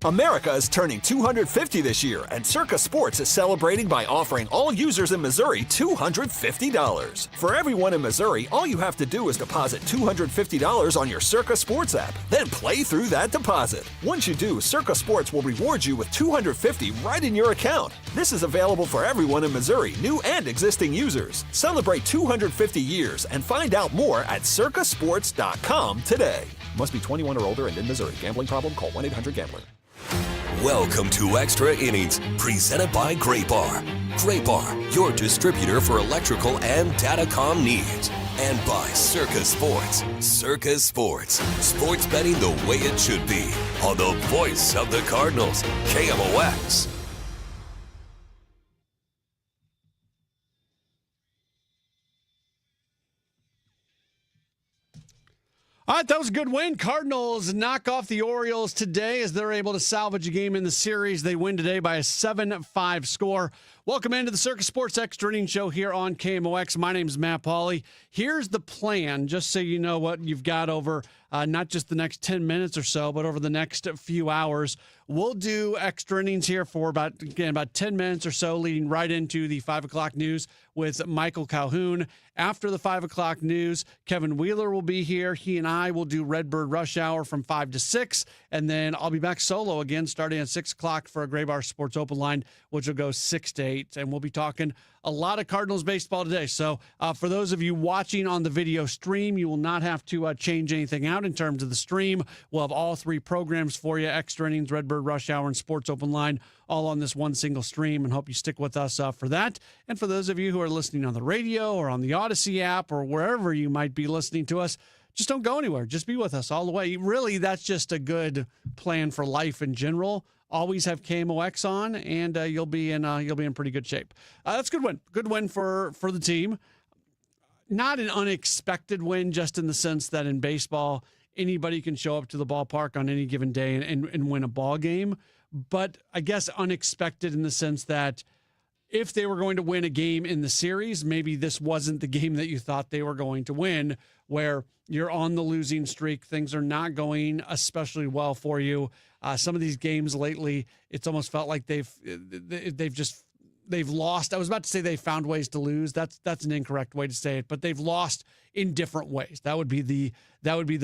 America is turning 250 this year, and Circa Sports is celebrating by offering all users in Missouri $250. For everyone in Missouri, all you have to do is deposit $250 on your Circa Sports app, then play through that deposit. Once you do, Circa Sports will reward you with $250 right in your account. This is available for everyone in Missouri, new and existing users. Celebrate 250 years and find out more at circasports.com today. Must be 21 or older and in Missouri. Gambling problem? Call 1-800-GAMBLER. Welcome to Extra Innings, presented by Great Bar. Great Bar, your distributor for electrical and datacom needs. And by Circa Sports. Circa Sports. Sports betting the way it should be. On the voice of the Cardinals, KMOX. All right, that was a good win. Cardinals knock off the Orioles today as they're able to salvage a game in the series. They win today by a 7-5 score. Welcome into the Circa Sports Extra Innings Show here on KMOX. My name is Matt Pauley. Here's the plan, just so you know what you've got over not just the next 10 minutes or so, but over the next few hours. We'll do extra innings here for about 10 minutes or so, leading right into the 5 o'clock news with Michael Calhoun. After the 5 o'clock news, Kevin Wheeler will be here. He and I will do Redbird Rush Hour from 5 to 6, and then I'll be back solo again starting at 6 o'clock for a Gray Bar Sports Open Line, which will go 6 to 8, and we'll be talking a lot of Cardinals baseball today. So for those of you watching on the video stream, you will not have to change anything out in terms of the stream. We'll have all three programs for you: Extra Innings, Redbird Rush Hour, and Sports Open Line, all on this one single stream, and hope you stick with us for that. And for those of you who are listening on the radio or on the Odyssey app or wherever you might be listening to us, just don't go anywhere. Just be with us all the way. Really, that's just a good plan for life in general. Always have KMOX on, and you'll be in pretty good shape. That's a good win. Good win for the team. Not an unexpected win, just in the sense that in baseball, anybody can show up to the ballpark on any given day and win a ball game. But I guess unexpected in the sense that if they were going to win a game in the series, maybe this wasn't the game that you thought they were going to win, where you're on the losing streak. Things are not going especially well for you. Some of these games lately, it's almost felt like they've lost. I was about to say they found ways to lose. That's an incorrect way to say it, but they've lost in different ways. That would be the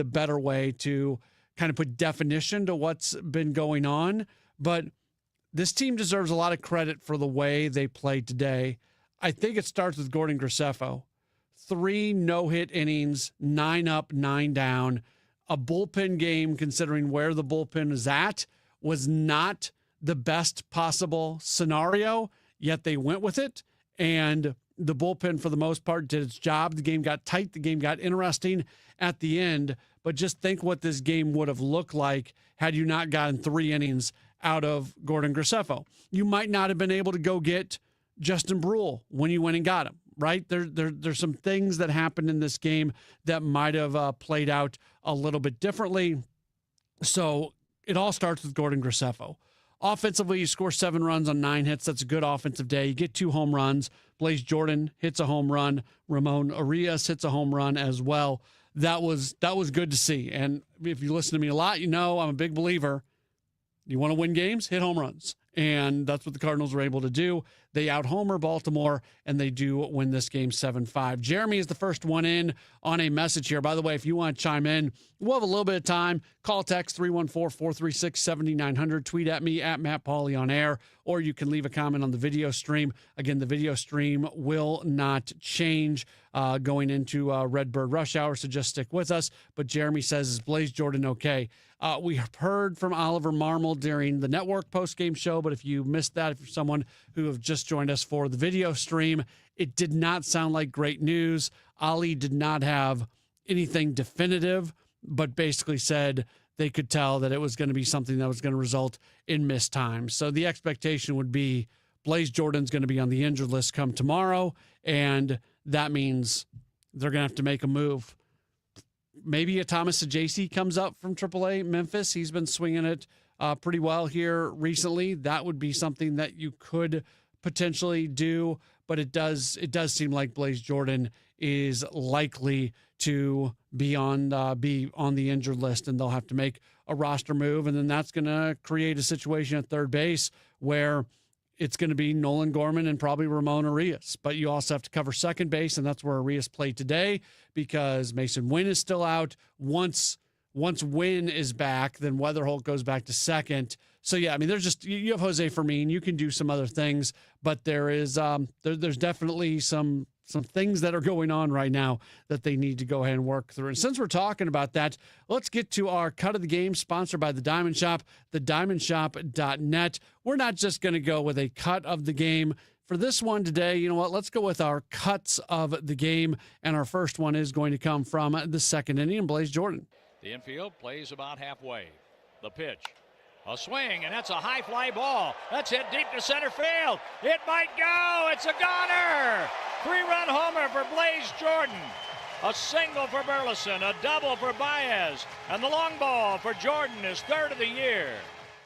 better way to kind of put definition to what's been going on. But this team deserves a lot of credit for the way they played today. I think it starts with Gordon Graceffo. 3 no-hit innings, 9 up, 9 down. A bullpen game, considering where the bullpen is at, was not the best possible scenario, yet they went with it. And the bullpen, for the most part, did its job. The game got tight. The game got interesting at the end. But just think what this game would have looked like had you not gotten 3 innings out of Gordon Graceffo. You might not have been able to go get Justin Brule when you went and got him, right? There's some things that happened in this game that might have played out a little bit differently. So it all starts with Gordon Graceffo. Offensively, you score 7 runs on 9 hits. That's a good offensive day. You get 2 home runs. Blaze Jordan hits a home run. Ramon Arias hits a home run as well. That was good to see. And if you listen to me a lot, you know I'm a big believer. You want to win games? Hit home runs. And that's what the Cardinals were able to do. They out-homer Baltimore, and they do win this game 7-5. Jeremy is the first one in on a message here. By the way, if you want to chime in, we'll have a little bit of time. Call, text 314-436-7900. Tweet at me, at Matt Pauley on air, or you can leave a comment on the video stream. Again, the video stream will not change going into Redbird Rush Hour, so just stick with us. But Jeremy says, is Blaze Jordan okay? We heard from Oliver Marmol during the network post-game show, but if you missed that, if you're someone who have just joined us for the video stream, it did not sound like great news. Ollie did not have anything definitive, but basically said they could tell that it was going to be something that was going to result in missed time. So the expectation would be Blaze Jordan's going to be on the injured list come tomorrow, and that means they're going to have to make a move. Maybe a Thomas Ajacey comes up from AAA Memphis. He's been swinging it pretty well here recently. That would be something that you could potentially do, but it does seem like Blaze Jordan is likely to be on the injured list, and they'll have to make a roster move, and then that's going to create a situation at third base where it's going to be Nolan Gorman and probably Ramon Arias. But you also have to cover second base, and that's where Arias played today because Mason Wynn is still out. Once Wynn is back, then Weatherholt goes back to second. So, yeah, I mean, there's just, you have Jose Fermin. You can do some other things, but there is there's definitely some things that are going on right now that they need to go ahead and work through. And since we're talking about that, let's get to our cut of the game sponsored by The Diamond Shop, thediamondshop.net. We're not just going to go with a cut of the game. For this one today, you know what? Let's go with our cuts of the game. And our first one is going to come from the second inning, and Blaze Jordan. The infield plays about halfway. The pitch. A swing, and that's a high fly ball. That's hit deep to center field. It might go. It's a goner. 3-run homer for Blaze Jordan. A single for Burleson, a double for Baez, and the long ball for Jordan, his third of the year.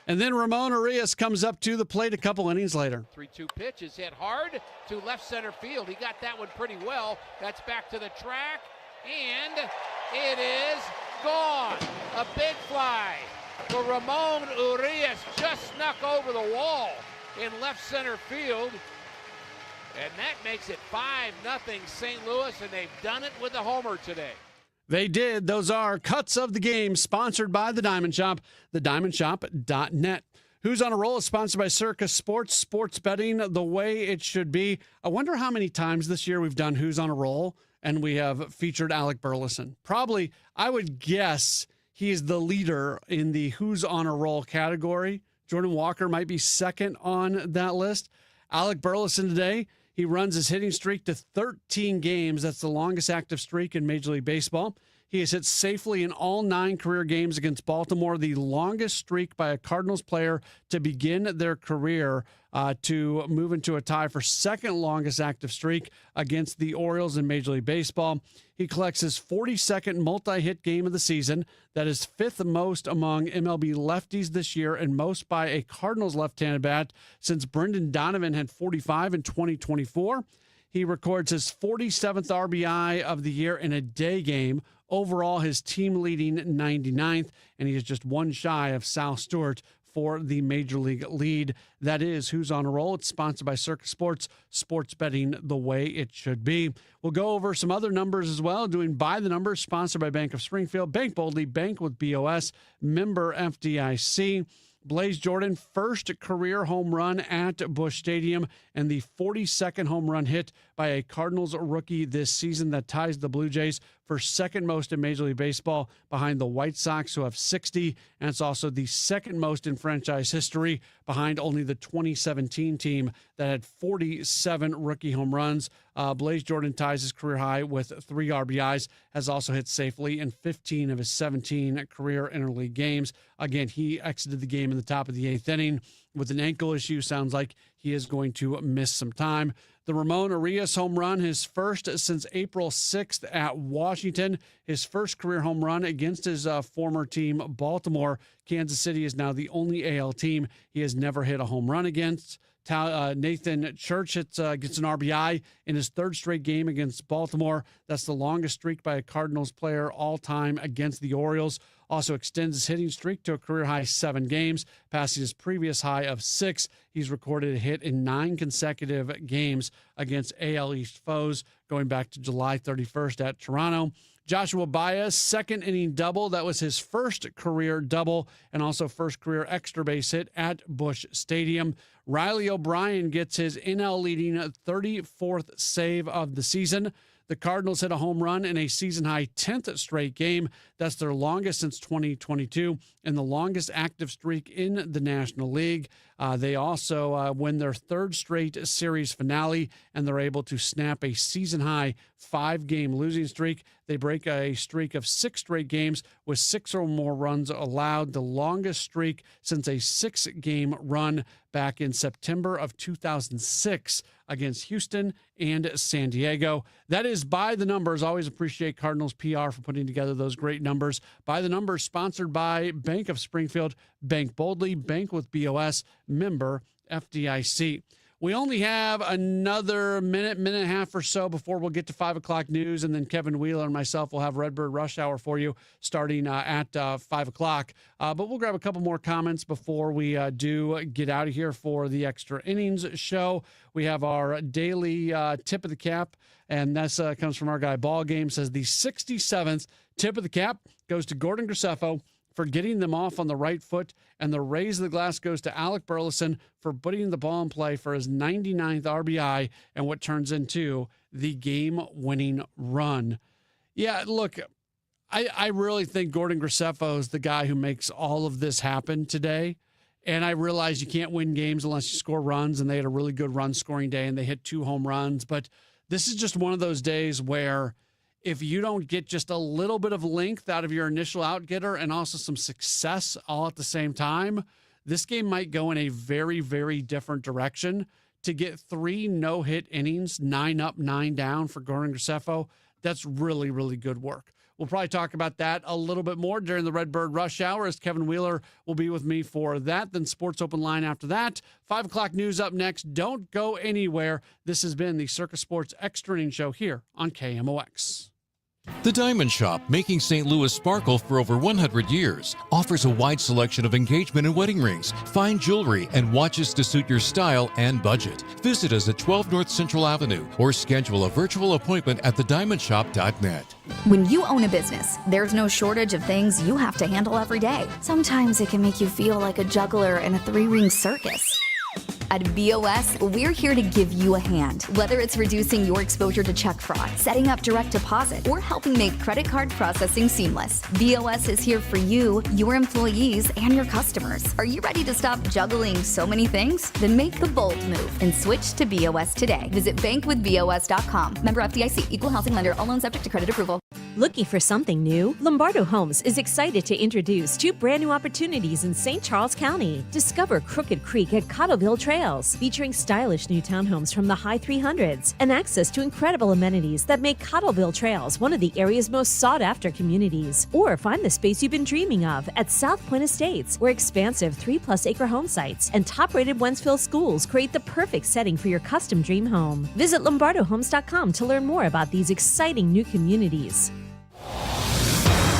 And then Ramon Arias comes up to the plate a couple innings later. 3-2 pitch is hit hard to left center field. He got that one pretty well. That's back to the track, and it is gone. A big fly for Ramon Arias, just snuck over the wall in left center field. And that makes it 5-0 St. Louis, and they've done it with a homer today. They did. Those are cuts of the game sponsored by The Diamond Shop, thediamondshop.net. Who's on a Roll is sponsored by Circa Sports, sports betting the way it should be. I wonder how many times this year we've done Who's on a Roll and we have featured Alec Burleson. Probably, I would guess he is the leader in the Who's on a Roll category. Jordan Walker might be second on that list. Alec Burleson today, he runs his hitting streak to 13 games. That's the longest active streak in Major League Baseball. He has hit safely in all 9 career games against Baltimore, the longest streak by a Cardinals player to begin their career, to move into a tie for second longest active streak against the Orioles in Major League Baseball. He collects his 42nd multi-hit game of the season. That is 5th most among MLB lefties this year and most by a Cardinals left-handed bat since Brendan Donovan had 45 in 2024. He records his 47th RBI of the year in a day game. Overall, his team-leading 99th, and he is just one shy of Sal Stewart for the Major League lead. That is Who's on a Roll. It's sponsored by Circa Sports, sports betting the way it should be. We'll go over some other numbers as well, doing By the Numbers, sponsored by Bank of Springfield. Bank boldly, bank with BOS, member FDIC. Blaze Jordan, first career home run at Busch Stadium and the 42nd home run hit by a Cardinals rookie this season. That ties the Blue Jays for second most in Major League Baseball behind the White Sox, who have 60. And it's also the second most in franchise history behind only the 2017 team that had 47 rookie home runs. Blaze Jordan ties his career high with 3 RBIs, has also hit safely in 15 of his 17 career interleague games. Again, he exited the game in the top of the 8th inning with an ankle issue. Sounds like he is going to miss some time. The Ramon Arias home run, his first since April 6th at Washington. His first career home run against his former team, Baltimore. Kansas City is now the only AL team he has never hit a home run against. Nathan Church gets an RBI in his 3rd straight game against Baltimore. That's the longest streak by a Cardinals player all time against the Orioles. Also extends his hitting streak to a career-high 7 games, passing his previous high of 6. He's recorded a hit in 9 consecutive games against AL East foes, going back to July 31st at Toronto. Joshua Baez, second inning double. That was his first career double and also first career extra base hit at Busch Stadium. Riley O'Brien gets his NL leading 34th save of the season. The Cardinals hit a home run in a season-high 10th straight game. That's their longest since 2022 and the longest active streak in the National League. They also win their 3rd straight series finale, and they're able to snap a season-high 5-game losing streak. They break a streak of 6 straight games with 6 or more runs allowed, the longest streak since a 6-game run back in September of 2006 against Houston and San Diego. That is By the Numbers. Always appreciate Cardinals PR for putting together those great numbers. By the Numbers, sponsored by Bank of Springfield. Bank boldly, bank with BOS, member FDIC. We only have another minute and a half or so before we'll get to 5 o'clock news, and then Kevin Wheeler and myself will have Redbird Rush Hour for you starting at 5 o'clock. But we'll grab a couple more comments before we do get out of here for the Extra Innings Show. We have our daily tip of the cap, and this comes from our guy Ball Game. Says the 67th tip of the cap goes to Gordon Graceffo for getting them off on the right foot, and the raise of the glass goes to Alec Burleson for putting the ball in play for his 99th RBI and what turns into the game-winning run. Yeah, look, I really think Gordon Graceffo is the guy who makes all of this happen today, and I realize you can't win games unless you score runs, and they had a really good run-scoring day, and they hit 2 home runs, but this is just one of those days where if you don't get just a little bit of length out of your initial out-getter and also some success all at the same time, this game might go in a very, very different direction. To get 3 no-hit innings, 9 up, 9 down for Gordon Graceffo, that's really, really good work. We'll probably talk about that a little bit more during the Redbird Rush Hour as Kevin Wheeler will be with me for that. Then Sports Open Line after that. 5 o'clock news up next. Don't go anywhere. This has been the Circus Sports Extra Innings Show here on KMOX. The Diamond Shop, making St. Louis sparkle for over 100 years, offers a wide selection of engagement and wedding rings, fine jewelry, and watches to suit your style and budget. Visit us at 12 North Central Avenue or schedule a virtual appointment at thediamondshop.net. When you own a business, there's no shortage of things you have to handle every day. Sometimes it can make you feel like a juggler in a 3-ring circus. At BOS, we're here to give you a hand. Whether it's reducing your exposure to check fraud, setting up direct deposit, or helping make credit card processing seamless, BOS is here for you, your employees, and your customers. Are you ready to stop juggling so many things? Then make the bold move and switch to BOS today. Visit bankwithbos.com. Member FDIC, equal housing lender, all loans subject to credit approval. Looking for something new? Lombardo Homes is excited to introduce 2 brand new opportunities in St. Charles County. Discover Crooked Creek at Cottleville Trails, featuring stylish new townhomes from the high 300s and access to incredible amenities that make Cottleville Trails one of the area's most sought-after communities. Or find the space you've been dreaming of at South Point Estates, where expansive 3+ acre home sites and top-rated Wentzville schools create the perfect setting for your custom dream home. Visit LombardoHomes.com to learn more about these exciting new communities.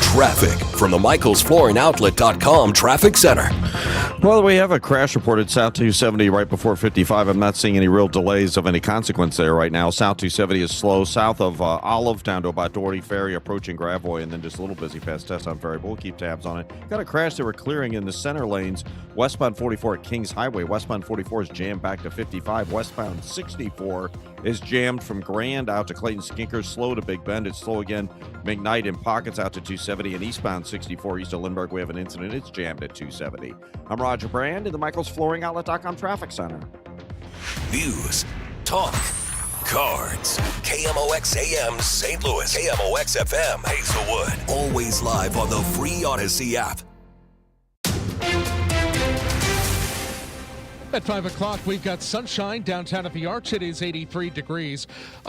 Traffic from the MichaelsFlooringOutlet.com Traffic Center. Well, we have a crash report at South 270 right before 55. I'm not seeing any real delays of any consequence there right now. South 270 is slow south of Olive down to about Doherty Ferry, approaching Gravois, and then just a little busy past Tesson Ferry. But we'll keep tabs on it. Got a crash they were clearing in the center lanes. Westbound 44 at Kings Highway. Westbound 44 is jammed back to 55. Westbound 64 is jammed from Grand out to Clayton Skinkers. Slow to Big Bend. It's slow again. McKnight in pockets out to 270. And eastbound 64 east of Lindbergh, we have an incident. It's jammed at 270. I'm Roger Brand in the MichaelsFlooringOutlet.com Traffic Center. News, talk, cards. KMOX AM St. Louis. KMOX FM Hazelwood. Always live on the free Odyssey app. At 5 o'clock, we've got sunshine downtown at the Arch. It is 83 degrees.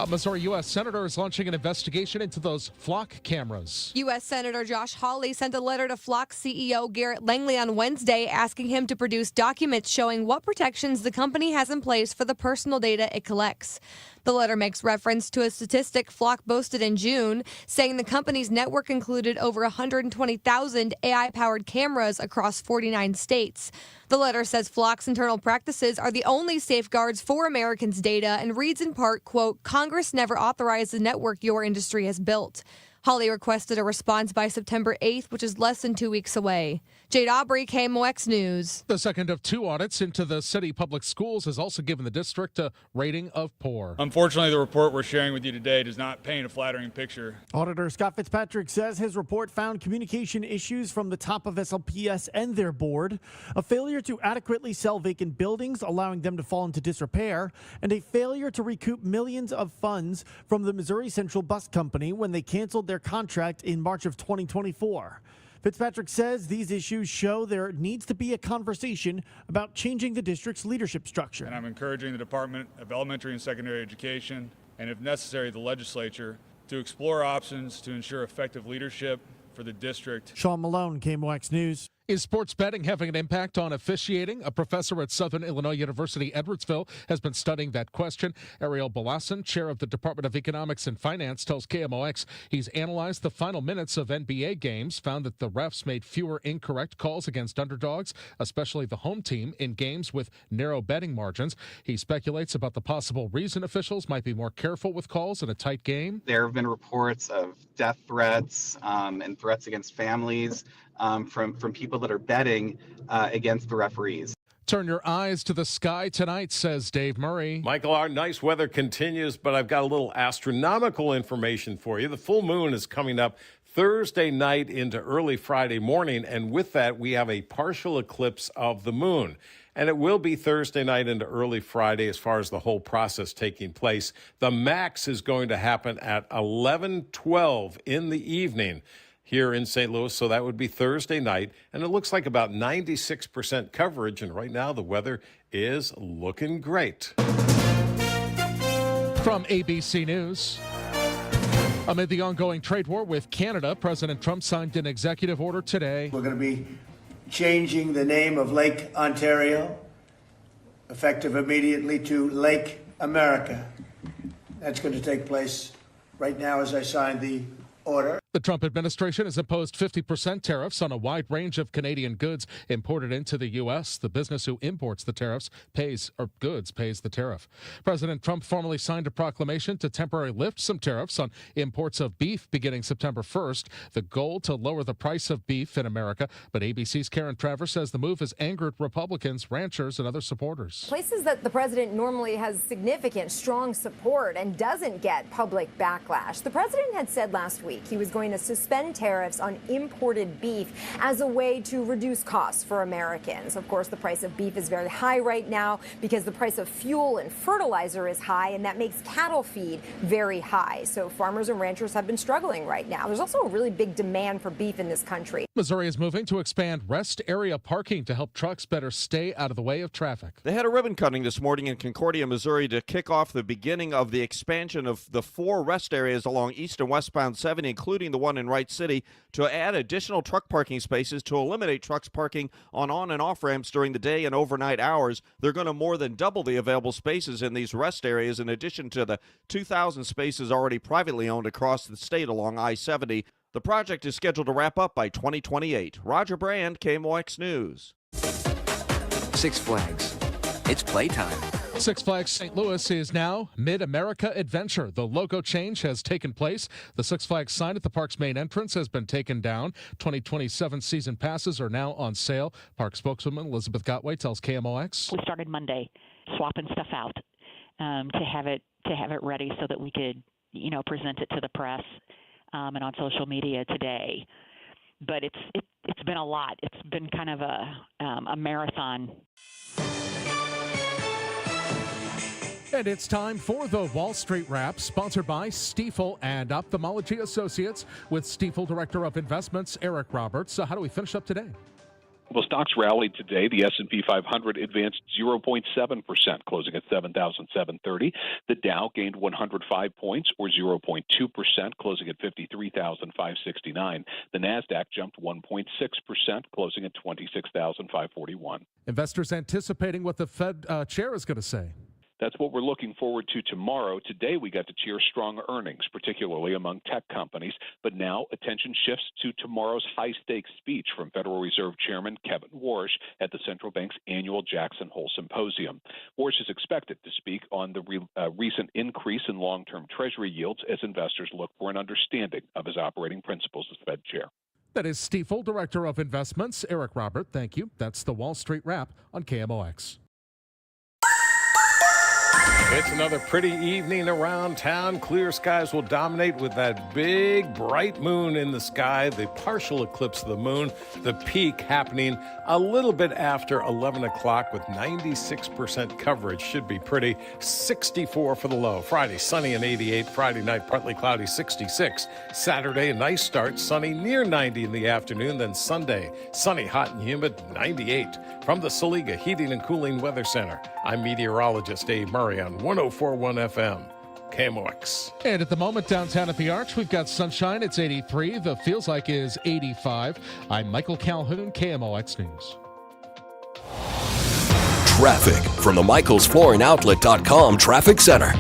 Missouri U.S. Senator is launching an investigation into those flock cameras. U.S. Senator Josh Hawley sent a letter to Flock CEO Garrett Langley on Wednesday asking him to produce documents showing what protections the company has in place for the personal data it collects. The letter makes reference to a statistic Flock boasted in June, saying the company's network included over 120,000 AI-powered cameras across 49 states. The letter says Flock's internal practices are the only safeguards for Americans' data and reads in part, quote, Congress never authorized the network your industry has built. Hawley requested a response by September 8th, which is less than 2 weeks away. Jade Aubrey, KMOX News. The second of 2 audits into the city public schools has also given the district a rating of poor. Unfortunately, the report we're sharing with you today does not paint a flattering picture. Auditor Scott Fitzpatrick says his report found communication issues from the top of SLPS and their board, a failure to adequately sell vacant buildings, allowing them to fall into disrepair, and a failure to recoup millions of funds from the Missouri Central Bus Company when they canceled their contract in March of 2024. Fitzpatrick says these issues show there needs to be a conversation about changing the district's leadership structure. And I'm encouraging the Department of Elementary and Secondary Education, and if necessary, the legislature, to explore options to ensure effective leadership for the district. Sean Malone, KMOX News. Is sports betting having an impact on officiating? A professor at Southern Illinois University, Edwardsville, has been studying that question. Ariel Balasan, chair of the Department of Economics and Finance, tells KMOX he's analyzed the final minutes of NBA games, found that the refs made fewer incorrect calls against underdogs, especially the home team, in games with narrow betting margins. He speculates about the possible reason officials might be more careful with calls in a tight game. There have been reports of death threats and threats against families from people that are betting against the referees. Turn your eyes to the sky tonight, says Dave Murray. Michael, our nice weather continues, but I've got a little astronomical information for you. The full moon is coming up Thursday night into early Friday morning, and with that, we have a partial eclipse of the moon. And it will be Thursday night into early Friday as far as the whole process taking place. The max is going to happen at 11:12 in the evening here in St. Louis, so that would be Thursday night, and it looks like about 96% coverage, and right now the weather is looking great. From ABC News. Amid the ongoing trade war with Canada, President Trump signed an executive order today. We're going to be changing the name of Lake Ontario, effective immediately, to Lake America. That's going to take place right now as I sign the order. The Trump administration has imposed 50% tariffs on a wide range of Canadian goods imported into the U.S. The business who imports the tariffs pays the tariff. President Trump formally signed a proclamation to temporarily lift some tariffs on imports of beef beginning September 1st. The goal to lower the price of beef in America. But ABC's Karen Travers says the move has angered Republicans, ranchers, and other supporters. Places that the president normally has significant, strong support and doesn't get public backlash. The president had said last week he was going to suspend tariffs on imported beef as a way to reduce costs for Americans. Of course, the price of beef is very high right now because the price of fuel and fertilizer is high, and that makes cattle feed very high. So farmers and ranchers have been struggling right now. There's also a really big demand for beef in this country. Missouri is moving to expand rest area parking to help trucks better stay out of the way of traffic. They had a ribbon cutting this morning in Concordia, Missouri to kick off the beginning of the expansion of the 4 rest areas along east and westbound 70, including the one in Wright City, to add additional truck parking spaces to eliminate trucks parking on and off ramps during the day and overnight hours. They're going to more than double the available spaces in these rest areas in addition to the 2,000 spaces already privately owned across the state along I-70. The project is scheduled to wrap up by 2028. Roger Brand, KMOX News. Six Flags. It's playtime. Six Flags St. Louis is now Mid-America Adventure. The logo change has taken place. The Six Flags sign at the park's main entrance has been taken down. 2027 season passes are now on sale. Park spokeswoman Elizabeth Gotway tells KMOX. We started Monday swapping stuff out to have it ready so that we could, present it to the press and on social media today. But it's been a lot. It's been kind of a marathon. And it's time for the Wall Street Wrap, sponsored by Stifel and Ophthalmology Associates with Stifel Director of Investments, Eric Roberts. So how do we finish up today? Well, stocks rallied today. The S&P 500 advanced 0.7%, closing at 7,730. The Dow gained 105 points, or 0.2%, closing at 53,569. The Nasdaq jumped 1.6%, closing at 26,541. Investors anticipating what the Fed chair is going to say. That's what we're looking forward to tomorrow. Today, we got to cheer strong earnings, particularly among tech companies. But now attention shifts to tomorrow's high-stakes speech from Federal Reserve Chairman Kevin Warsh at the central bank's annual Jackson Hole Symposium. Warsh is expected to speak on the recent increase in long-term Treasury yields as investors look for an understanding of his operating principles as Fed chair. That is Stifel, Director of Investments, Eric Robert. Thank you. That's the Wall Street Wrap on KMOX. It's another pretty evening around town. Clear skies will dominate with that big, bright moon in the sky, the partial eclipse of the moon, the peak happening a little bit after 11 o'clock with 96% coverage. Should be pretty. 64 for the low. Friday, sunny and 88. Friday night, partly cloudy, 66. Saturday, a nice start, sunny near 90 in the afternoon. Then Sunday, sunny, hot and humid, 98. From the Saliga Heating and Cooling Weather Center, I'm meteorologist Dave Murray on 104.1 FM. KMOX. And at the moment, downtown at the Arch, we've got sunshine. It's 83. The feels like is 85. I'm Michael Calhoun, KMOX News. Traffic from the MichaelsFlooringOutlet.com Traffic Center.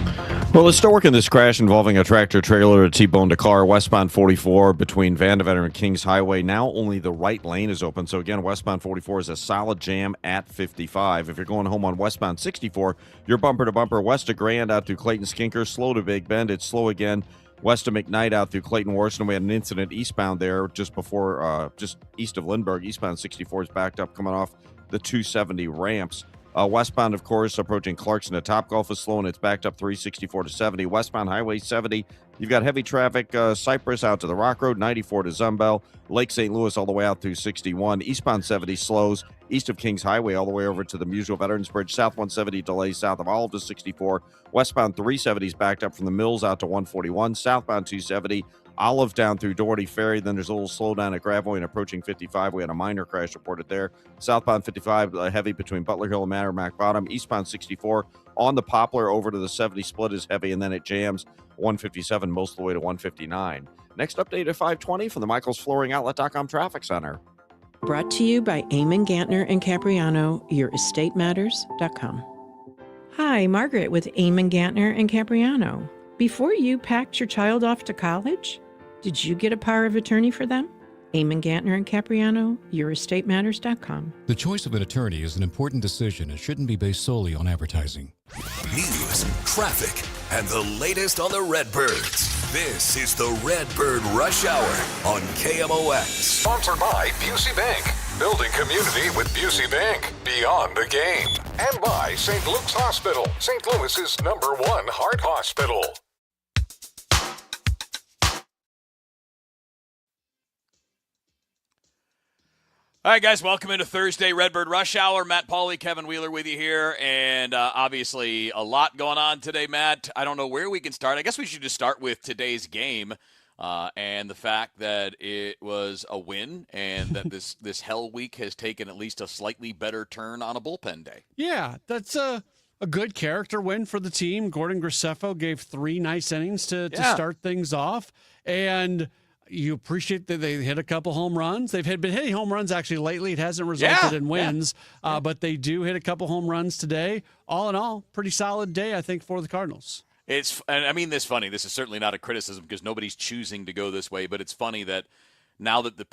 Well, they're still working this crash involving a tractor-trailer that T-boned a car westbound 44 between Vandeventer and Kings Highway. Now only the right lane is open. So, again, westbound 44 is a solid jam at 55. If you're going home on westbound 64, you're bumper-to-bumper west of Grand out through Clayton-Skinker, slow to Big Bend. It's slow again west of McKnight out through Clayton-Worcester. We had an incident eastbound there just east of Lindbergh. Eastbound 64 is backed up coming off the 270 ramps. Westbound, of course, approaching Clarkson to Topgolf is slow, and it's backed up 364 to 70. Westbound Highway 70, you've got heavy traffic, Cypress out to the Rock Road, 94 to Zumbell, Lake St. Louis all the way out through 61. Eastbound 70 slows east of Kings Highway all the way over to the Museo Veterans Bridge. South 170 delays south of Olive to 64. Westbound 370 is backed up from the Mills out to 141. Southbound 270, Olive down through Doherty Ferry. Then there's a little slowdown at Gravois and approaching 55. We had a minor crash reported there. Southbound 55, heavy between Butler Hill and Mattermack Bottom. Eastbound 64 on the Poplar over to the 70 split is heavy, and then it jams 157 most of the way to 159. Next update at 5:20 from the MichaelsFlooringOutlet.com Traffic Center. Brought to you by Eamon Gantner and Capriano, YourEstateMatters.com. Hi, Margaret with Eamon Gantner and Capriano. Before you packed your child off to college, did you get a power of attorney for them? Eamon Gantner and Capriano, YourEstateMatters.com. The choice of an attorney is an important decision and shouldn't be based solely on advertising. News, traffic, and the latest on the Redbirds. This is the Redbird Rush Hour on KMOX. Sponsored by Busey Bank. Building community with Busey Bank. Beyond the game. And by St. Luke's Hospital. St. Louis's #1 heart hospital. All right, guys, welcome into Thursday Redbird Rush Hour. Matt Pauley, Kevin Wheeler with you here, and obviously a lot going on today, Matt. I don't know where we can start. I guess we should just start with today's game and the fact that it was a win and that this hell week has taken at least a slightly better turn on a bullpen day. Yeah, that's a good character win for the team. Gordon Graceffo gave 3 nice innings to start things off, and you appreciate that they hit a couple home runs. They've been hitting home runs actually lately. It hasn't resulted in wins, but they do hit a couple home runs today. All in all, pretty solid day, I think, for the Cardinals. I mean this funny. This is certainly not a criticism because nobody's choosing to go this way, but it's funny that now that the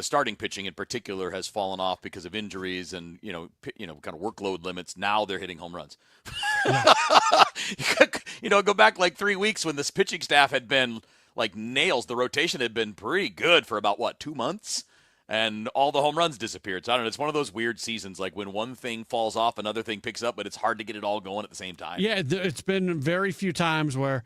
starting pitching in particular has fallen off because of injuries and kind of workload limits, now they're hitting home runs. Go back like 3 weeks when this pitching staff had been like nails. The rotation had been pretty good for about 2 months, and all the home runs disappeared. So I don't know. It's one of those weird seasons, like when one thing falls off, another thing picks up, but it's hard to get it all going at the same time. Yeah, it's been very few times where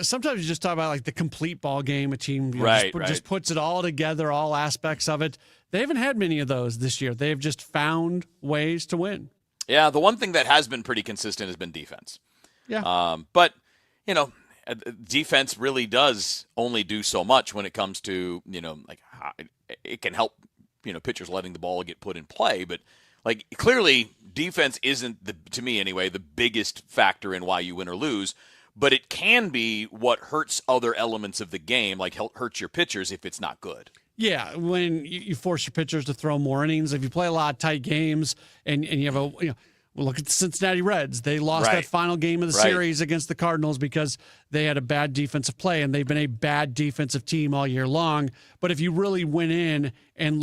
sometimes you just talk about like the complete ball game. A team just puts it all together, all aspects of it. They haven't had many of those this year. They've just found ways to win. Yeah, the one thing that has been pretty consistent has been defense. Yeah. But defense really does only do so much when it comes to, it can help, pitchers letting the ball get put in play. But, clearly defense isn't, to me anyway, the biggest factor in why you win or lose. But it can be what hurts other elements of the game, like hurts your pitchers if it's not good. Yeah, when you force your pitchers to throw more innings, if you play a lot of tight games and you have look at the Cincinnati Reds. They lost that final game of the series against the Cardinals because they had a bad defensive play, and they've been a bad defensive team all year long. But if you really went in and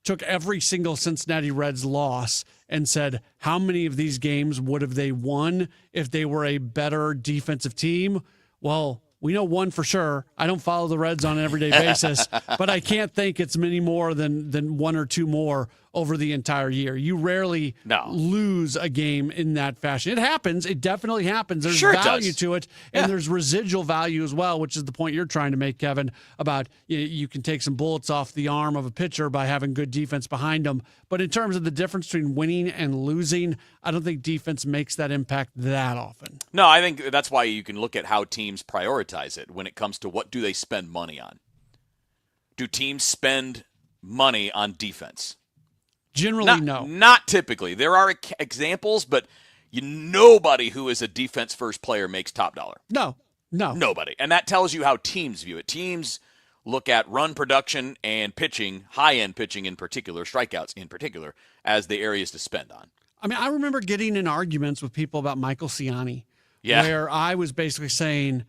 took every single Cincinnati Reds loss and said, how many of these games would have they won if they were a better defensive team? Well, we know one for sure. I don't follow the Reds on an everyday basis, but I can't think it's many more than 1 or 2 more over the entire year. You rarely lose a game in that fashion. It happens. It definitely happens. There's value to it, and there's residual value as well, which is the point you're trying to make, Kevin, about you can take some bullets off the arm of a pitcher by having good defense behind them. But in terms of the difference between winning and losing, I don't think defense makes that impact that often. No, I think that's why you can look at how teams prioritize it when it comes to what do they spend money on. Do teams spend money on defense? Generally, no. Not typically. There are examples, but Nobody who is a defense first player makes top dollar. No. Nobody. And that tells you how teams view it. Teams look at run production and pitching, high-end pitching in particular, strikeouts in particular, as the areas to spend on. I mean, I remember getting in arguments with people about Michael Ciani, Yeah. where I was basically saying,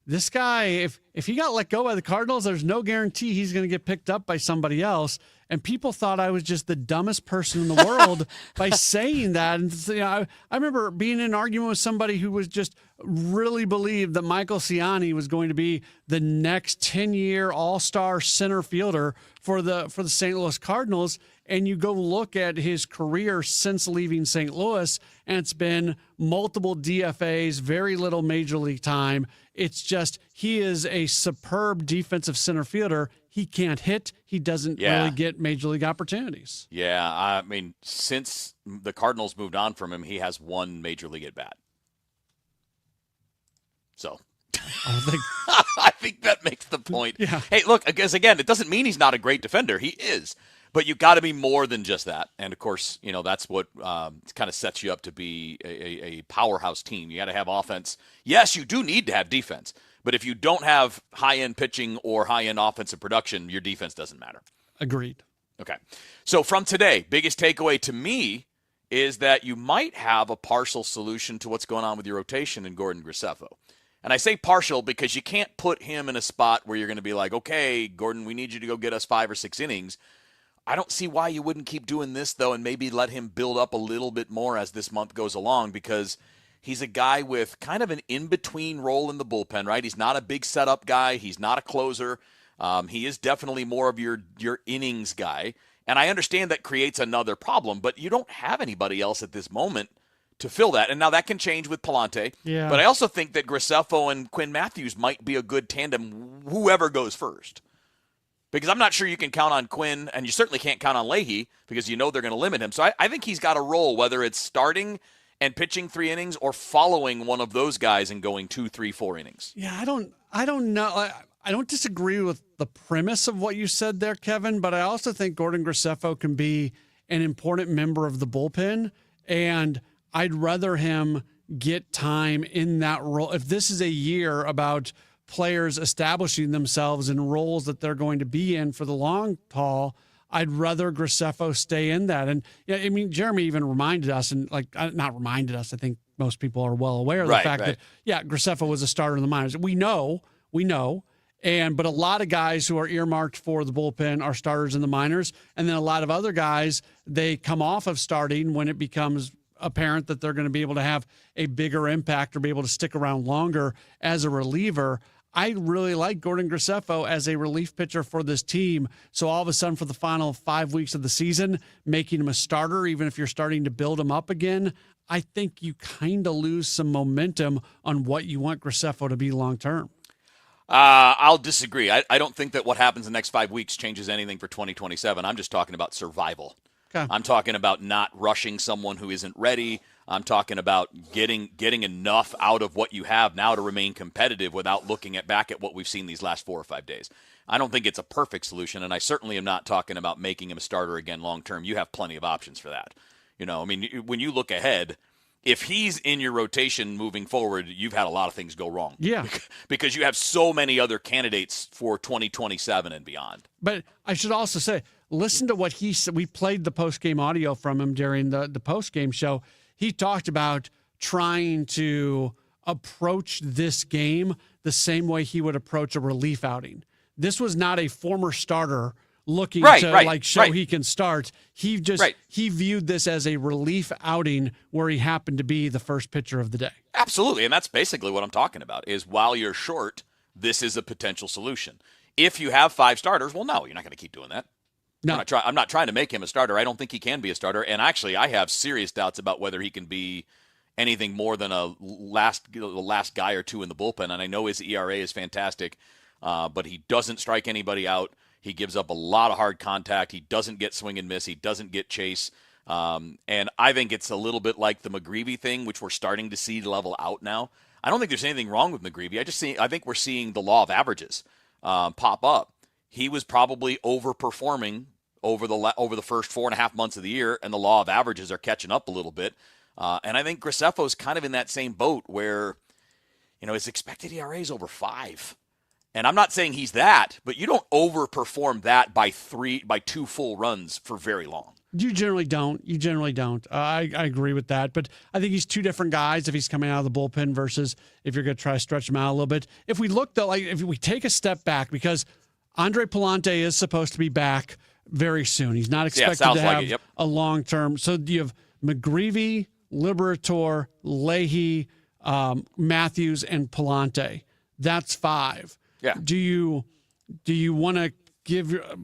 this guy, if he got let go by the Cardinals, there's no guarantee he's going to get picked up by somebody else. And people thought I was just the dumbest person in the world by saying that. And I remember being in an argument with somebody who was just really believed that Michael Ciani was going to be the next 10-year all-star center fielder for the St. Louis Cardinals. And you go look at his career since leaving St. Louis, and it's been multiple DFAs, very little major league time. It's just he is a superb defensive center fielder. He can't hit. He doesn't really get major league opportunities. Yeah, I mean, since the Cardinals moved on from him, he has one major league at bat. So I think that makes the point. Yeah. Hey, look, because again, it doesn't mean he's not a great defender. He is. But you got to be more than just that. And, of course, that's what kind of sets you up to be a powerhouse team. You got to have offense. Yes, you do need to have defense. But if you don't have high-end pitching or high-end offensive production, your defense doesn't matter. Agreed. Okay. So from today, biggest takeaway to me is that you might have a partial solution to what's going on with your rotation in Gordon Graceffo. And I say partial because you can't put him in a spot where you're going to be like, okay, Gordon, we need you to go get us 5 or 6 innings. I don't see why you wouldn't keep doing this, though, and maybe let him build up a little bit more as this month goes along, because he's a guy with kind of an in-between role in the bullpen, right? He's not a big setup guy. He's not a closer. He is definitely more of your innings guy. And I understand that creates another problem, but you don't have anybody else at this moment to fill that. And now that can change with Palante. Yeah. But I also think that Graceffo and Quinn Matthews might be a good tandem, whoever goes first. Because I'm not sure you can count on Quinn, and you certainly can't count on Leahy because they're going to limit him. So I think he's got a role, whether it's starting and pitching 3 innings or following one of those guys and going 2, 3, 4 innings. Yeah, I don't know. I don't disagree with the premise of what you said there, Kevin, but I also think Gordon Graceffo can be an important member of the bullpen, and I'd rather him get time in that role. If this is a year about players establishing themselves in roles that they're going to be in for the long haul, I'd rather Graceffo stay in that. And yeah, I mean, Jeremy even reminded us, and not reminded us, I think most people are well aware of the fact that, Graceffo was a starter in the minors. We know. But a lot of guys who are earmarked for the bullpen are starters in the minors. And then a lot of other guys, they come off of starting when it becomes apparent that they're going to be able to have a bigger impact or be able to stick around longer as a reliever. I really like Gordon Graceffo as a relief pitcher for this team. So all of a sudden for the final 5 weeks of the season, making him a starter, even if you're starting to build him up again, I think you kind of lose some momentum on what you want Graceffo to be long-term. I'll disagree. I don't think that what happens in the next 5 weeks changes anything for 2027. I'm just talking about survival. Okay. I'm talking about not rushing someone who isn't ready. I'm talking about getting enough out of what you have now to remain competitive without looking back at what we've seen these last 4 or 5 days. I don't think it's a perfect solution, and I certainly am not talking about making him a starter again long term. You have plenty of options for that. I mean, when you look ahead, if he's in your rotation moving forward, you've had a lot of things go wrong. Yeah. Because you have so many other candidates for 2027 and beyond. But I should also say, listen to what he said. We played the post-game audio from him during the post-game show. He talked about trying to approach this game the same way he would approach a relief outing. This was not a former starter looking to show he can start. He he viewed this as a relief outing where he happened to be the first pitcher of the day. Absolutely, and that's basically what I'm talking about, is while you're short, this is a potential solution. If you have 5 starters, well, no, you're not going to keep doing that. No. I'm not trying to make him a starter. I don't think he can be a starter. And actually, I have serious doubts about whether he can be anything more than a last guy or two in the bullpen. And I know his ERA is fantastic, but he doesn't strike anybody out. He gives up a lot of hard contact. He doesn't get swing and miss. He doesn't get chase. And I think it's a little bit like the McGreevy thing, which we're starting to see level out now. I don't think there's anything wrong with McGreevy. I think we're seeing the law of averages pop up. He was probably overperforming over the first 4.5 months of the year, and the law of averages are catching up a little bit. And I think Graceffo's kind of in that same boat where, his expected ERA is over 5. And I'm not saying he's that, but you don't overperform that by 2 full runs for very long. You generally don't. I agree with that. But I think he's two different guys if he's coming out of the bullpen versus if you're going to try to stretch him out a little bit. If we look, though, if we take a step back, because Andre Palante is supposed to be back very soon. He's not expected to have a long-term. So you have McGreevy, Liberator, Leahy, Matthews, and Palante. That's 5. Yeah. Do you want to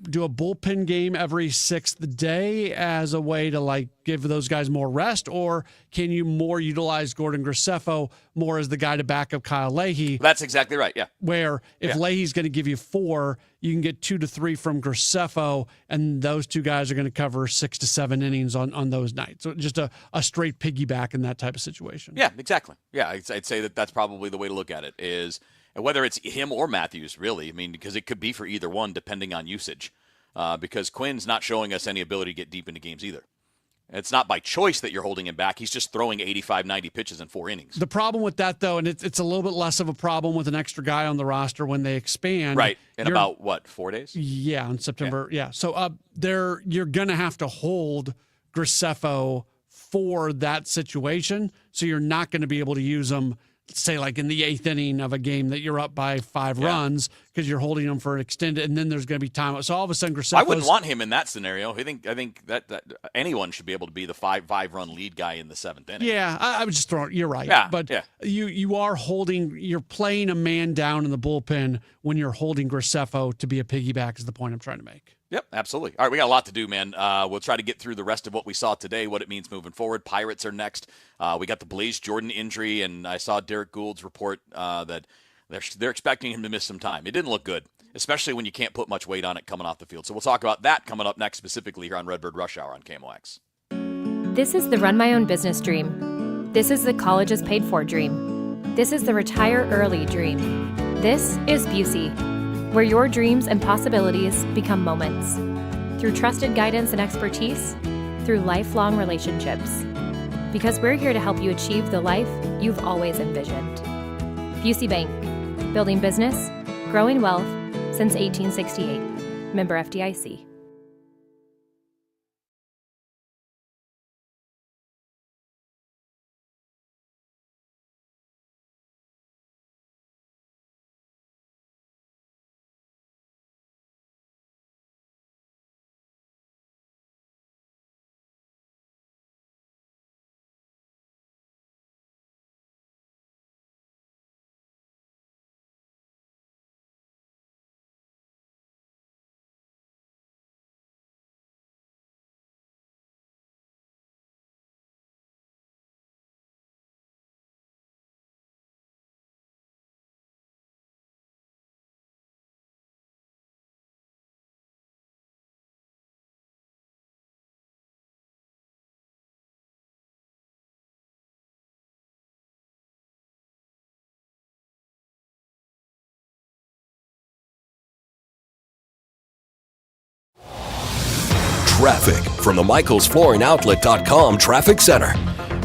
do a bullpen game every 6th day as a way to give those guys more rest, or can you more utilize Gordon Graceffo more as the guy to back up Kyle Leahy? That's exactly right. Yeah. Where if Leahy's going to give you 4, you can get 2 to 3 from Graceffo, and those two guys are going to cover 6 to 7 innings on those nights. So just a straight piggyback in that type of situation. Yeah, exactly. Yeah, I'd say that's probably the way to look at it is. And whether it's him or Matthews, really, because it could be for either one depending on usage. Because Quinn's not showing us any ability to get deep into games either. It's not by choice that you're holding him back. He's just throwing 85, 90 pitches in 4 innings. The problem with that, though, and it's a little bit less of a problem with an extra guy on the roster when they expand. Right. In about, 4 days? Yeah, in September. Yeah. So you're going to have to hold Graceffo for that situation. So you're not going to be able to use him, say, in the 8th inning of a game that you're up by 5 runs because you're holding them for an extended, and then there's going to be time. So all of a sudden, Graceffo. I wouldn't want him in that scenario. I think that anyone should be able to be the 5-run lead guy in the 7th inning. Yeah, I was just throwing. You're right. Yeah, but you are holding. You're playing a man down in the bullpen when you're holding Graceffo to be a piggyback. Is the point I'm trying to make. Yep, absolutely. All right, we got a lot to do, man. We'll try to get through the rest of what we saw today, what it means moving forward. Pirates are next. We got the Blaze Jordan injury, and I saw Derek Gould's report that they're expecting him to miss some time. It didn't look good, especially when you can't put much weight on it coming off the field. So we'll talk about that coming up next, specifically here on Redbird Rush Hour on KMOX. This is the run my own business dream. This is the colleges paid for dream. This is the retire early dream. This is Busey, where your dreams and possibilities become moments. Through trusted guidance and expertise, through lifelong relationships. Because we're here to help you achieve the life you've always envisioned. Busey Bank, building business, growing wealth since 1868. Member FDIC. Traffic from the MichaelsFlooringOutlet.com Traffic Center.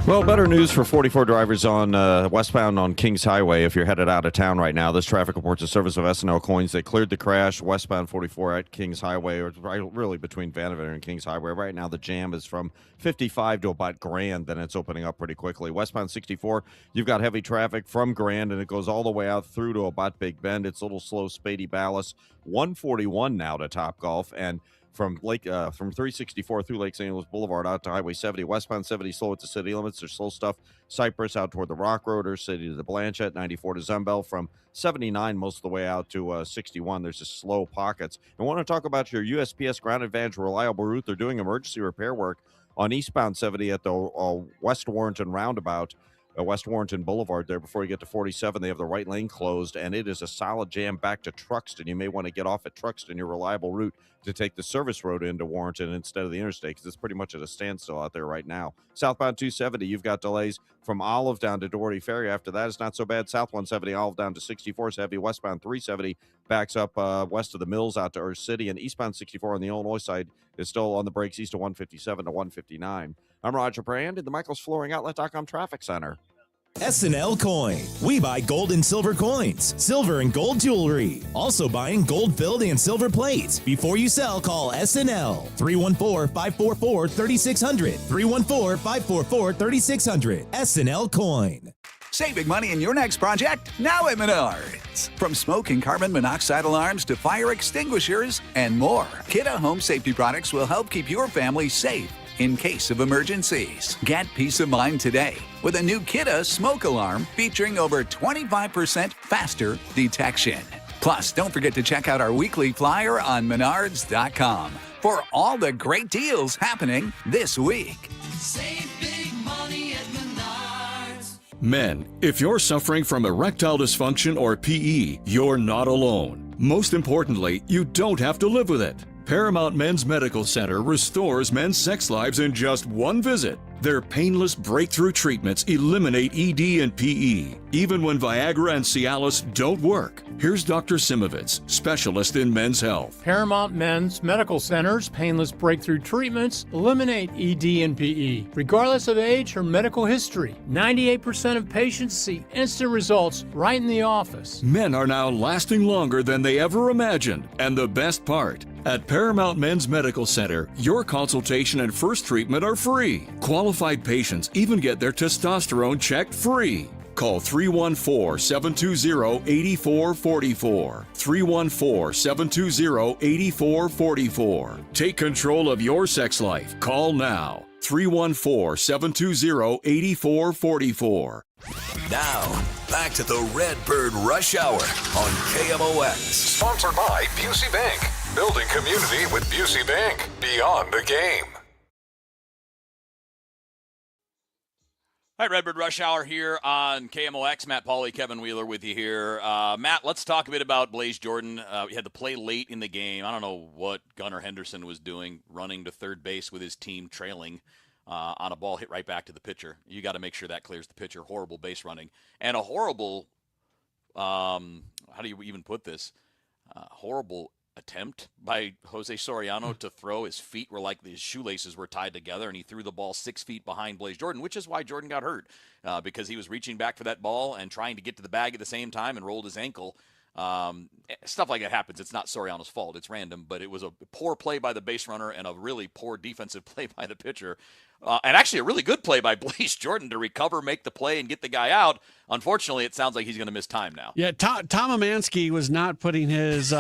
Well, better news for 44 drivers on westbound on Kings Highway if you're headed out of town right now. This traffic reports a service of S&L Coins. They cleared the crash westbound 44 at Kings Highway, or really between Vanderbilt and Kings Highway. Right now, the jam is from 55 to about Grand, then it's opening up pretty quickly. Westbound 64, you've got heavy traffic from Grand, and it goes all the way out through to about Big Bend. It's a little slow, Spady Ballas. 141 now to Topgolf, and from 364 through Lake St. Louis Boulevard out to Highway 70. Westbound 70 slow at the city limits. There's slow stuff. Cypress out toward the Rock Road or City to the Blanchette. 94 to Zembel. From 79 most of the way out to 61. There's just slow pockets. I want to talk about your USPS Ground Advantage reliable route. They're doing emergency repair work on eastbound 70 at the West Warrenton roundabout. West Warrenton Boulevard there before you get to 47. They have the right lane closed, and it is a solid jam back to Truxton. You may want to get off at Truxton, your reliable route to take the service road into Warrenton instead of the interstate because it's pretty much at a standstill out there right now. Southbound 270, you've got delays from Olive down to Doherty Ferry. After that, it's not so bad. South 170, Olive down to 64 is heavy. Westbound 370 backs up west of the Mills out to Earth City, and eastbound 64 on the Illinois side is still on the brakes east of 157 to 159. I'm Roger Brand in the Michaels Flooring Outlet.com Traffic Center. S&L Coin. We buy gold and silver coins, silver and gold jewelry. Also buying gold-filled and silver plates. Before you sell, call S&L. 314-544-3600. 314-544-3600. S&L Coin. Save big money in your next project now at Menards. From smoke and carbon monoxide alarms to fire extinguishers and more, Kidde Home Safety products will help keep your family safe in case of emergencies. Get peace of mind today with a new Kidde smoke alarm featuring over 25% faster detection. Plus, don't forget to check out our weekly flyer on Menards.com for all the great deals happening this week. Save big money at Menards. Men, if you're suffering from erectile dysfunction or PE, you're not alone. Most importantly, you don't have to live with it. Paramount Men's Medical Center restores men's sex lives in just one visit. Their painless breakthrough treatments eliminate ED and PE, even when Viagra and Cialis don't work. Here's Dr. Simovitz, specialist in men's health. Paramount Men's Medical Center's painless breakthrough treatments eliminate ED and PE, regardless of age or medical history. 98% of patients see instant results right in the office. Men are now lasting longer than they ever imagined. And the best part, at Paramount Men's Medical Center, your consultation and first treatment are free. Qualified patients even get their testosterone checked free. Call 314-720-8444. 314-720-8444. Take control of your sex life. Call now. 314-720-8444. Now, back to the Redbird Rush Hour on KMOX. Sponsored by Busey Bank. Building community with Busey Bank. Beyond the game. All right, Redbird Rush Hour here on KMOX. Matt Pauley, Kevin Wheeler with you here. Matt, let's talk a bit about Blaze Jordan. He had to play late in the game. I don't know what Gunnar Henderson was doing, running to third base with his team trailing on a ball hit right back to the pitcher. You got to make sure that clears the pitcher. Horrible base running. And a horrible, how do you even put this? Horrible attempt by Jose Soriano to throw. His feet were like his shoelaces were tied together, and he threw the ball 6 feet behind Blaze Jordan, which is why Jordan got hurt, because he was reaching back for that ball and trying to get to the bag at the same time and rolled his ankle. Stuff like that happens. It's not Soriano's fault. It's random, but it was a poor play by the base runner and a really poor defensive play by the pitcher. And actually a really good play by Blaze Jordan to recover, make the play, and get the guy out. Unfortunately, it sounds like he's going to miss time now. Yeah, Tom Amansky was not putting his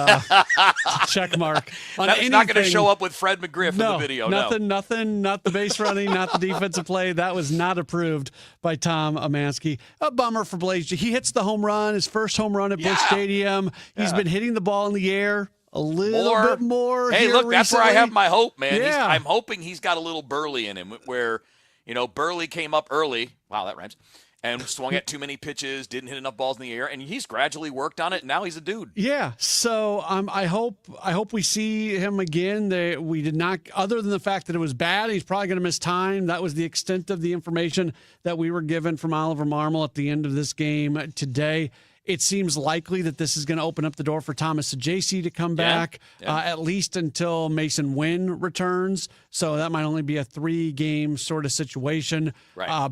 check mark on That's anything. not going to show up with Fred McGriff in the video. Nothing, not the base running, not the defensive play. That was not approved by Tom Amansky. A bummer for Blaze. He hits the home run, his first home run at Busch Stadium. He's been hitting the ball in the air a little bit more. Hey, look, that's where I have my hope, man. Yeah. I'm hoping he's got a little Burley in him, where, Burley came up early. Wow, that rhymes. And swung at too many pitches, didn't hit enough balls in the air, and he's gradually worked on it, and now he's a dude. Yeah, so I hope we see him again. We did not, other than the fact that it was bad, he's probably going to miss time. That was the extent of the information that we were given from Oliver Marmol at the end of this game today. It seems likely that this is going to open up the door for Thomas Sajaci to come back, at least until Mason Wynn returns. So that might only be a 3-game sort of situation. Right.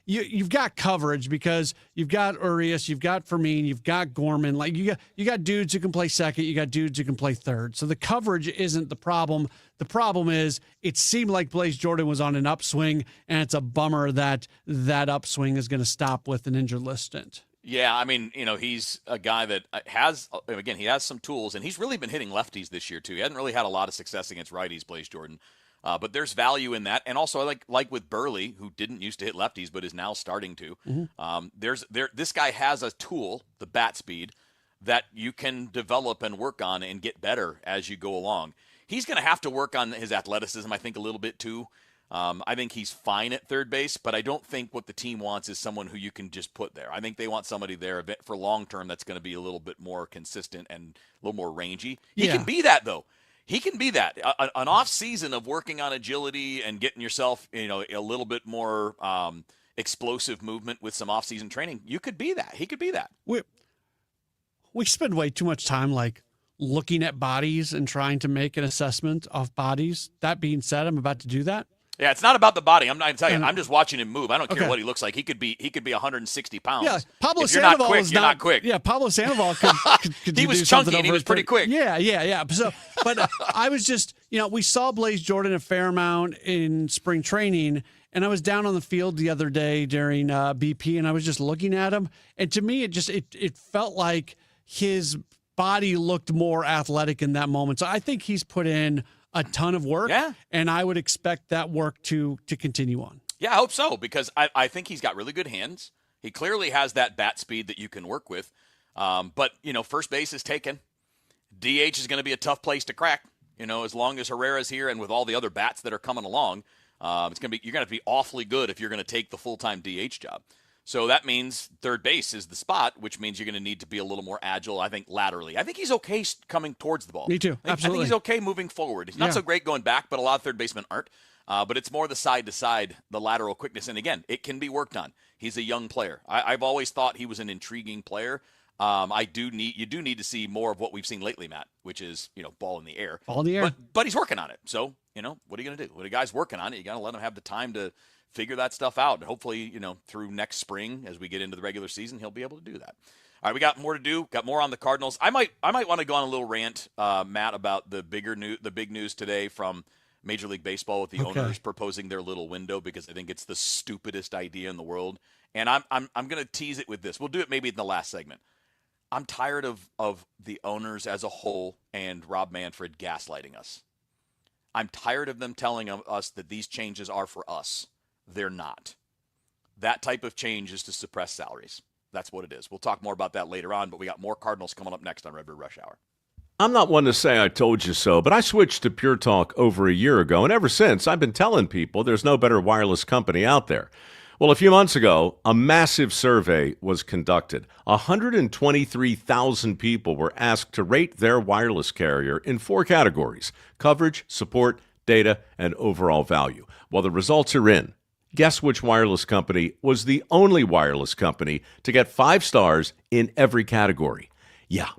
You've got coverage because you've got Urias, you've got Fermin, you've got Gorman. Like you got dudes who can play second, you got dudes who can play third. So the coverage isn't the problem. The problem is it seemed like Blaze Jordan was on an upswing, and it's a bummer that that upswing is going to stop with an injured list stint. Yeah, I mean, he's a guy that he has some tools, and he's really been hitting lefties this year, too. He hasn't really had a lot of success against righties, Blaze Jordan. But there's value in that. And also, like with Burley, who didn't used to hit lefties but is now starting to, this guy has a tool, the bat speed, that you can develop and work on and get better as you go along. He's going to have to work on his athleticism, I think, a little bit, too. I think he's fine at third base, but I don't think what the team wants is someone who you can just put there. I think they want somebody there for long term that's going to be a little bit more consistent and a little more rangy. He can be that, though. he can be that. An off season of working on agility and getting yourself, a little bit more explosive movement with some off season training. You could be that. He could be that. We spend way too much time looking at bodies and trying to make an assessment of bodies. That being said, I'm about to do that. Yeah, it's not about the body. I'm not telling you. I'm just watching him move. I don't care what he looks like. He could be 160 pounds. Yeah, Pablo if you're not Sandoval quick, is you're not quick. Yeah, Pablo Sandoval could he do was something chunky and he over was pretty quick. Yeah. So, but I was just, we saw Blaze Jordan a fair amount in spring training, and I was down on the field the other day during BP, and I was just looking at him, and to me, it felt like his body looked more athletic in that moment. So I think he's put in a ton of work, and I would expect that work to continue on. Yeah, I hope so, because I think he's got really good hands. He clearly has that bat speed that you can work with. But, first base is taken. DH is going to be a tough place to crack, as long as Herrera's here and with all the other bats that are coming along. You're going to have to be awfully good if you're going to take the full-time DH job. So that means third base is the spot, which means you're going to need to be a little more agile, I think, laterally. I think he's okay coming towards the ball. Me too. Absolutely. I think he's okay moving forward. He's not so great going back, but a lot of third basemen aren't. But it's more the side-to-side, the lateral quickness. And, again, it can be worked on. He's a young player. I've always thought he was an intriguing player. You do need to see more of what we've seen lately, Matt, which is, ball in the air. Ball in the air. But he's working on it. So, what are you going to do? When a guy's working on it, you got to let him have the time to figure that stuff out. Hopefully, through next spring, as we get into the regular season, he'll be able to do that. All right, we got more to do. Got more on the Cardinals. I might want to go on a little rant, Matt, about the big news today from Major League Baseball with the owners proposing their little window, because I think it's the stupidest idea in the world. And I'm going to tease it with this. We'll do it maybe in the last segment. I'm tired of the owners as a whole and Rob Manfred gaslighting us. I'm tired of them telling us that these changes are for us. They're not. That type of change is to suppress salaries. That's what it is. We'll talk more about that later on, but we got more Cardinals coming up next on Redbird Rush Hour. I'm not one to say I told you so, but I switched to Pure Talk over a year ago, and ever since, I've been telling people there's no better wireless company out there. Well, a few months ago, a massive survey was conducted. 123,000 people were asked to rate their wireless carrier in 4 categories: coverage, support, data, and overall value. Well, the results are in. Guess which wireless company was the only wireless company to get 5 stars in every category? Yeah,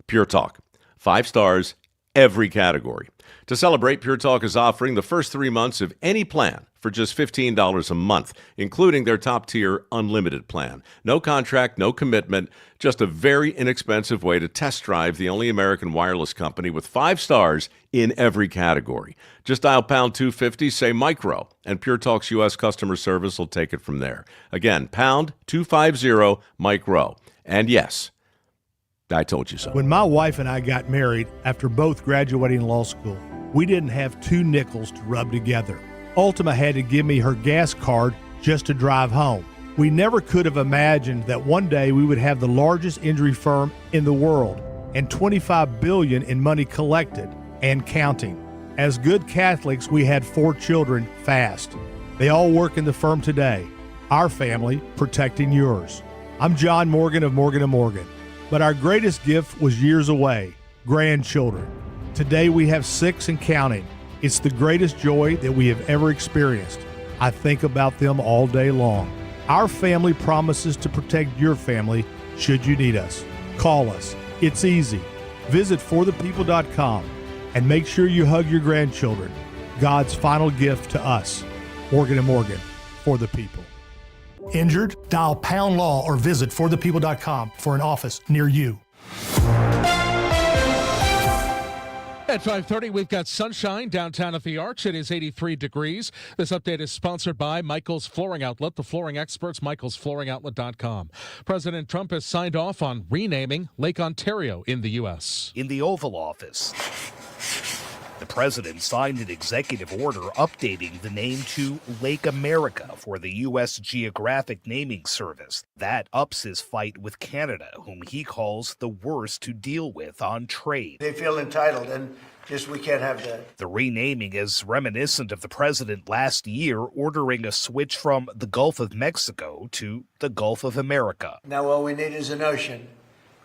Pure Talk. 5 stars, every category. To celebrate, Pure Talk is offering the first 3 months of any plan for just $15 a month, including their top-tier unlimited plan. No contract, no commitment, just a very inexpensive way to test drive the only American wireless company with 5 stars in every category. Just dial pound 250, say micro, and Pure Talk's U.S. customer service will take it from there. Again, pound 250 micro. And yes, I told you so. When my wife and I got married after both graduating law school, we didn't have 2 nickels to rub together. Ultima had to give me her gas card just to drive home. We never could have imagined that one day we would have the largest injury firm in the world and $25 billion in money collected and counting. As good Catholics, we had 4 children fast. They all work in the firm today. Our family protecting yours. I'm John Morgan of Morgan & Morgan. But our greatest gift was years away, grandchildren. Today we have 6 and counting. It's the greatest joy that we have ever experienced. I think about them all day long. Our family promises to protect your family should you need us. Call us. It's easy. Visit forthepeople.com and make sure you hug your grandchildren. God's final gift to us. Morgan & Morgan, for the people. Injured? Dial pound law or visit forthepeople.com for an office near you. At 5:30, we've got sunshine downtown at the Arch. It is 83 degrees. This update is sponsored by Michael's Flooring Outlet, the flooring experts, michaelsflooringoutlet.com. President Trump has signed off on renaming Lake Ontario in the U.S. In the Oval Office, the president signed an executive order updating the name to Lake America for the U.S. Geographic Naming Service. That ups his fight with Canada, whom he calls the worst to deal with on trade. They feel entitled, and just we can't have that. The renaming is reminiscent of the president last year ordering a switch from the Gulf of Mexico to the Gulf of America. Now all we need is an ocean.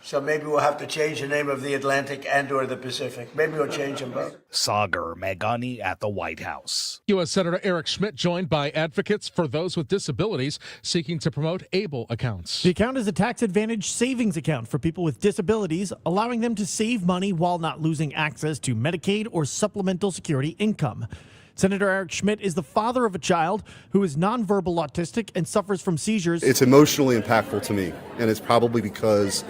So maybe we'll have to change the name of the Atlantic and or the Pacific. Maybe we'll change them both. Sagar Meghani at the White House. U.S. Senator Eric Schmidt joined by advocates for those with disabilities seeking to promote ABLE accounts. The account is a tax advantage savings account for people with disabilities, allowing them to save money while not losing access to Medicaid or supplemental security income. Senator Eric Schmidt is the father of a child who is nonverbal autistic and suffers from seizures. It's emotionally impactful to me, and it's probably because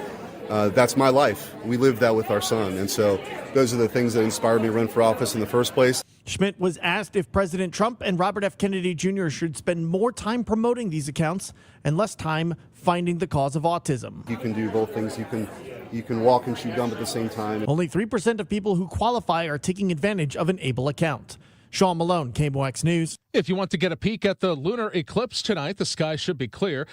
that's my life. We live that with our son, and so those are the things that inspired me to run for office in the first place. Schmidt was asked if President Trump and Robert F. Kennedy Jr. should spend more time promoting these accounts and less time finding the cause of autism. You can do both things. You can walk and chew gum at the same time. Only 3% of people who qualify are taking advantage of an ABLE account. Sean Malone, KMOX News. If you want to get a peek at the lunar eclipse tonight, the sky should be clear.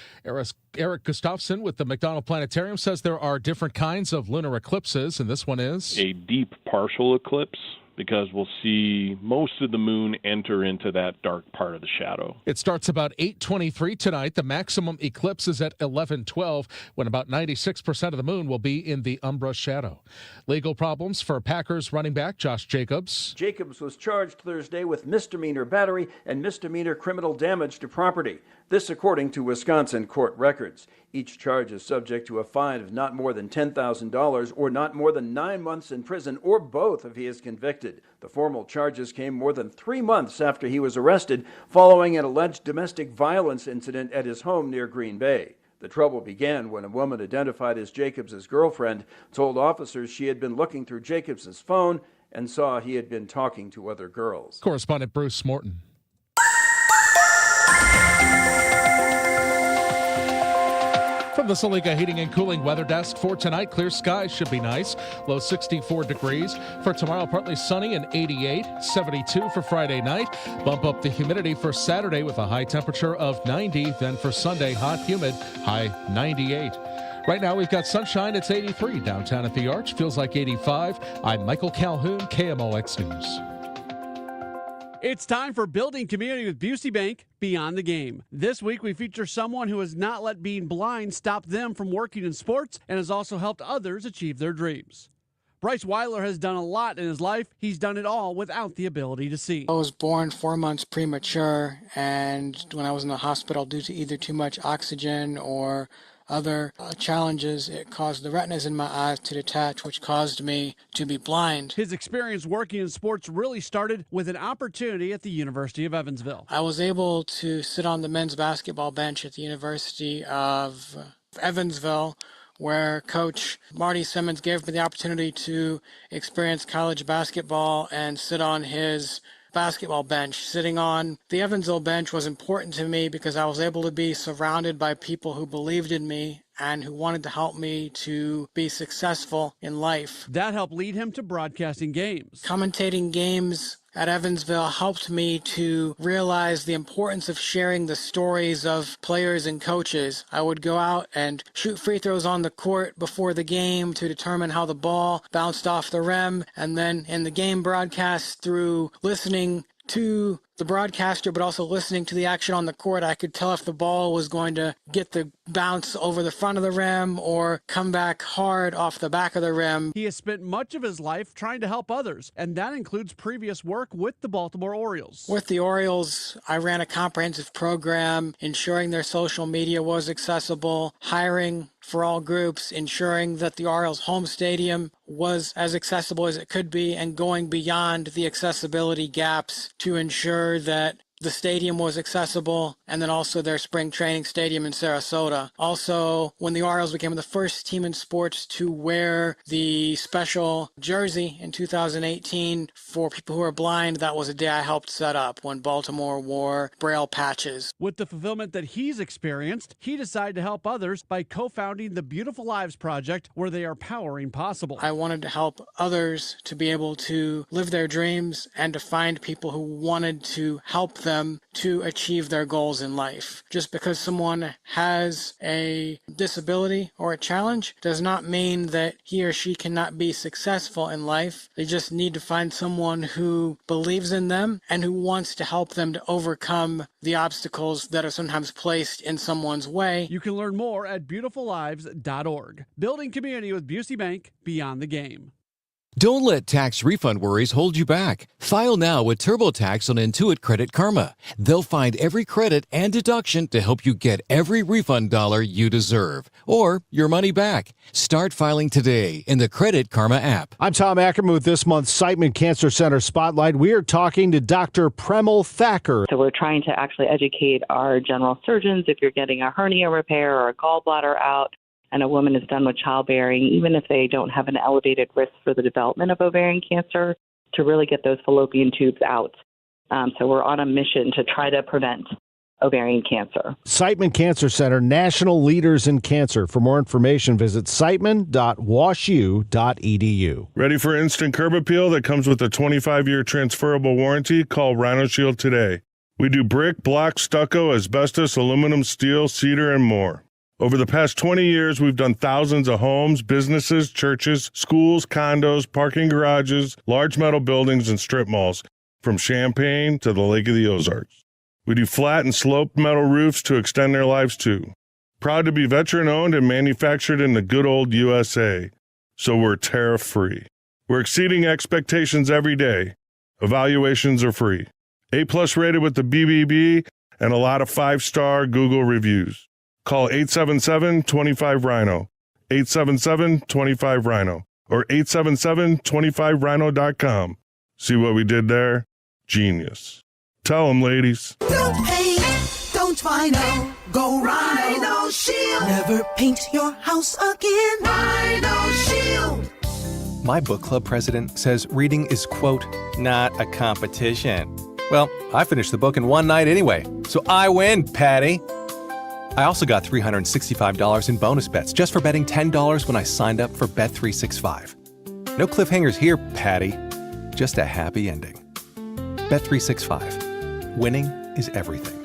Eric Gustafson with the McDonald Planetarium says there are different kinds of lunar eclipses, and this one is a deep partial eclipse, because we'll see most of the moon enter into that dark part of the shadow. It starts about 8:23 tonight. The maximum eclipse is at 11:12, when about 96% of the moon will be in the umbra shadow. Legal problems for Packers running back Josh Jacobs. Jacobs was charged Thursday with misdemeanor battery and misdemeanor criminal damage to property. This according to Wisconsin court records. Each charge is subject to a fine of not more than $10,000 or not more than 9 months in prison, or both if he is convicted. The formal charges came more than 3 months after he was arrested following an alleged domestic violence incident at his home near Green Bay. The trouble began when a woman identified as Jacobs' girlfriend told officers she had been looking through Jacobs' phone and saw he had been talking to other girls. Correspondent Bruce Morton. From the Saliga Heating and Cooling Weather Desk for tonight, clear skies should be nice. Low 64 degrees. For tomorrow, partly sunny and 88. 72 for Friday night. Bump up the humidity for Saturday with a high temperature of 90. Then for Sunday, hot, humid, high 98. Right now, we've got sunshine. It's 83 downtown at the Arch. Feels like 85. I'm Michael Calhoun, KMOX News. It's time for Building Community with Busey Bank, Beyond the Game. This week, we feature someone who has not let being blind stop them from working in sports and has also helped others achieve their dreams. Bryce Weiler has done a lot in his life. He's done it all without the ability to see. I was born 4 months premature, and when I was in the hospital due to either too much oxygen or other challenges, it caused the retinas in my eyes to detach, which caused me to be blind. His experience working in sports really started with an opportunity at the University of Evansville. I was able to sit on the men's basketball bench at the University of Evansville, where Coach Marty Simmons gave me the opportunity to experience college basketball and sit on his basketball bench. Sitting on the Evansville bench was important to me because I was able to be surrounded by people who believed in me and who wanted to help me to be successful in life. That helped lead him to broadcasting games. Commentating games at Evansville helped me to realize the importance of sharing the stories of players and coaches. I would go out and shoot free throws on the court before the game to determine how the ball bounced off the rim, and then in the game broadcast, through listening to the broadcaster but also listening to the action on the court, I could tell if the ball was going to get the bounce over the front of the rim or come back hard off the back of the rim. He has spent much of his life trying to help others, and that includes previous work with the Baltimore Orioles. With the Orioles, I ran a comprehensive program ensuring their social media was accessible, hiring for all groups, ensuring that the Orioles home stadium was as accessible as it could be, and going beyond the accessibility gaps to ensure that the stadium was accessible, and then also their spring training stadium in Sarasota. Also, when the Orioles became the first team in sports to wear the special jersey in 2018 for people who are blind, that was a day I helped set up when Baltimore wore Braille patches. With the fulfillment that he's experienced, he decided to help others by co-founding the Beautiful Lives Project, where they are powering possible. I wanted to help others to be able to live their dreams and to find people who wanted to help them them to achieve their goals in life. Just because someone has a disability or a challenge does not mean that he or she cannot be successful in life. They just need to find someone who believes in them and who wants to help them to overcome the obstacles that are sometimes placed in someone's way. You can learn more at beautifullives.org. Building community with Busey Bank, beyond the game. Don't let tax refund worries hold you back. File now with TurboTax on Intuit Credit Karma. They'll find every credit and deduction to help you get every refund dollar you deserve, or your money back. Start filing today in the Credit Karma app. I'm Tom Ackerman with this month's Siteman Cancer Center Spotlight. We are talking to Dr. Premal Thacker. So we're trying to actually educate our general surgeons if you're getting a hernia repair or a gallbladder out, and a woman is done with childbearing, even if they don't have an elevated risk for the development of ovarian cancer, to really get those fallopian tubes out. So we're on a mission to try to prevent ovarian cancer. Siteman Cancer Center, national leaders in cancer. For more information, visit siteman.washu.edu. Ready for instant curb appeal that comes with a 25-year transferable warranty? Call Rhino Shield today. We do brick, block, stucco, asbestos, aluminum, steel, cedar, and more. Over the past 20 years, we've done thousands of homes, businesses, churches, schools, condos, parking garages, large metal buildings, and strip malls, from Champaign to the Lake of the Ozarks. We do flat and sloped metal roofs to extend their lives too. Proud to be veteran-owned and manufactured in the good old USA, so we're tariff-free. We're exceeding expectations every day. Evaluations are free. A+ rated with the BBB and a lot of 5-star Google reviews. Call 877-25-RHINO, 877-25-RHINO, or 877-25rhino.com. See what we did there? Genius. Tell them, ladies. Don't paint, don't Rhino, go Rhino Shield. Never paint your house again. Rhino Shield. My book club president says reading is, quote, not a competition. Well, I finished the book in one night anyway, so I win, Patty. I also got $365 in bonus bets just for betting $10 when I signed up for Bet365. No cliffhangers here, Patty. Just a happy ending. Bet365. Winning is everything.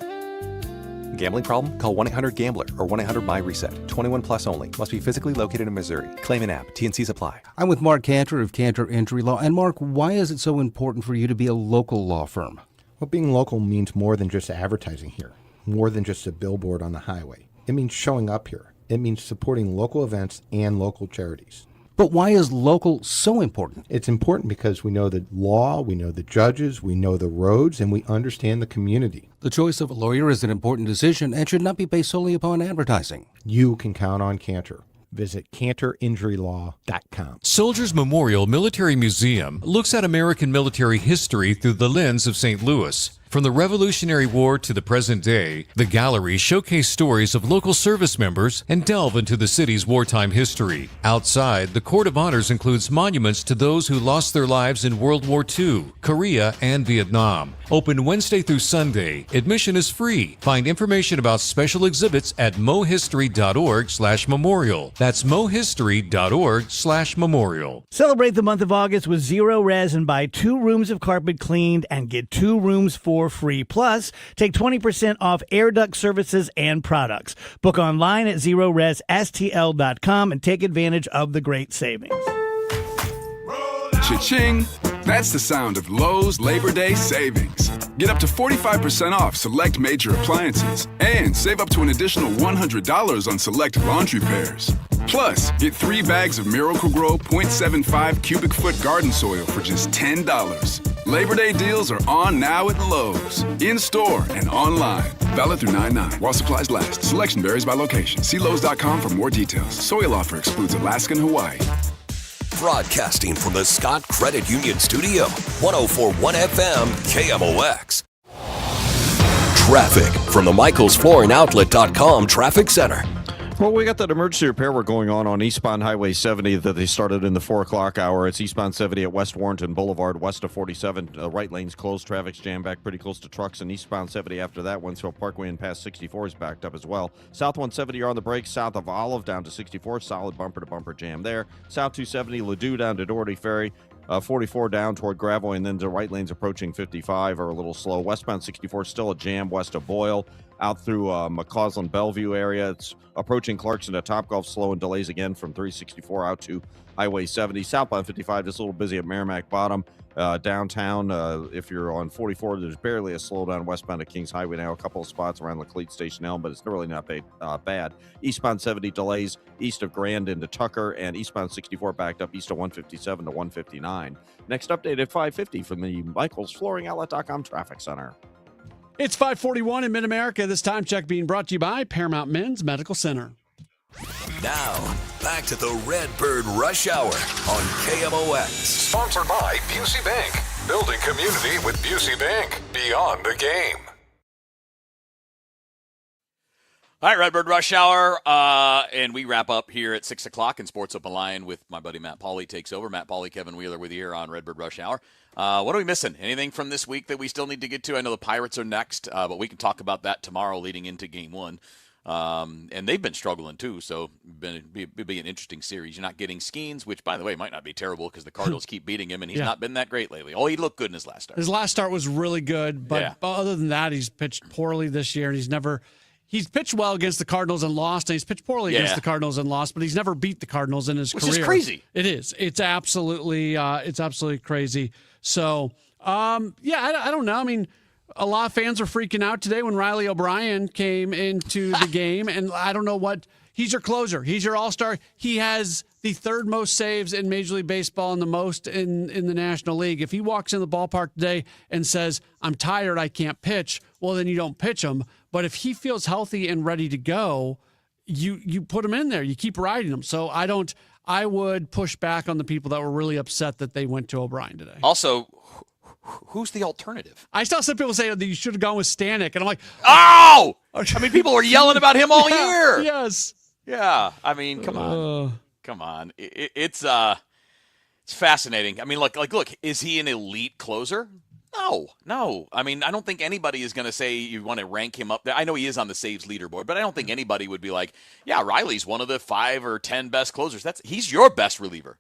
Gambling problem? Call 1-800-GAMBLER or 1-800-MY-RESET. 21 plus only. Must be physically located in Missouri. Claim an app. T&Cs apply. I'm with Mark Cantor of Cantor Injury Law. And Mark, why is it so important for you to be a local law firm? Well, being local means more than just advertising here. More than just a billboard on the highway. It means showing up here. It means supporting local events and local charities. But why is local so important? It's important because we know the law, we know the judges, we know the roads, and we understand the community. The choice of a lawyer is an important decision and should not be based solely upon advertising. You can count on Cantor. Visit CantorInjuryLaw.com. Soldiers Memorial Military Museum looks at American military history through the lens of St. Louis. From the Revolutionary War to the present day, the gallery showcases stories of local service members and delve into the city's wartime history. Outside, the Court of Honors includes monuments to those who lost their lives in World War II, Korea, and Vietnam. Open Wednesday through Sunday. Admission is free. Find information about special exhibits at mohistory.org/memorial. That's mohistory.org/memorial. Celebrate the month of August with Zero Res and buy 2 rooms of carpet cleaned and get 2 rooms for free. Plus, take 20% off air duct services and products. Book online at ZeroResSTL.com and take advantage of the great savings. Cha-ching! That's the sound of Lowe's Labor Day savings. Get up to 45% off select major appliances and save up to an additional $100 on select laundry pairs. Plus, get 3 bags of Miracle-Gro 0.75 cubic foot garden soil for just $10. Labor Day deals are on now at Lowe's, in-store and online. Valid through 9/9 while supplies last. Selection varies by location. See Lowe's.com for more details. Soil offer excludes Alaska and Hawaii. Broadcasting from the Scott Credit Union Studio, 104.1 FM KMOX. Traffic from the MichaelsFlooringOutlet.com Traffic Center. Well, we got that emergency repair work going on eastbound Highway 70 that they started in the 4 o'clock hour. It's eastbound 70 at West Warrenton Boulevard, west of 47. Right lane's closed. Traffic's jammed back pretty close to trucks. And eastbound 70 after that, Winslow Parkway and past 64 is backed up as well. South 170 are on the brakes. South of Olive down to 64. Solid bumper-to-bumper jam there. South 270, Ladue down to Doherty Ferry. 44 down toward Gravois, and then the right lanes approaching 55 are a little slow. Westbound 64 still a jam west of Boyle. Out through McCausland Bellevue area. It's approaching Clarkson to Topgolf, slow and delays again from 364 out to Highway 70. Southbound 55 just a little busy at Merrimack Bottom. Downtown, if you're on 44, there's barely a slowdown westbound to Kings Highway now. A couple of spots around Laclede Station Elm, but it's really not bad. Eastbound 70 delays east of Grand into Tucker, and eastbound 64 backed up east of 157 to 159. Next update at 5:50 from the Michaels Flooring Outlet.com Traffic Center. It's 5:41 in Mid-America. This time check being brought to you by Paramount Men's Medical Center. Now, back to the Redbird Rush Hour on KMOX. Sponsored by Busey Bank. Building community with Busey Bank. Beyond the game. All right, Redbird Rush Hour, and we wrap up here at 6 o'clock in Sports Open Line with my buddy Matt Pauley takes over. Matt Pauley, Kevin Wheeler with you here on Redbird Rush Hour. What are we missing? Anything from this week that we still need to get to? I know the Pirates are next, but we can talk about that tomorrow leading into Game 1. And they've been struggling too, so it'll be an interesting series. You're not getting Skeens, which, by the way, might not be terrible because the Cardinals keep beating him, and he's not been that great lately. Oh, he looked good in his last start. His last start was really good, but other than that, he's pitched poorly this year, and he's pitched well against the Cardinals and lost, and he's pitched poorly against the Cardinals and lost, but he's never beat the Cardinals in his career. Which is crazy. It is. It's absolutely crazy. So, I don't know. I mean, a lot of fans were freaking out today when Riley O'Brien came into the game, and I don't know what. He's your closer. He's your all-star. He has the third most saves in Major League Baseball and the most in the National League. If he walks in the ballpark today and says, I'm tired, I can't pitch, well, then you don't pitch him. But if he feels healthy and ready to go, you put him in there. You keep riding him. So I would push back on the people that were really upset that they went to O'Brien today. Also, who's the alternative? I saw some people say that you should have gone with Stanek, and I'm like, oh! I mean, people were yelling about him all year. Yes. Yeah. I mean, come on. Come on. It's fascinating. I mean, look, is he an elite closer? No. I mean, I don't think anybody is going to say you want to rank him up there. I know he is on the saves leaderboard, but I don't think anybody would be like, yeah, Riley's one of the 5 or 10 best closers. He's your best reliever.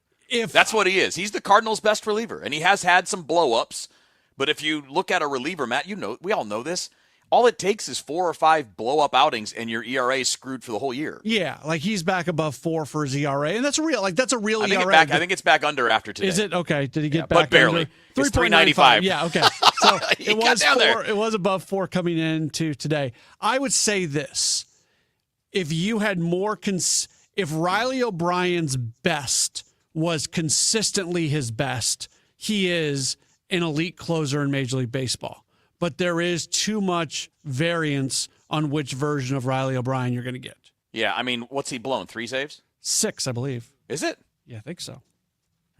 That's what he is. He's the Cardinals' best reliever, and he has had some blow-ups. But if you look at a reliever, Matt, we all know this. All it takes is 4 or 5 blow-up outings, and your ERA is screwed for the whole year. Yeah, like he's back above 4 for his ERA, and that's a real ERA. I think it's back under after today. Is it? Okay. Did he get back? But barely. It's 3.95. Yeah. Okay. So it was 4. It was above 4 coming into today. I would say this: if you had more, if Riley O'Brien's best was consistently his best, he is an elite closer in Major League Baseball. But there is too much variance on which version of Riley O'Brien you're going to get. Yeah, I mean, what's he blown? 3 saves? 6, I believe. Is it? Yeah, I think so.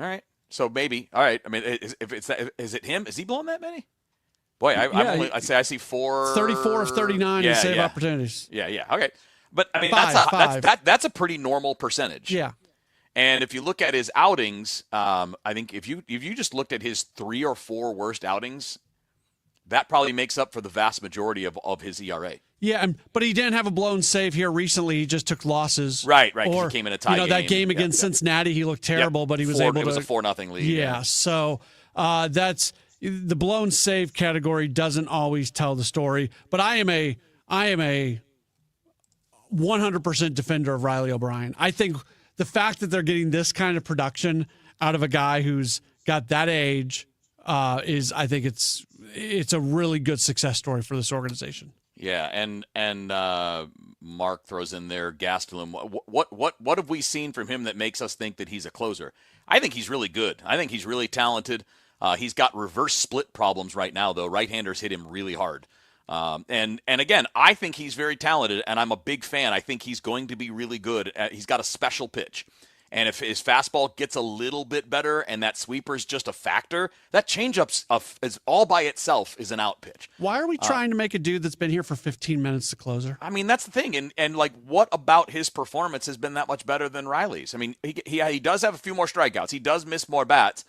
All right. So maybe. All right. I mean, is it him? Is he blowing that many? Boy, I'd say I see 4. 34 of 39 in save opportunities. Yeah. Okay. But I mean, 5. That's a pretty normal percentage. Yeah. And if you look at his outings, I think if you just looked at his 3 or 4 worst outings, that probably makes up for the vast majority of his ERA. Yeah, but he didn't have a blown save here recently. He just took losses. Right. Or, he came in a tie game. That game against Cincinnati, he looked terrible, but he was able to. It was a 4-0 lead. Yeah, so that's the blown save category doesn't always tell the story. But I am a 100% defender of Riley O'Brien. I think the fact that they're getting this kind of production out of a guy who's got that age I think it's a really good success story for this organization. Yeah, and Mark throws in there Gastelum. What have we seen from him that makes us think that he's a closer? I think he's really good. I think he's really talented. He's got reverse split problems right now, though. Right-handers hit him really hard. And again, I think he's very talented, and I'm a big fan. I think he's going to be really good. He's got a special pitch. And if his fastball gets a little bit better and that sweeper's just a factor, that changeup is all by itself is an out pitch. Why are we trying to make a dude that's been here for 15 minutes the closer? I mean, that's the thing. And like, what about his performance has been that much better than Riley's? I mean, he does have a few more strikeouts. He does miss more bats,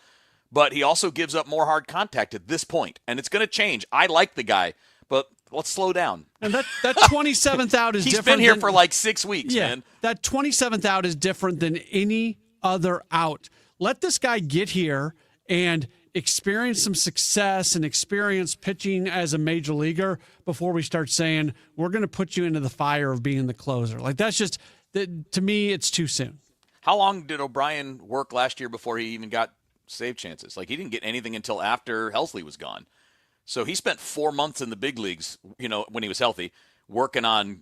but he also gives up more hard contact at this point. And it's going to change. I like the guy, but let's slow down. And that 27th out is different. He's been here for like 6 weeks, man. That 27th out is different than any other out. Let this guy get here and experience some success and experience pitching as a major leaguer before we start saying we're going to put you into the fire of being the closer. Like that's just, to me, it's too soon. How long did O'Brien work last year before he even got save chances? Like he didn't get anything until after Helsley was gone. So he spent 4 months in the big leagues, when he was healthy, working on,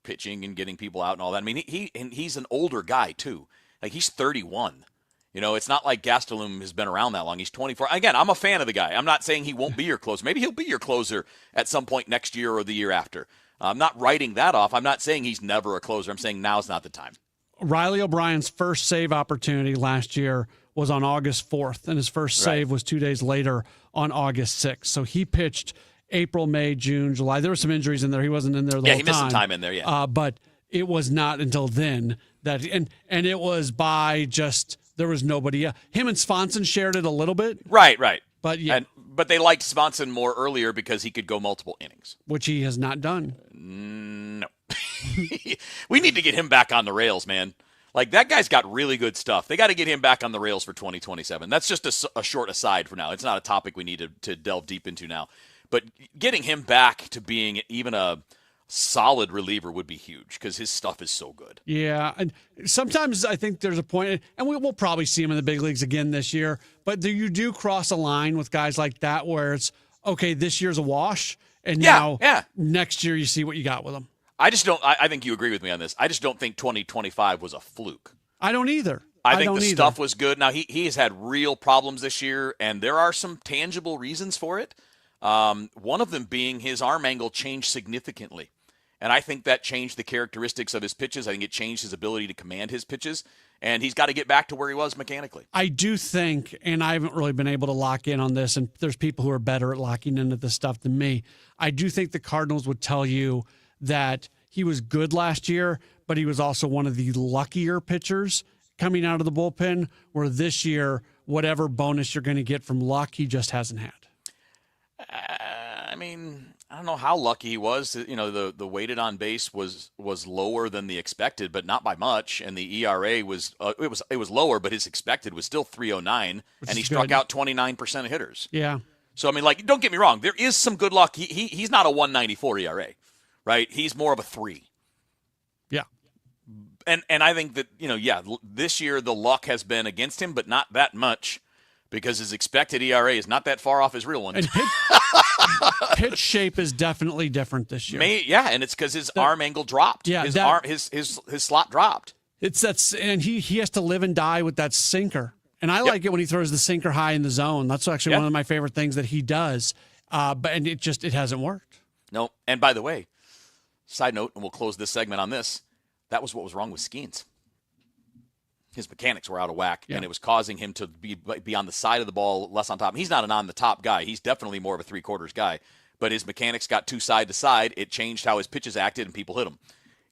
pitching and getting people out and all that. I mean, he's an older guy too. Like he's 31. It's not like Gastelum has been around that long. He's 24. Again, I'm a fan of the guy. I'm not saying he won't be your closer. Maybe he'll be your closer at some point next year or the year after. I'm not writing that off. I'm not saying he's never a closer. I'm saying now's not the time. Riley O'Brien's first save opportunity last year was on August 4th, and his first save was 2 days later on August 6th. So he pitched April, May, June, July. There were some injuries in there. He wasn't in there the whole time. Yeah, he missed some time in there, yeah. But it was not until then that – and it was by just – there was nobody. Him and Swanson shared it a little bit. Right. But yeah. But they liked Swanson more earlier because he could go multiple innings. Which he has not done. No. We need to get him back on the rails, man. Like, that guy's got really good stuff. They got to get him back on the rails for 2027. That's just a short aside for now. It's not a topic we need to delve deep into now. But getting him back to being even a solid reliever would be huge because his stuff is so good. Yeah, and sometimes I think there's a point, and we'll probably see him in the big leagues again this year, but you do cross a line with guys like that where it's, okay, this year's a wash, and now next year you see what you got with him. I just don't. I think you agree with me on this. I just don't think 2025 was a fluke. I don't either. I think the stuff was good. Now, he has had real problems this year, and there are some tangible reasons for it. One of them being his arm angle changed significantly. And I think that changed the characteristics of his pitches. I think it changed his ability to command his pitches. And he's got to get back to where he was mechanically. I do think, and I haven't really been able to lock in on this, and there's people who are better at locking into this stuff than me. I do think the Cardinals would tell you that he was good last year, but he was also one of the luckier pitchers coming out of the bullpen, where this year, whatever bonus you're going to get from luck, he just hasn't had. I mean, I don't know how lucky he was. The weighted on base was lower than the expected, but not by much. And the ERA was it was lower, but his expected was still 3.09, and he struck out 29% of hitters. Yeah. So I mean, like, don't get me wrong, there is some good luck. He's not a 1.94 ERA, right? He's more of a 3. Yeah. And I think that this year the luck has been against him, but not that much. Because his expected ERA is not that far off his real one. And pitch shape is definitely different this year. And it's because his arm angle dropped. Yeah, his slot dropped. And he has to live and die with that sinker. And I like it when he throws the sinker high in the zone. That's actually one of my favorite things that he does. But it hasn't worked. No. And by the way, side note, and we'll close this segment on this. That was what was wrong with Skeens. His mechanics were out of whack, and it was causing him to be on the side of the ball, less on top. He's not an on-the-top guy. He's definitely more of a three-quarters guy. But his mechanics got too side to side. It changed how his pitches acted, and people hit him.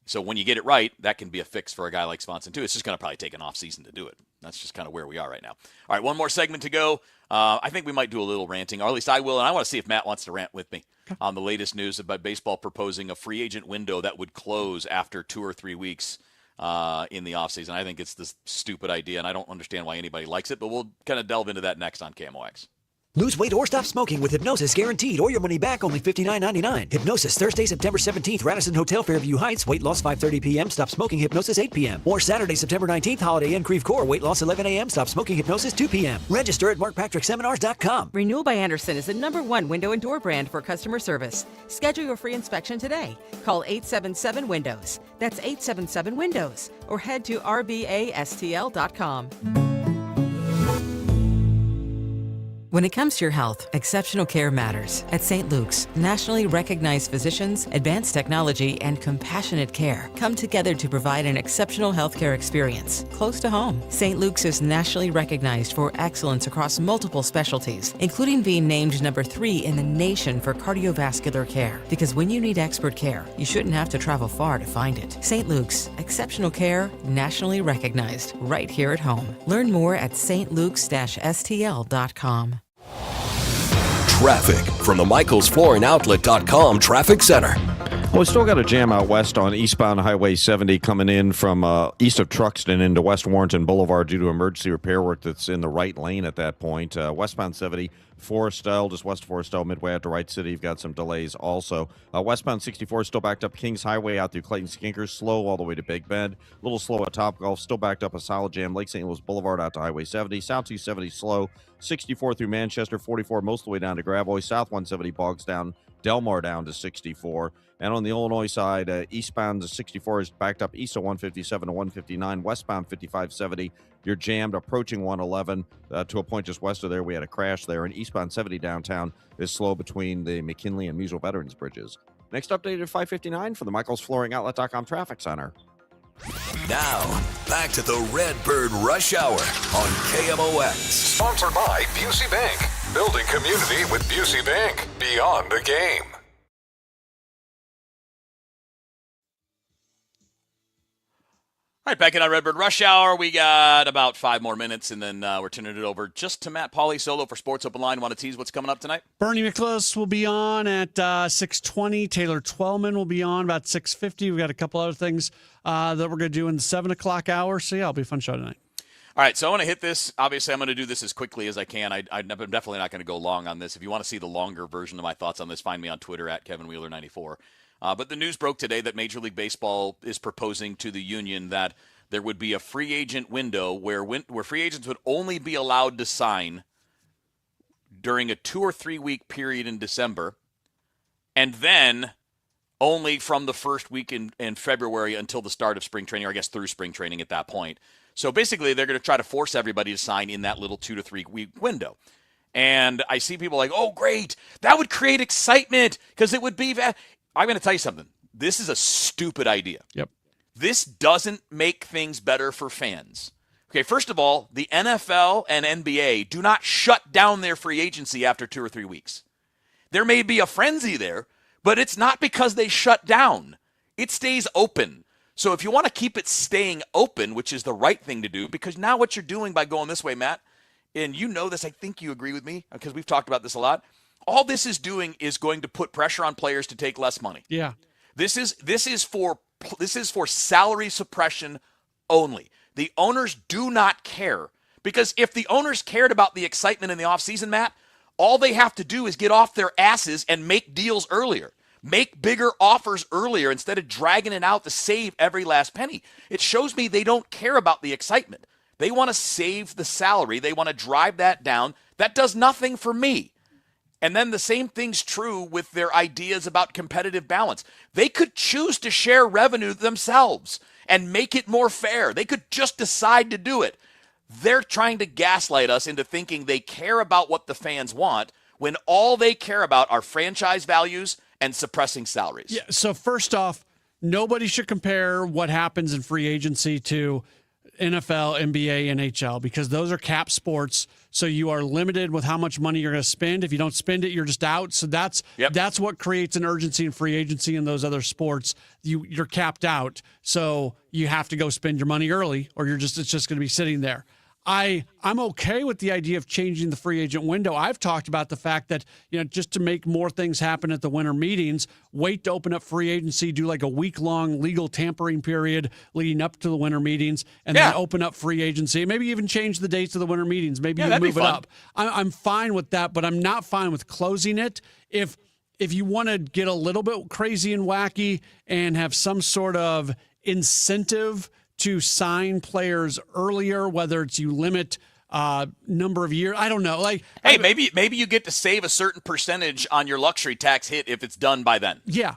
So when you get it right, that can be a fix for a guy like Swanson, too. It's just going to probably take an off-season to do it. That's just kind of where we are right now. All right, one more segment to go. I think we might do a little ranting, or at least I will, and I want to see if Matt wants to rant with me on the latest news about baseball proposing a free agent window that would close after 2 or 3 weeks in the offseason. I think it's this stupid idea, and I don't understand why anybody likes it, but we'll kind of delve into that next on KMOX. Lose weight or stop smoking with Hypnosis guaranteed, or your money back, only $59.99. Hypnosis, Thursday, September 17th, Radisson Hotel, Fairview Heights. Weight loss 5:30 p.m. Stop smoking Hypnosis 8 p.m. Or Saturday, September 19th, Holiday Inn, Creve Coeur. Weight loss 11 a.m. Stop smoking Hypnosis 2 p.m. Register at markpatrickseminars.com. Renewal by Andersen is the #1 window and door brand for customer service. Schedule your free inspection today. Call 877-WINDOWS. That's 877-WINDOWS. Or head to rbastl.com. When it comes to your health, exceptional care matters. At St. Luke's, nationally recognized physicians, advanced technology, and compassionate care come together to provide an exceptional healthcare experience close to home. St. Luke's is nationally recognized for excellence across multiple specialties, including being named #3 in the nation for cardiovascular care. Because when you need expert care, you shouldn't have to travel far to find it. St. Luke's, exceptional care, nationally recognized, right here at home. Learn more at stlukes-stl.com. Traffic from the MichaelsFlooringOutlet.com Traffic Center. Well, we still got a jam out west on eastbound Highway 70 coming in from east of Truxton into West Warrenton Boulevard due to emergency repair work that's in the right lane at that point. Westbound 70, Forestel, just west of Forestel, midway out to Wright City, you've got some delays also. Westbound 64 still backed up Kings Highway out through Clayton Skinkers, slow all the way to Big Bend. A little slow at Topgolf, still backed up a solid jam. Lake St. Louis Boulevard out to Highway 70. South 270 slow, 64 through Manchester, 44 most of the way down to Gravois. South 170 bogs down, Delmar down to 64. And on the Illinois side, eastbound 64 is backed up east of 157 to 159. Westbound 5570, you're jammed approaching 111 to a point just west of there. We had a crash there. And eastbound 70 downtown is slow between the McKinley and Musil Veterans Bridges. Next update at 5:59 for the MichaelsFlooringOutlet.com Traffic Center. Now, back to the Redbird Rush Hour on KMOX. Sponsored by Busey Bank. Building community with Busey Bank. Beyond the game. All right, back in our Redbird Rush Hour. We got about 5 more minutes, and then we're turning it over just to Matt Pauley, solo for Sports Open Line. Want to tease what's coming up tonight? Bernie McClellis will be on at 6:20. Taylor Twellman will be on about 6:50. We've got a couple other things that we're going to do in the 7 o'clock hour. So, yeah, it'll be a fun show tonight. All right, so I want to hit this. Obviously, I'm going to do this as quickly as I can. I'm definitely not going to go long on this. If you want to see the longer version of my thoughts on this, find me on Twitter at KevinWheeler94. But the news broke today that Major League Baseball is proposing to the union that there would be a free agent window where free agents would only be allowed to sign during a 2 or 3 week period in December, and then only from the first week in February until the start of spring training, or I guess through spring training at that point. So basically, they're going to try to force everybody to sign in that little 2 to 3 week window. And I see people like, oh, great, that would create excitement because it would be I'm going to tell you something. This is a stupid idea. Yep. This doesn't make things better for fans. Okay, first of all, the NFL and NBA do not shut down their free agency after 2 or 3 weeks. There may be a frenzy there, but it's not because they shut down. It stays open. So if you want to keep it staying open, which is the right thing to do, because now what you're doing by going this way, Matt, and you know this, I think you agree with me, because we've talked about this a lot, all this is doing is going to put pressure on players to take less money. Yeah. This is for salary suppression only. The owners do not care, because if the owners cared about the excitement in the offseason, Matt, all they have to do is get off their asses and make deals earlier. Make bigger offers earlier instead of dragging it out to save every last penny. It shows me they don't care about the excitement. They want to save the salary. They want to drive that down. That does nothing for me. And then the same thing's true with their ideas about competitive balance. They could choose to share revenue themselves and make it more fair. They could just decide to do it. They're trying to gaslight us into thinking they care about what the fans want when all they care about are franchise values and suppressing salaries. Yeah. So first off, nobody should compare what happens in free agency to NFL, NBA, NHL, because those are cap sports. So you are limited with how much money you're going to spend. If you don't spend it, you're just out. So that's what creates an urgency in free agency in those other sports. You're capped out. So you have to go spend your money early, or it's just going to be sitting there. I'm okay with the idea of changing the free agent window. I've talked about the fact that, just to make more things happen at the winter meetings, wait to open up free agency, do like a week-long legal tampering period leading up to the winter meetings, and then open up free agency. Maybe even change the dates of the winter meetings. Maybe you move it up. I'm fine with that, but I'm not fine with closing it. If you want to get a little bit crazy and wacky and have some sort of incentive to sign players earlier, whether it's you limit number of years, I don't know. Hey, maybe you get to save a certain percentage on your luxury tax hit if it's done by then. Yeah.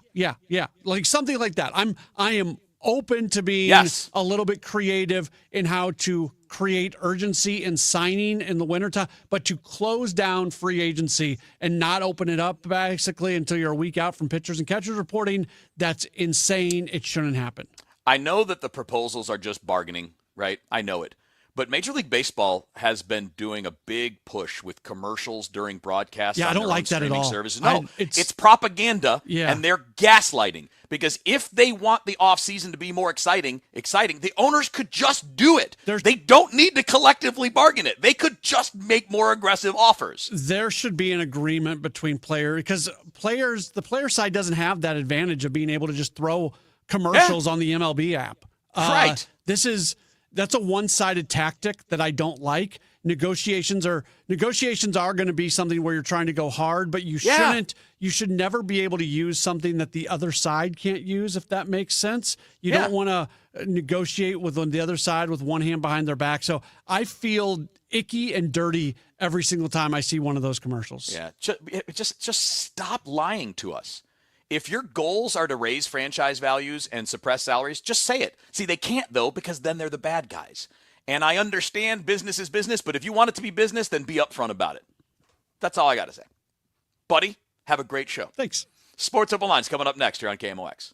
Like something like that. I am open to being a little bit creative in how to create urgency in signing in the wintertime, but to close down free agency and not open it up basically until you're a week out from pitchers and catchers reporting, that's insane. It shouldn't happen. I know that the proposals are just bargaining, right? I know it. But Major League Baseball has been doing a big push with commercials during broadcasts. Yeah, I don't like that at all. Services. No, it's propaganda, and they're gaslighting. Because if they want the offseason to be more exciting, the owners could just do it. They don't need to collectively bargain it. They could just make more aggressive offers. There should be an agreement between players, because the player side doesn't have that advantage of being able to just throw commercials on the MLB app. Right. That's a one-sided tactic that I don't like. Negotiations are going to be something where you're trying to go hard, but you should never be able to use something that the other side can't use, if that makes sense. You don't want to negotiate with the other side with one hand behind their back. So I feel icky and dirty every single time I see one of those commercials. Yeah, just stop lying to us. If your goals are to raise franchise values and suppress salaries, just say it. See, they can't, though, because then they're the bad guys. And I understand business is business, but if you want it to be business, then be upfront about it. That's all I got to say. Buddy, have a great show. Thanks. Sports Open Line's coming up next here on KMOX.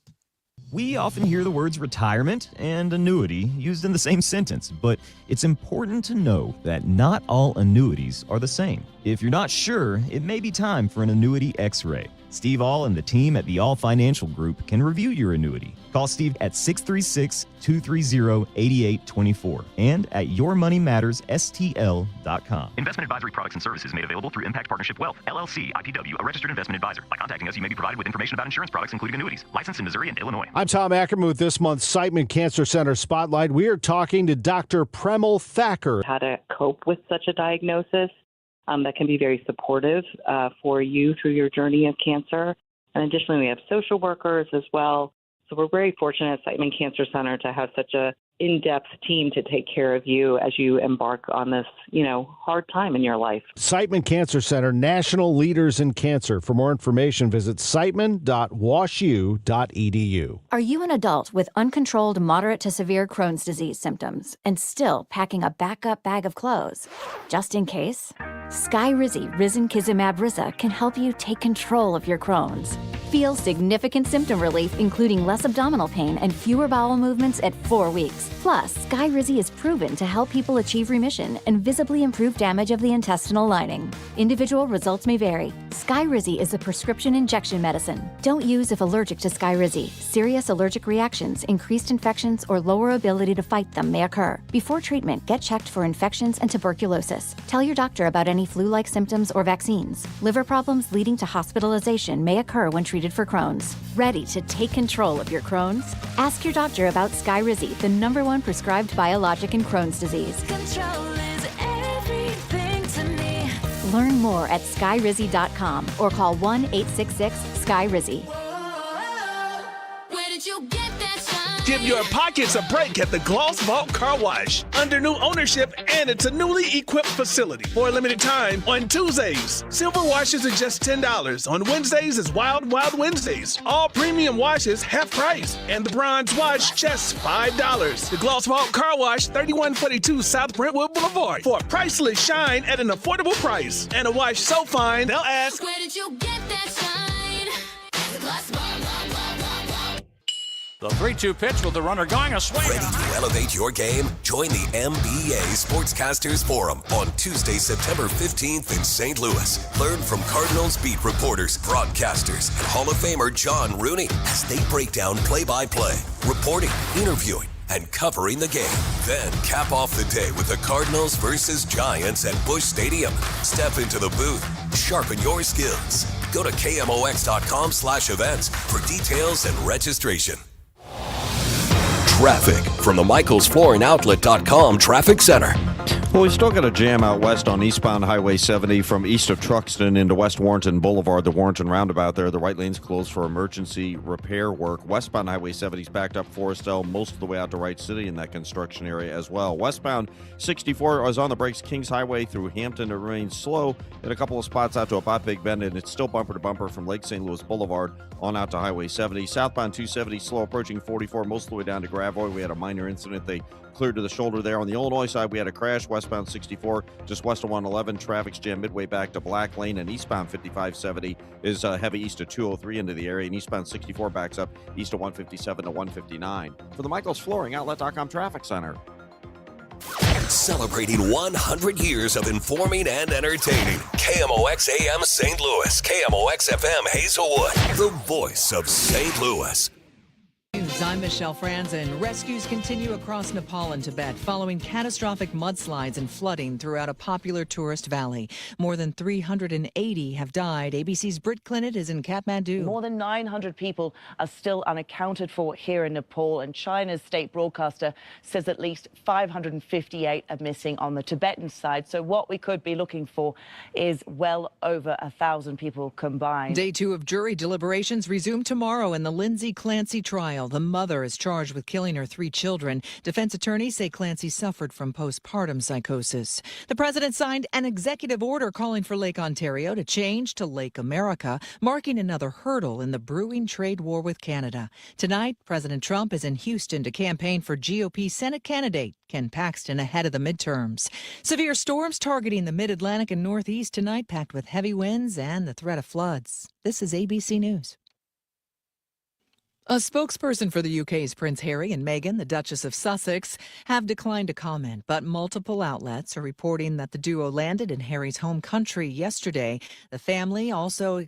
We often hear the words retirement and annuity used in the same sentence, but it's important to know that not all annuities are the same. If you're not sure, it may be time for an annuity x-ray. Steve All and the team at the All Financial Group can review your annuity. Call Steve at 636-230-8824 and at yourmoneymattersstl.com. Investment advisory products and services made available through Impact Partnership Wealth, LLC, IPW, a registered investment advisor. By contacting us, you may be provided with information about insurance products, including annuities. Licensed in Missouri and Illinois. I'm Tom Ackerman with this month's Siteman Cancer Center Spotlight. We are talking to Dr. Premal Thacker. How to cope with such a diagnosis that can be very supportive for you through your journey of cancer. And additionally, we have social workers as well. So we're very fortunate at Siteman Cancer Center to have such a in-depth team to take care of you as you embark on this, hard time in your life. Siteman Cancer Center, national leaders in cancer. For more information, visit siteman.washu.edu. Are you an adult with uncontrolled moderate to severe Crohn's disease symptoms and still packing a backup bag of clothes? Just in case? Skyrizi Risankizumab Riza can help you take control of your Crohn's. Feel significant symptom relief, including less abdominal pain and fewer bowel movements at 4 weeks. Plus, Skyrizi is proven to help people achieve remission and visibly improve damage of the intestinal lining. Individual results may vary. Skyrizi is a prescription injection medicine. Don't use if allergic to Skyrizi. Serious allergic reactions, increased infections, or lower ability to fight them may occur. Before treatment, get checked for infections and tuberculosis. Tell your doctor about any flu-like symptoms or vaccines. Liver problems leading to hospitalization may occur when treated for Crohn's. Ready to take control of your Crohn's? Ask your doctor about Skyrizi, the #1 prescribed biologic in Crohn's disease. Control is everything to me. Learn more at skyrizi.com or call 1-866-SKYRIZI. Where did you get that shine? Give your pockets a break at the Gloss Vault Car Wash. Under new ownership, and it's a newly equipped facility. For a limited time, on Tuesdays, silver washes are just $10. On Wednesdays is Wild Wild Wednesdays. All premium washes half price, and the bronze wash just $5. The Gloss Vault Car Wash, 3142 South Brentwood Boulevard. For a priceless shine at an affordable price. And a wash so fine, they'll ask, Where did you get that shine? The Gloss Vault. The 3-2 pitch with the runner going a swing. Ready to elevate your game? Join the MBA Sportscasters Forum on Tuesday, September 15th in St. Louis. Learn from Cardinals beat reporters, broadcasters, and Hall of Famer John Rooney as they break down play-by-play, reporting, interviewing, and covering the game. Then cap off the day with the Cardinals versus Giants at Busch Stadium. Step into the booth, sharpen your skills. Go to KMOX.com/events for details and registration. Traffic from the MichaelsFlooringOutlet.com Traffic Center. Well, we still got a jam out west on eastbound Highway 70 from east of Truxton into West Warrenton Boulevard, the Warrenton roundabout there. The right lane's closed for emergency repair work. Westbound Highway 70 is backed up Forestville most of the way out to Wright City in that construction area as well. Westbound 64 is on the brakes. Kings Highway through Hampton. It remains slow in a couple of spots out to about Big Bend, and it's still bumper to bumper from Lake St. Louis Boulevard on out to Highway 70. Southbound 270 slow approaching 44 most of the way down to Gravois. We had a minor incident. They cleared to the shoulder there. On the Illinois side, we had a crash. Westbound 64 just west of 111. Traffic's jammed midway back to Black Lane, and eastbound 5570 is heavy east of 203 into the area, and eastbound 64 backs up east of 157 to 159. For the Michaels Flooring Outlet.com Traffic Center. Celebrating 100 years of informing and entertaining. KMOX AM St. Louis, KMOX FM Hazelwood, the voice of St. Louis. News. I'm Michelle Franzen. Rescues continue across Nepal and Tibet following catastrophic mudslides and flooding throughout a popular tourist valley. More than 380 have died. ABC's Britt Clinton is in Kathmandu. More than 900 people are still unaccounted for here in Nepal, and China's state broadcaster says at least 558 are missing on the Tibetan side. So what we could be looking for is well over 1,000 people combined. Day 2 of jury deliberations resume tomorrow in the Lindsay Clancy trial. The mother is charged with killing her 3 children. Defense attorneys say Clancy suffered from postpartum psychosis. The president signed an executive order calling for Lake Ontario to change to Lake America, marking another hurdle in the brewing trade war with Canada. Tonight, President Trump is in Houston to campaign for GOP Senate candidate Ken Paxton ahead of the midterms. Severe storms targeting the mid-Atlantic and Northeast tonight, packed with heavy winds and the threat of floods. This is ABC News. A spokesperson for the UK's Prince Harry and Meghan, the Duchess of Sussex, have declined to comment, but multiple outlets are reporting that the duo landed in Harry's home country yesterday. The family also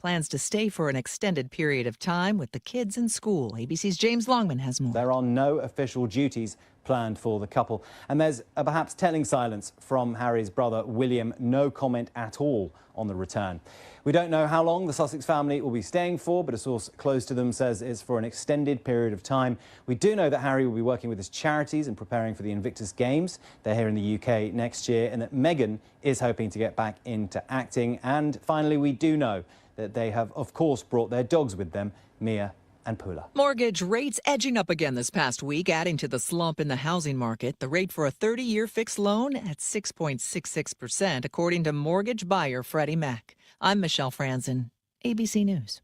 plans to stay for an extended period of time with the kids in school. ABC's James Longman has more. There are no official duties planned for the couple, and there's a perhaps telling silence from Harry's brother William. No comment at all on the return. We don't know how long the Sussex family will be staying for, but a source close to them says it's for an extended period of time. We do know that Harry will be working with his charities and preparing for the Invictus Games. They're here in the UK next year, and that Meghan is hoping to get back into acting. And finally, we do know that they have, of course, brought their dogs with them, Mia and Pula. Mortgage rates edging up again this past week, adding to the slump in the housing market. The rate for a 30-year fixed loan at 6.66%, according to mortgage buyer Freddie Mac. I'm Michelle Franzen, ABC News.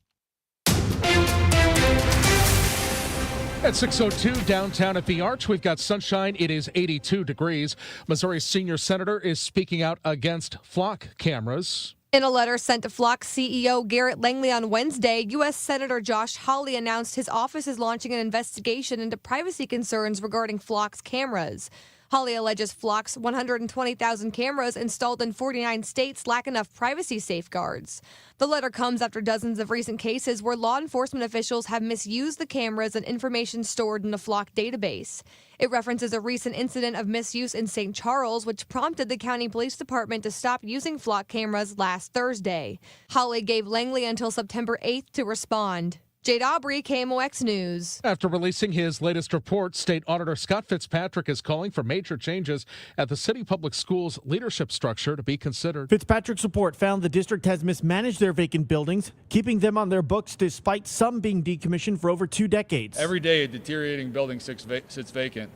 At 6:02 downtown at the Arch, we've got sunshine. It is 82 degrees. Missouri's senior senator is speaking out against flock cameras. In a letter sent to Flock CEO Garrett Langley on Wednesday, U.S. Senator Josh Hawley announced his office is launching an investigation into privacy concerns regarding Flock's cameras. Hawley alleges Flock's 120,000 cameras installed in 49 states lack enough privacy safeguards. The letter comes after dozens of recent cases where law enforcement officials have misused the cameras and information stored in the Flock database. It references a recent incident of misuse in St. Charles, which prompted the county police department to stop using Flock cameras last Thursday. Hawley gave Langley until September 8th to respond. Jade Aubrey, KMOX News. After releasing his latest report, State Auditor Scott Fitzpatrick is calling for major changes at the city public schools leadership structure to be considered. Fitzpatrick's report found the district has mismanaged their vacant buildings, keeping them on their books despite some being decommissioned for over 2 decades. Every day a deteriorating building sits vacant.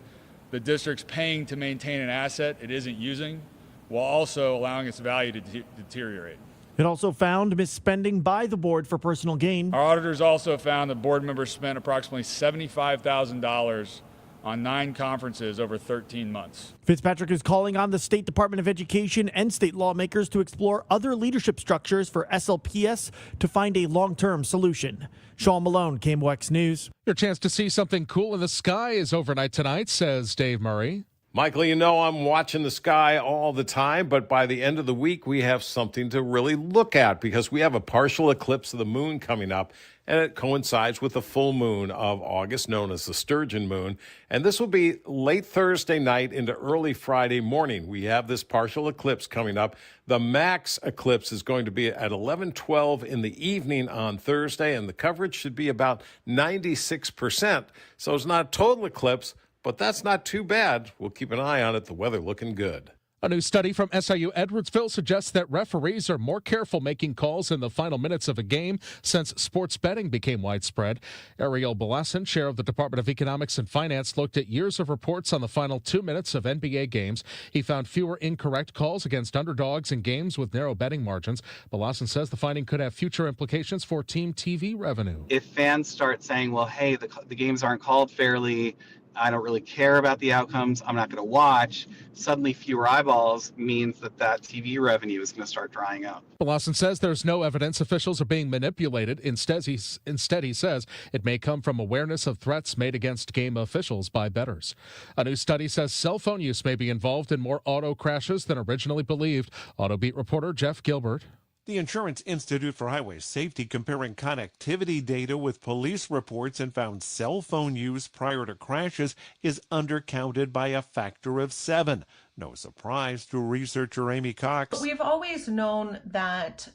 The district's paying to maintain an asset it isn't using, while also allowing its value to deteriorate. It also found misspending by the board for personal gain. Our auditors also found that board members spent approximately $75,000 on 9 conferences over 13 months. Fitzpatrick is calling on the State Department of Education and state lawmakers to explore other leadership structures for SLPS to find a long-term solution. Sean Malone, KMOX News. Your chance to see something cool in the sky is overnight tonight, says Dave Murray. Michael, you know I'm watching the sky all the time, but by the end of the week, we have something to really look at because we have a partial eclipse of the moon coming up, and it coincides with the full moon of August, known as the Sturgeon moon. And this will be late Thursday night into early Friday morning. We have this partial eclipse coming up. The max eclipse is going to be at 11:12 in the evening on Thursday, and the coverage should be about 96%. So it's not a total eclipse, but that's not too bad. We'll keep an eye on it. The weather looking good. A new study from SIU Edwardsville suggests that referees are more careful making calls in the final minutes of a game since sports betting became widespread. Ariel Belassen, chair of the Department of Economics and Finance, looked at years of reports on the final 2 minutes of NBA games. He found fewer incorrect calls against underdogs in games with narrow betting margins. Belassen says the finding could have future implications for team TV revenue. If fans start saying, well, hey, the games aren't called fairly, I don't really care about the outcomes, I'm not going to watch, suddenly fewer eyeballs means that TV revenue is going to start drying up. Belassen says there's no evidence officials are being manipulated. Instead, he says it may come from awareness of threats made against game officials by bettors. A new study says cell phone use may be involved in more auto crashes than originally believed. Auto Beat reporter Jeff Gilbert. The Insurance Institute for Highway Safety comparing connectivity data with police reports and found cell phone use prior to crashes is undercounted by a factor of 7. No surprise to researcher Amy Cox. We've always known that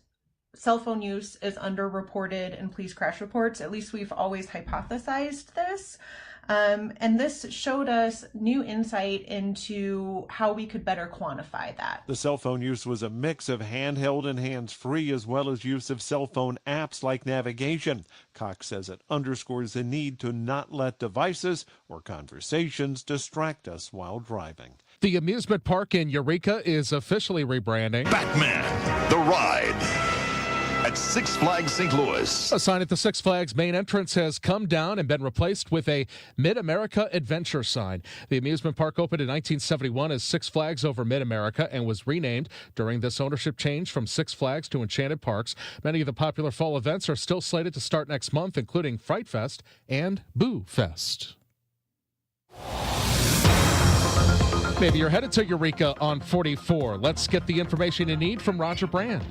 cell phone use is underreported in police crash reports. At least we've always hypothesized this. And this showed us new insight into how we could better quantify that. The cell phone use was a mix of handheld and hands-free, as well as use of cell phone apps like navigation. Cox says it underscores the need to not let devices or conversations distract us while driving. The amusement park in Eureka is officially rebranding. Batman, the ride. At Six Flags St. Louis. A sign at the Six Flags main entrance has come down and been replaced with a Mid-America Adventure sign. The amusement park opened in 1971 as Six Flags over Mid-America and was renamed during this ownership change from Six Flags to Enchanted Parks. Many of the popular fall events are still slated to start next month, including Fright Fest and Boo Fest. Maybe you're headed to Eureka on 44. Let's get the information you need from Roger Brand.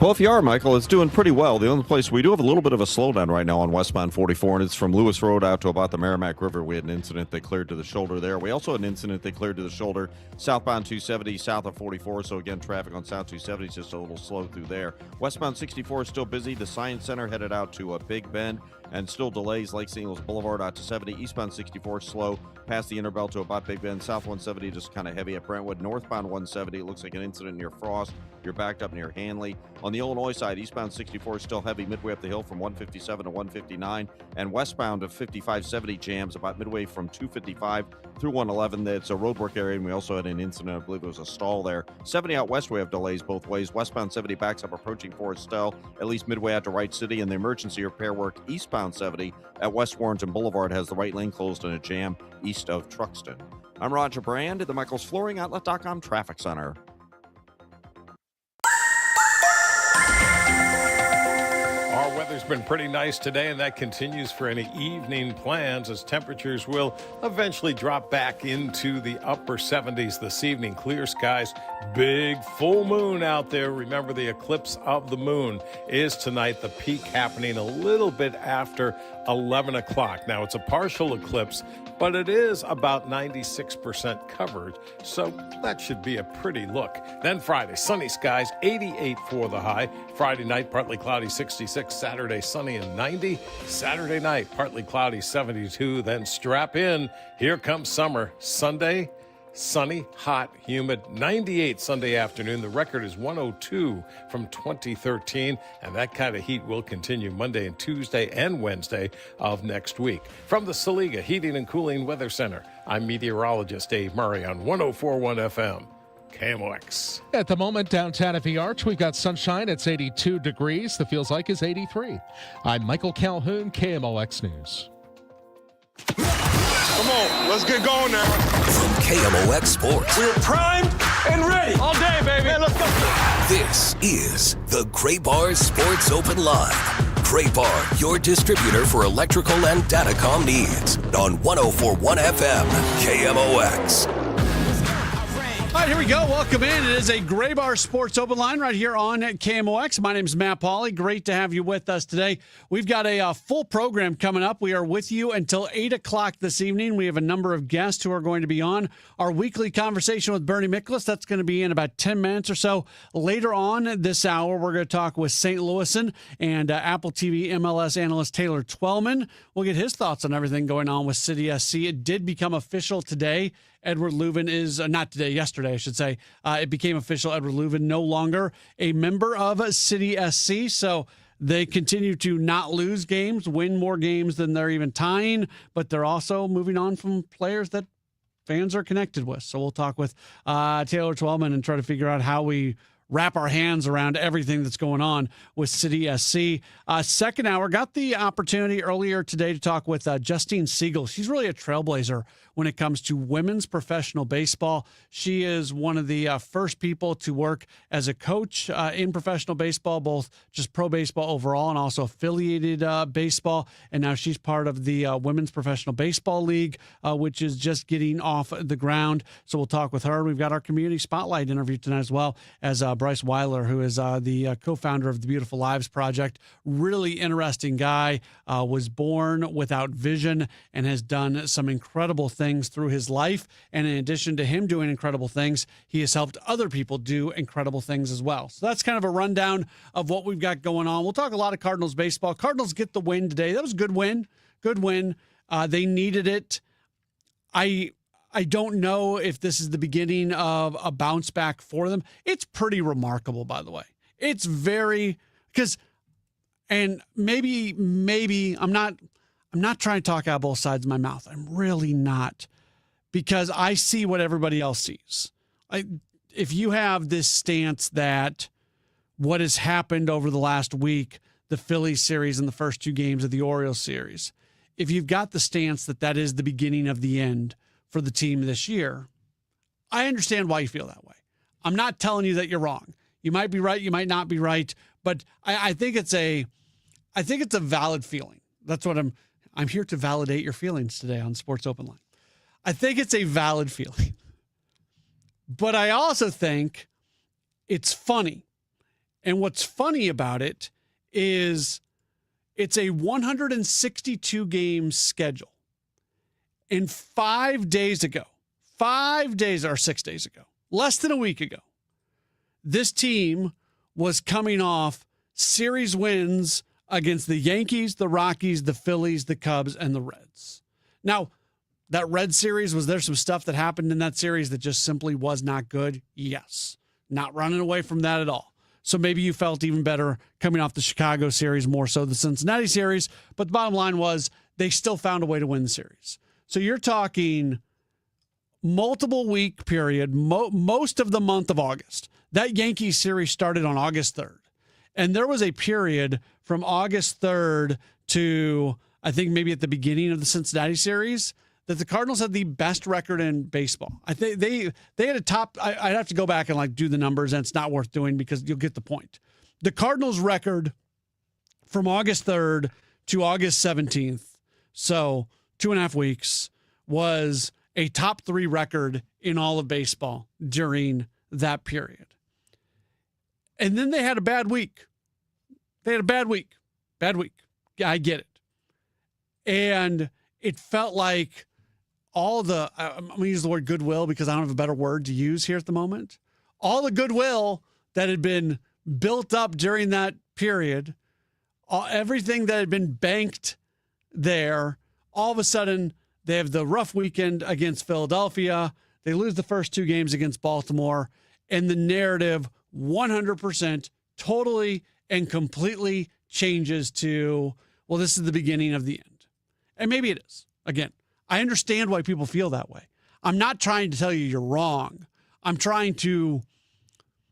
Well, if you are, Michael, it's doing pretty well. The only place we do have a little bit of a slowdown right now on westbound 44, and it's from Lewis Road out to about the Merrimack River. We had an incident that cleared to the shoulder there. We also had an incident that cleared to the shoulder southbound 270 south of 44. So, again, traffic on South 270 is just a little slow through there. Westbound 64 is still busy. The Science Center headed out to Big Bend, and still delays Lake St. Louis Boulevard out to 70. Eastbound 64 slow past the Interbelt to about Big Bend. South 170 just kind of heavy at Brentwood. Northbound 170, it looks like an incident near Frost. You're backed up near Hanley. On the Illinois side, eastbound 64 is still heavy midway up the hill from 157 to 159. And westbound of 5570 jams about midway from 255 through 111. It's a roadwork area, and we also had an incident. I believe it was a stall there. 70 out west, we have delays both ways. Westbound 70 backs up approaching Forest Stell, at least midway out to Wright City. And the emergency repair work eastbound 70 at West Warrenton Boulevard has the right lane closed and a jam east of Truxton. I'm Roger Brand at the Michaels Flooring Outlet.com Traffic Center. Our weather's been pretty nice today, and that continues for any evening plans as temperatures will eventually drop back into the upper 70s this evening. Clear skies, big full moon out there. Remember, the eclipse of the moon is tonight, the peak happening a little bit after 11 o'clock. Now, it's a partial eclipse, but it is about 96% covered, so that should be a pretty look. Then Friday, sunny skies, 88 for the high. Friday night, partly cloudy, 66. Saturday, sunny and 90. Saturday night, partly cloudy, 72. Then strap in. Here comes summer. Sunday, sunny, hot, humid, 98 Sunday afternoon. The record is 102 from 2013, and that kind of heat will continue Monday and Tuesday and Wednesday of next week. From the Saliga Heating and Cooling Weather Center, I'm meteorologist Dave Murray on 104.1 FM. KMOX. At the moment, downtown at the Arch, we've got sunshine. It's 82 degrees. The feels like is 83. I'm Michael Calhoun, KMOX News. Come on, let's get going now. From KMOX Sports. We're primed and ready. All day, baby. Man, let's go. This is the Gray Bar Sports Open Line. Gray Bar, your distributor for electrical and datacom needs. On 104.1 FM, KMOX. All right, here we go. Welcome in. It is a Gray Bar Sports Open Line right here on KMOX. My name is Matt Pauley. Great to have you with us today. We've got a full program coming up. We are with you until 8 o'clock this evening. We have a number of guests who are going to be on. Our weekly conversation with Bernie Miklasz, that's going to be in about 10 minutes or so. Later on this hour, we're going to talk with St. Louisan and Apple TV MLS analyst Taylor Twellman. We'll get his thoughts on everything going on with City SC. It did become official today. Edward Leuven is, not today, yesterday, I should say. It became official. Edward Leuven no longer a member of City SC. So they continue to not lose games, win more games than they're even tying, but they're also moving on from players that fans are connected with. So we'll talk with Taylor Twellman and try to figure out how we wrap our hands around everything that's going on with City SC. Second hour, got the opportunity earlier today to talk with Justine Siegel. She's really a trailblazer when it comes to women's professional baseball. She is one of the first people to work as a coach in professional baseball, both just pro baseball overall and also affiliated baseball. And now she's part of the Women's Professional Baseball League, which is just getting off the ground. So we'll talk with her. We've got our Community Spotlight interview tonight as well as Bryce Weiler, who is the co-founder of the Beautiful Lives Project. Really interesting guy, was born without vision and has done some incredible things through his life. And in addition to him doing incredible things, he has helped other people do incredible things as well. So that's kind of a rundown of what we've got going on. We'll talk a lot of Cardinals baseball. Cardinals get the win today. That was a good win. Good win. They needed it. I don't know if this is the beginning of a bounce back for them. It's pretty remarkable, by the way. It's very, and maybe I'm not trying to talk out both sides of my mouth. I'm really not, because I see what everybody else sees. If you have this stance that what has happened over the last week, the Phillies series and the first 2 games of the Orioles series, if you've got the stance that is the beginning of the end for the team this year, I understand why you feel that way. I'm not telling you that you're wrong. You might be right, you might not be right, but I think it's a valid feeling. That's what I'm here to validate your feelings today on Sports Open Line. I think it's a valid feeling. But I also think it's funny. And what's funny about it is it's a 162 game schedule. And 5 days ago, 6 days ago, less than a week ago, this team was coming off series wins against the Yankees, the Rockies, the Phillies, the Cubs, and the Reds. Now, that Red series, was there some stuff that happened in that series that just simply was not good? Yes. Not running away from that at all. So maybe you felt even better coming off the Chicago series, more so the Cincinnati series. But the bottom line was they still found a way to win the series. So you're talking multiple week period, most of the month of August. That Yankees series started on August 3rd. And there was a period from August 3rd to, I think, maybe at the beginning of the Cincinnati series that the Cardinals had the best record in baseball. I think they had a top, I'd have to go back and do the numbers, and it's not worth doing because you'll get the point. The Cardinals record from August 3rd to August 17th, so 2.5 weeks, was a top 3 record in all of baseball during that period. And then they had a bad week. Bad week. I get it. And it felt like I'm going to use the word goodwill because I don't have a better word to use here at the moment. All the goodwill that had been built up during that period, everything that had been banked there, all of a sudden, they have the rough weekend against Philadelphia. They lose the first 2 games against Baltimore. And the narrative 100% totally and completely changes to, well, this is the beginning of the end. And maybe it is. Again, I understand why people feel that way. I'm not trying to tell you you're wrong. I'm trying to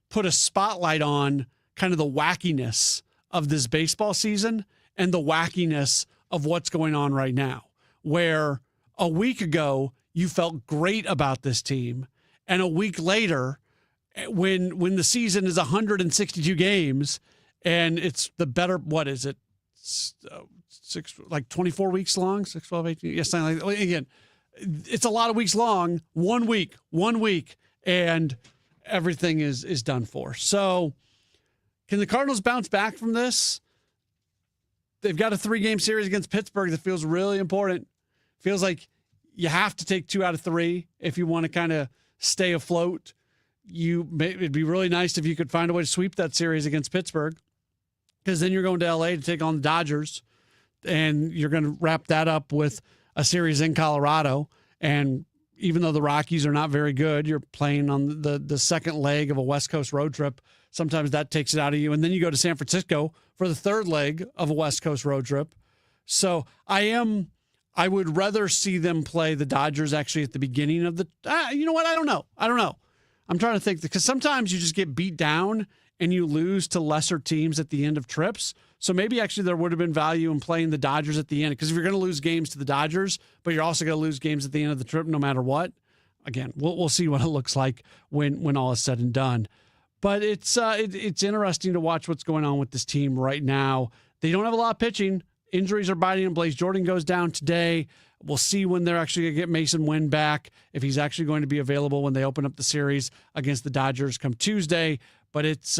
put a spotlight on kind of the wackiness of this baseball season and the wackiness of what's going on right now, where a week ago you felt great about this team, and a week later, when the season is 162 games and it's the better, what is it, 24 weeks long, 6, 12, 18, yes, again, it's a lot of weeks long, 1 week, and everything is done for. So can the Cardinals bounce back from this? They've got a 3-game series against Pittsburgh that feels really important. Feels like you have to take 2 out of 3 if you want to kind of stay afloat. It'd be really nice if you could find a way to sweep that series against Pittsburgh, because then you're going to L.A. to take on the Dodgers, and you're going to wrap that up with a series in Colorado. And even though the Rockies are not very good, you're playing on the second leg of a West Coast road trip. Sometimes that takes it out of you. And then you go to San Francisco for the third leg of a West Coast road trip. So I would rather see them play the Dodgers actually at the beginning of the, you know what? I don't know. I'm trying to think, because sometimes you just get beat down and you lose to lesser teams at the end of trips. So maybe actually there would have been value in playing the Dodgers at the end, because if you're going to lose games to the Dodgers, but you're also going to lose games at the end of the trip no matter what, again, we'll see what it looks like when all is said and done. But it's interesting to watch what's going on with this team right now. They don't have a lot of pitching. Injuries are biting them. Blaze Jordan goes down today. We'll see when they're actually going to get Mason Wynn back, if he's actually going to be available when they open up the series against the Dodgers come Tuesday. But it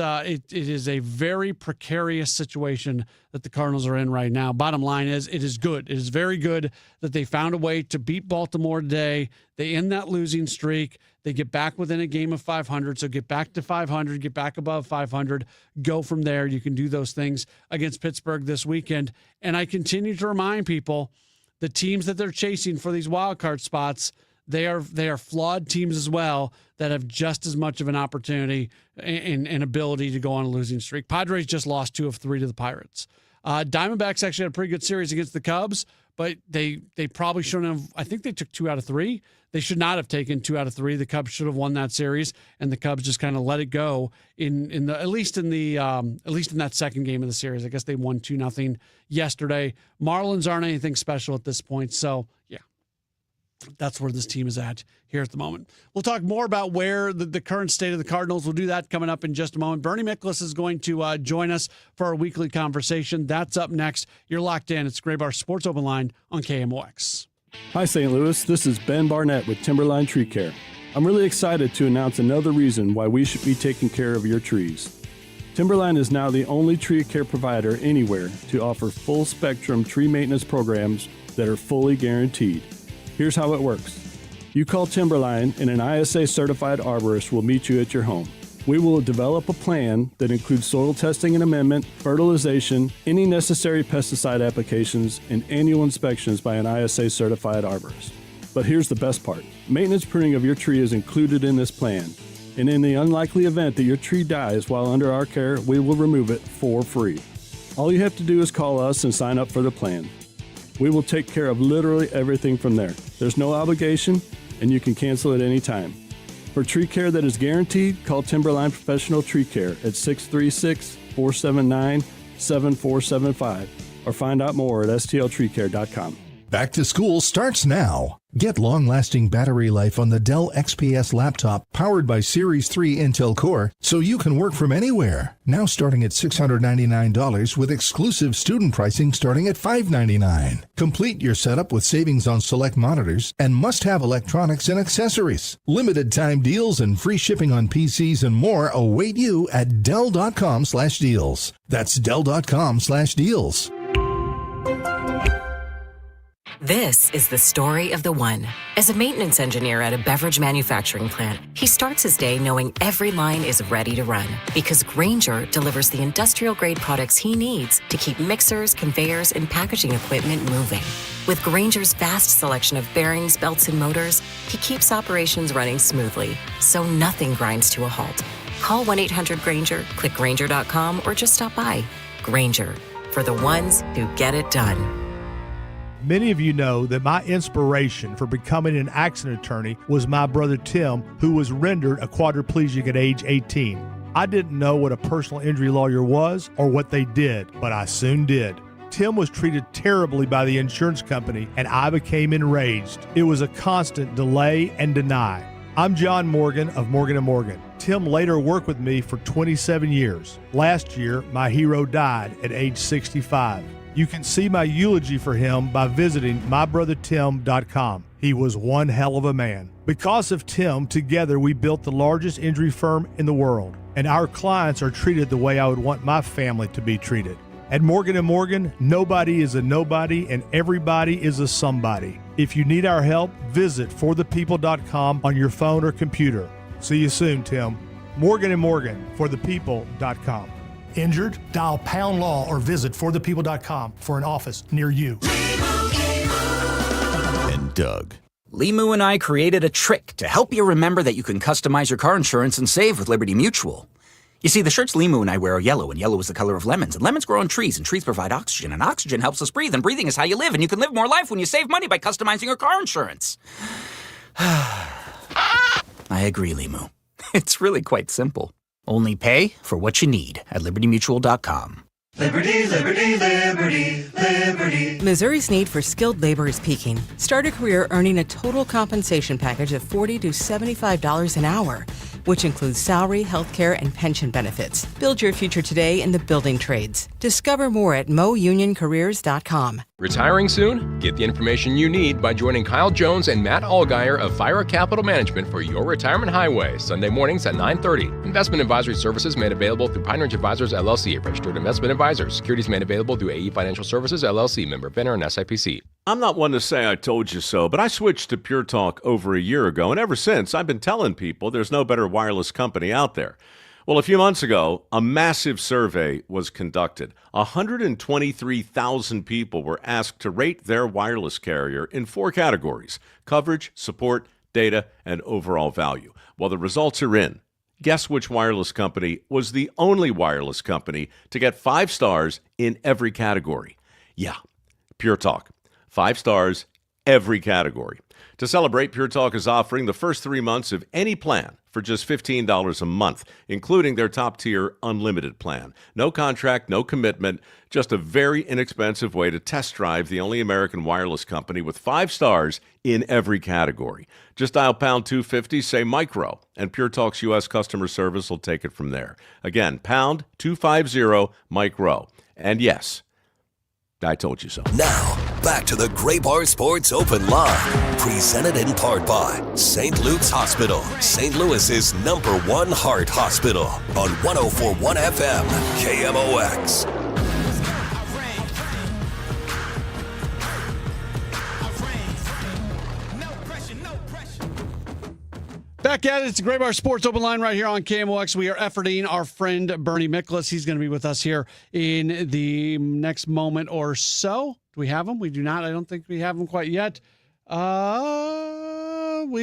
is a very precarious situation that the Cardinals are in right now. Bottom line is, it is good. It is very good that they found a way to beat Baltimore today. They end that losing streak. They get back within a game of 500. So get back to 500, get back above 500, go from there. You can do those things against Pittsburgh this weekend. And I continue to remind people, the teams that they're chasing for these wild card spots, they are flawed teams as well that have just as much of an opportunity and ability to go on a losing streak. Padres just lost 2 of 3 to the Pirates. Diamondbacks actually had a pretty good series against the Cubs, but they probably shouldn't have. I think they took 2 out of 3. They should not have taken 2 out of 3. The Cubs should have won that series, and the Cubs just kind of let it go at least in that second game of the series. I guess they won 2-0 yesterday. Marlins aren't anything special at this point, so yeah. That's where this team is at here at the moment. We'll talk more about where the current state of the Cardinals. We'll do that coming up in just a moment. Bernie Miklasz is going to join us for our weekly conversation. That's up next. You're locked in. It's Gray Bar Sports Open Line on KMOX. Hi, St. Louis. This is Ben Barnett with Timberline Tree Care. I'm really excited to announce another reason why we should be taking care of your trees. Timberline is now the only tree care provider anywhere to offer full-spectrum tree maintenance programs that are fully guaranteed. Here's how it works. You call Timberline and an ISA-certified arborist will meet you at your home. We will develop a plan that includes soil testing and amendment, fertilization, any necessary pesticide applications, and annual inspections by an ISA-certified arborist. But here's the best part. Maintenance pruning of your tree is included in this plan. And in the unlikely event that your tree dies while under our care, we will remove it for free. All you have to do is call us and sign up for the plan. We will take care of literally everything from there. There's no obligation, and you can cancel at any time. For tree care that is guaranteed, call Timberline Professional Tree Care at 636-479-7475 or find out more at stltreecare.com. Back to school starts now. Get long-lasting battery life on the Dell XPS laptop powered by Series 3 Intel Core so you can work from anywhere. Now starting at $699 with exclusive student pricing starting at $599. Complete your setup with savings on select monitors and must-have electronics and accessories. Limited time deals and free shipping on PCs and more await you at Dell.com/deals. That's Dell.com/deals. This is the story of the one. As a maintenance engineer at a beverage manufacturing plant, he starts his day knowing every line is ready to run because Grainger delivers the industrial-grade products he needs to keep mixers, conveyors, and packaging equipment moving. With Grainger's vast selection of bearings, belts, and motors, he keeps operations running smoothly, so nothing grinds to a halt. Call 1-800-GRAINGER, click Grainger.com, or just stop by. Grainger, for the ones who get it done. Many of you know that my inspiration for becoming an accident attorney was my brother Tim, who was rendered a quadriplegic at age 18. I didn't know what a personal injury lawyer was or what they did, but I soon did. Tim was treated terribly by the insurance company, and I became enraged. It was a constant delay and deny. I'm John Morgan of Morgan & Morgan. Tim later worked with me for 27 years. Last year, my hero died at age 65. You can see my eulogy for him by visiting mybrothertim.com. He was one hell of a man. Because of Tim, together we built the largest injury firm in the world, and our clients are treated the way I would want my family to be treated. At Morgan & Morgan, nobody is a nobody and everybody is a somebody. If you need our help, visit forthepeople.com on your phone or computer. See you soon, Tim. Morgan & Morgan, forthepeople.com. Injured? Dial pound law or visit forthepeople.com for an office near you. And Doug. Limu and I created a trick to help you remember that you can customize your car insurance and save with Liberty Mutual. You see, the shirts Limu and I wear are yellow, and yellow is the color of lemons, and lemons grow on trees, and trees provide oxygen, and oxygen helps us breathe, and breathing is how you live, and you can live more life when you save money by customizing your car insurance. I agree, Limu. It's really quite simple. Only pay for what you need at libertymutual.com. Liberty, liberty, liberty, liberty. Missouri's need for skilled labor is peaking. Start a career earning a total compensation package of $40 to $75 an hour. which includes salary, healthcare, and pension benefits. Build your future today in the building trades. Discover more at mounioncareers.com. Retiring soon? Get the information you need by joining Kyle Jones and Matt Allgeier of Fire Capital Management for Your Retirement Highway, Sunday mornings at 9:30. Investment advisory services made available through Pine Ridge Advisors, LLC, a registered investment advisor. Securities made available through AE Financial Services, LLC, member FINRA and SIPC. I'm not one to say I told you so, but I switched to Pure Talk over a year ago, and ever since, I've been telling people there's no better wireless company out there. Well, a few months ago, a massive survey was conducted. 123,000 people were asked to rate their wireless carrier in 4 categories: coverage, support, data, and overall value. Well, the results are in. Guess which wireless company was the only wireless company to get 5 stars in every category? Yeah, Pure Talk. 5 stars, every category. To celebrate, Pure Talk is offering the first 3 months of any plan for just $15 a month, including their top-tier unlimited plan. No contract, no commitment, just a very inexpensive way to test drive the only American wireless company with 5 stars in every category. Just dial pound 250, say micro, and Pure Talk's U.S. customer service will take it from there. Again, pound 250 micro. And yes, I told you so. Now, back to the Gray Bar Sports Open Line, presented in part by St. Luke's Hospital, St. Louis's #1 heart hospital, on 104.1 FM, KMOX. Back at it. It's the Gray Bar Sports Open Line right here on KMOX. We are efforting our friend Bernie Miklas. He's going to be with us here in the next moment or so. Do we have him? We do not. I don't think we have him quite yet. We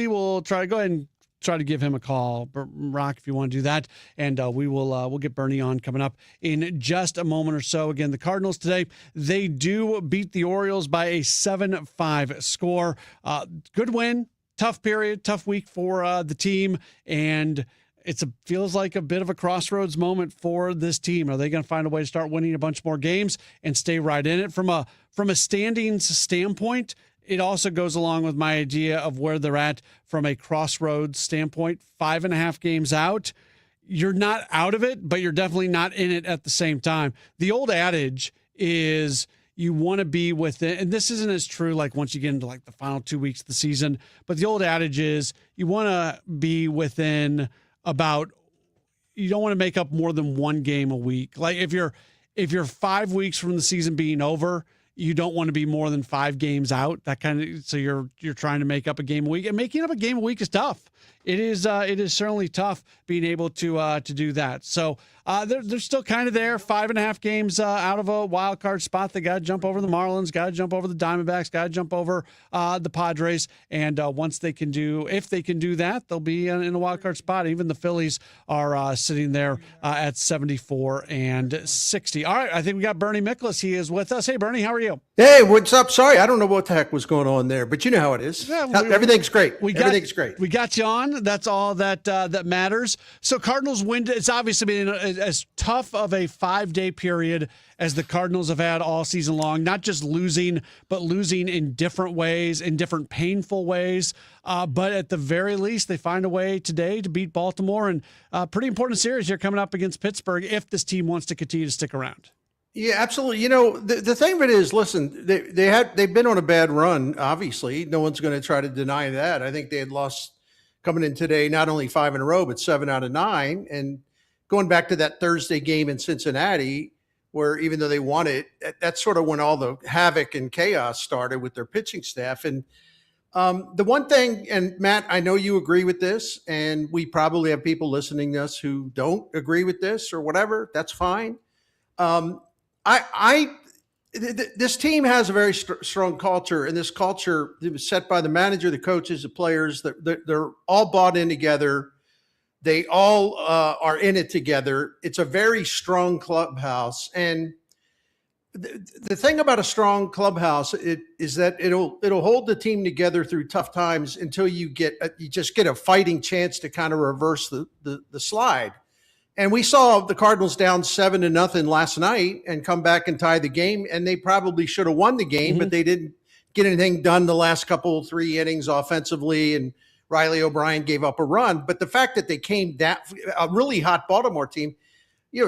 will try to go ahead and try to give him a call, Rock, if you want to do that. And we'll get Bernie on coming up in just a moment or so. Again, the Cardinals today, they do beat the Orioles by a 7-5 score. Good win. Tough period, tough week for the team, and feels like a bit of a crossroads moment for this team. Are they going to find a way to start winning a bunch more games and stay right in it? From a standings standpoint, it also goes along with my idea of where they're at from a crossroads standpoint. 5.5 games out. You're not out of it, but you're definitely not in it at the same time. The old adage is you want to be within, and this isn't as true like once you get into like the final 2 weeks of the season, but the old adage is you want to be within you don't want to make up more than 1 game a week. Like if you're 5 weeks from the season being over, you don't want to be more than 5 games out. That kind of, so you're trying to make up a game a week, and making up a game a week is tough. It is certainly tough being able to do that. So they're still kind of there, 5.5 games out of a wild card spot. They got to jump over the Marlins, got to jump over the Diamondbacks, got to jump over the Padres. And if they can do that, they'll be in a wild card spot. Even the Phillies are sitting there at 74 and 60. All right, I think we got Bernie Miklas. He is with us. Hey, Bernie, how are you? Hey, what's up? Sorry, I don't know what the heck was going on there, but you know how it is. Yeah, everything's great. Everything's great. We got you on. That's all that matters. So Cardinals win. It's obviously been as tough of a 5-day period as the Cardinals have had all season long, not just losing, but losing in different ways, in different painful ways. But at the very least, they find a way today to beat Baltimore, and pretty important series here coming up against Pittsburgh if this team wants to continue to stick around. Yeah, absolutely. You know, the thing of it is, listen, they've been on a bad run. Obviously, no one's going to try to deny that. I think they had lost coming in today, not only 5 in a row, but 7 out of 9. And going back to that Thursday game in Cincinnati, where even though they won it, that's sort of when all the havoc and chaos started with their pitching staff. And the one thing, and Matt, I know you agree with this, and we probably have people listening to us who don't agree with this or whatever. That's fine. This team has a very strong culture, and this culture was set by the manager, the coaches, the players. They're all bought in together. They all are in it together. It's a very strong clubhouse, and the thing about a strong clubhouse is that it'll hold the team together through tough times until you just get a fighting chance to kind of reverse the slide. And we saw the Cardinals down 7-0 last night and come back and tie the game. And they probably should have won the game, but they didn't get anything done the last 3 innings offensively. And Riley O'Brien gave up a run. But the fact that they came down, a really hot Baltimore team,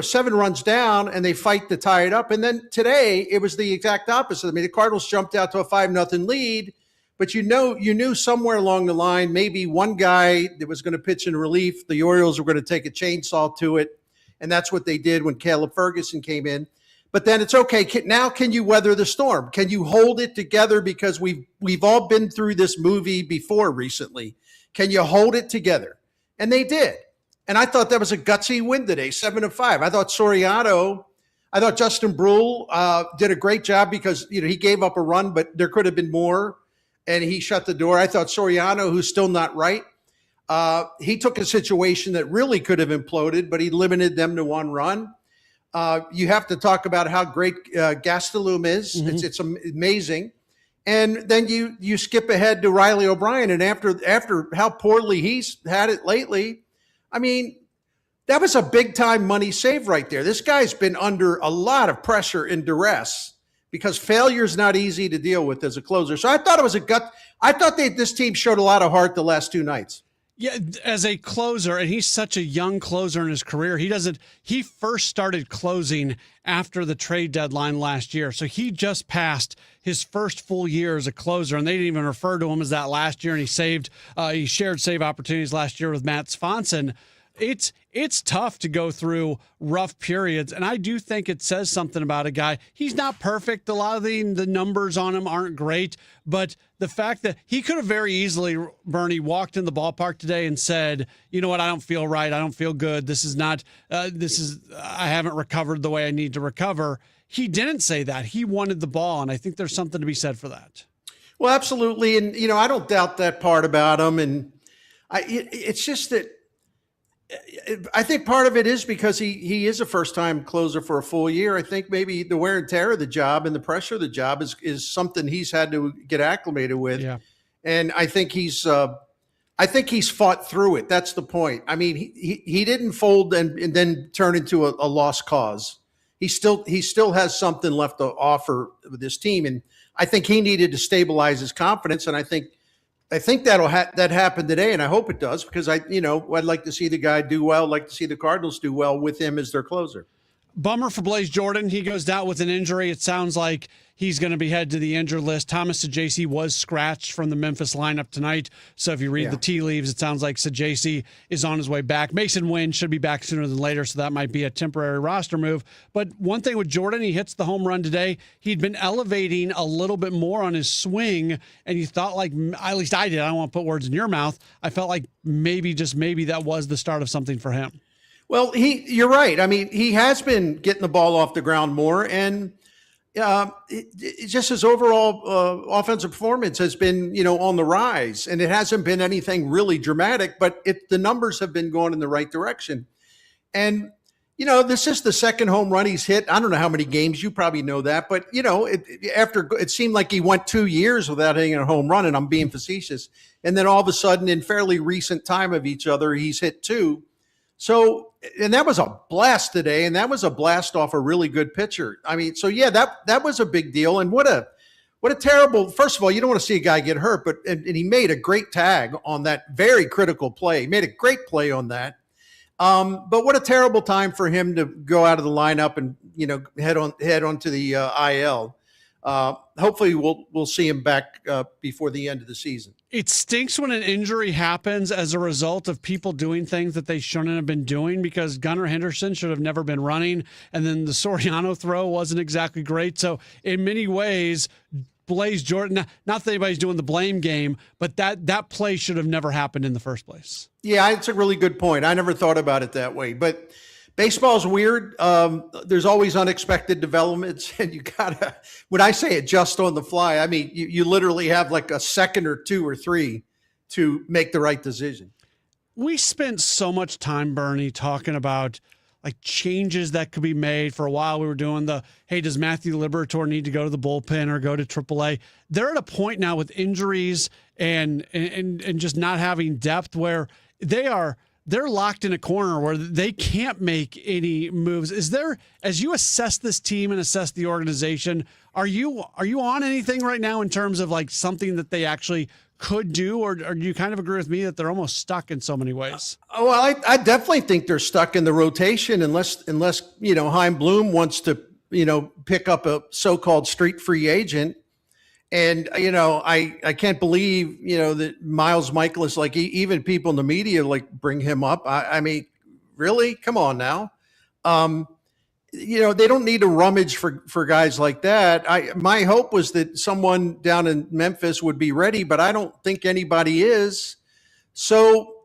7 runs down and they fight to tie it up. And then today it was the exact opposite. I mean, the Cardinals jumped out to a 5-0 lead, but you knew somewhere along the line, maybe one guy that was going to pitch in relief, the Orioles were going to take a chainsaw to it. And that's what they did when Caleb Ferguson came in. But then it's okay. Now can you weather the storm? Can you hold it together? Because we've all been through this movie before recently. Can you hold it together? And they did. And I thought that was a gutsy win today, 7-5. I thought Justin Brule did a great job because he gave up a run, but there could have been more, and he shut the door. I thought Soriano, who's still not right, he took a situation that really could have imploded, but he limited them to 1 run. You have to talk about how great Gastelum is. Mm-hmm. It's amazing. And then you skip ahead to Riley O'Brien, and after how poorly he's had it lately, I mean, that was a big-time money save right there. This guy's been under a lot of pressure and duress because failure is not easy to deal with as a closer. So I thought it was this team showed a lot of heart the last 2 nights. Yeah, as a closer, and he's such a young closer in his career. He first started closing after the trade deadline last year. So he just passed his first full year as a closer, and they didn't even refer to him as that last year. And he shared save opportunities last year with Matt Swanson. It's tough to go through rough periods, and I do think it says something about a guy. He's not perfect. A lot of the numbers on him aren't great, but the fact that he could have very easily, Bernie, walked in the ballpark today and said, you know what, I don't feel right. I don't feel good. I haven't recovered the way I need to recover. He didn't say that. He wanted the ball, and I think there's something to be said for that. Well, absolutely. And, I don't doubt that part about him. And it's just that I think part of it is because he is a first-time closer for a full year. I think maybe the wear and tear of the job and the pressure of the job is something he's had to get acclimated with. Yeah. And I think he's fought through it. That's the point. I mean, he didn't fold and then turn into a lost cause. He still has something left to offer with this team, and I think he needed to stabilize his confidence. And I think that happened today, and I hope it does because I'd like to see the guy do well. I'd like to see the Cardinals do well with him as their closer. Bummer for Blaze Jordan. He goes down with an injury. It sounds like he's going to be headed to the injured list. Thomas Sajaci was scratched from the Memphis lineup tonight. So if you read the tea leaves, it sounds like Sajaci is on his way back. Mason Wynn should be back sooner than later, so that might be a temporary roster move. But one thing with Jordan, he hits the home run today. He'd been elevating a little bit more on his swing, and you thought like, at least I did, I don't want to put words in your mouth, I felt like maybe that was the start of something for him. Well, you're right. I mean, he has been getting the ball off the ground more, and just his overall offensive performance has been, on the rise, and it hasn't been anything really dramatic, but the numbers have been going in the right direction. And, this is the second home run he's hit. I don't know how many games, you probably know that, but, after it seemed like he went 2 years without hitting a home run, and I'm being facetious. And then all of a sudden, in fairly recent time of each other, he's hit 2. So, and that was a blast today, and that was a blast off a really good pitcher. I mean, so yeah, that was a big deal. And what a terrible, first of all, you don't want to see a guy get hurt, but and he made a great tag on that very critical play. He made a great play on that. But what a terrible time for him to go out of the lineup and, head on to the IL. Hopefully we'll see him back before the end of the season. It stinks when an injury happens as a result of people doing things that they shouldn't have been doing, because Gunnar Henderson should have never been running, and then the Soriano throw wasn't exactly great. So in many ways, Blaze Jordan, not that anybody's doing the blame game, but that play should have never happened in the first place. Yeah, it's a really good point. I never thought about it that way, but baseball's weird. There's always unexpected developments, and you gotta, when I say adjust on the fly, I mean, you literally have like a second or 2 or 3 to make the right decision. We spent so much time, Bernie, talking about like changes that could be made. For a while we were doing hey, does Matthew Liberatore need to go to the bullpen or go to AAA? They're at a point now with injuries and just not having depth where they're locked in a corner where they can't make any moves. Is there, as you assess this team and assess the organization, Are you on anything right now in terms of like something that they actually could do, or do you kind of agree with me that they're almost stuck in so many ways? Well, I definitely think they're stuck in the rotation unless Chaim Bloom wants to pick up a so-called street free agent. And I can't believe that Miles Michaelis, like even people in the media like bring him up. I mean, really, come on now. They don't need to rummage for guys like that. My hope was that someone down in Memphis would be ready, but I don't think anybody is. So,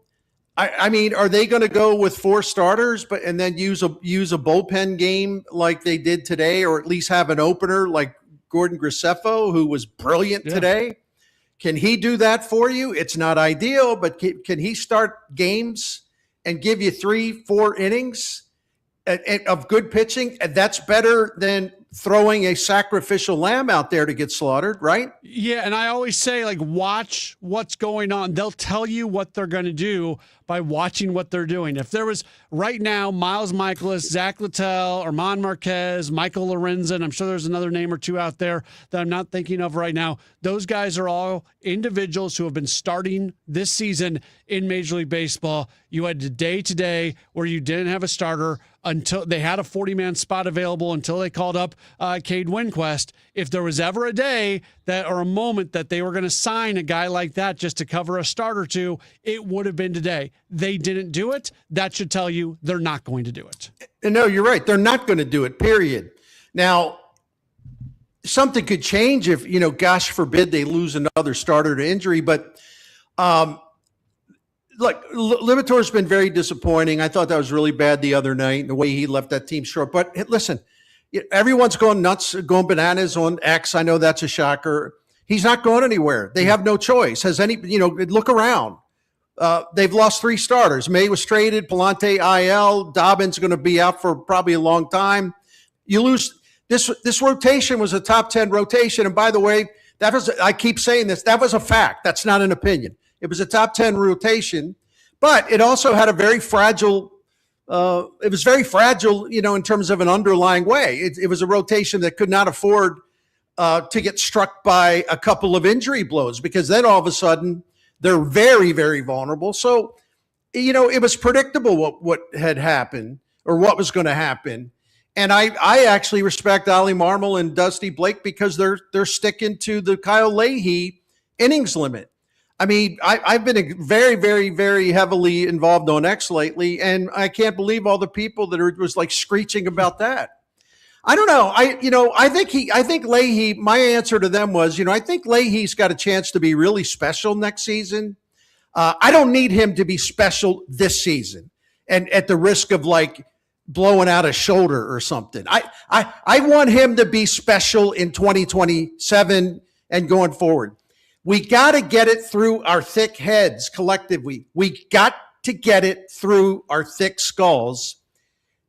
I mean, are they going to go with 4 starters, and then use a bullpen game like they did today, or at least have an opener like Gordon Graceffo, who was brilliant today? Can he do that for you? It's not ideal, but can he start games and give you 3-4 innings of good pitching? And that's better than throwing a sacrificial lamb out there to get slaughtered, right? Yeah, and I always say, like, watch what's going on. They'll tell you what they're going to do by watching what they're doing. If there was right now Miles Michaelis, Zach Littell, Armand Marquez, Michael Lorenzen, I'm sure there's another name or two out there that I'm not thinking of right now. Those guys are all individuals who have been starting this season in Major League Baseball. You had a day today where you didn't have a starter until they had a 40-man spot available until they called up Cade Winquist. If there was ever a day that or a moment that they were going to sign a guy like that just to cover a start or two, it would have been today. They didn't do it. That should tell you they're not going to do it. No, you're right. They're not going to do it, period. Now, something could change if, gosh forbid they lose another starter to injury. But look, Liberatore's been very disappointing. I thought that was really bad the other night, the way he left that team short. But listen, everyone's going nuts, going bananas on X. I know that's a shocker. He's not going anywhere. They have no choice. Look around. They've lost 3 starters. May was traded, Palante IL, Dobbins going to be out for probably a long time. You lose this rotation was a top 10 rotation. And by the way, I keep saying this, that was a fact. That's not an opinion. It was a top 10 rotation, but it also had a very fragile, in terms of an underlying way. It was a rotation that could not afford to get struck by a couple of injury blows, because then all of a sudden they're very, very vulnerable. So, it was predictable what had happened or what was going to happen. And I actually respect Ollie Marmol and Dusty Blake because they're sticking to the Kyle Leahy innings limit. I mean, I've been very, very, very heavily involved on X lately, and I can't believe all the people that was like screeching about that. I don't know. I think Leahy, my answer to them was, I think Leahy's got a chance to be really special next season. I don't need him to be special this season and at the risk of like blowing out a shoulder or something. I want him to be special in 2027 and going forward. We got to get it through our thick heads collectively. We got to get it through our thick skulls.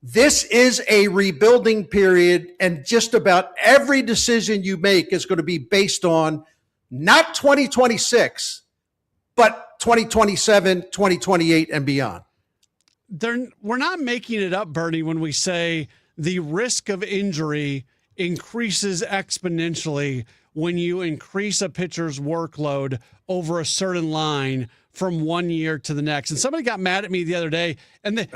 This is a rebuilding period, and just about every decision you make is going to be based on not 2026, but 2027, 2028, and beyond. We're not making it up, Bernie, when we say the risk of injury increases exponentially when you increase a pitcher's workload over a certain line from one year to the next. And somebody got mad at me the other day, and the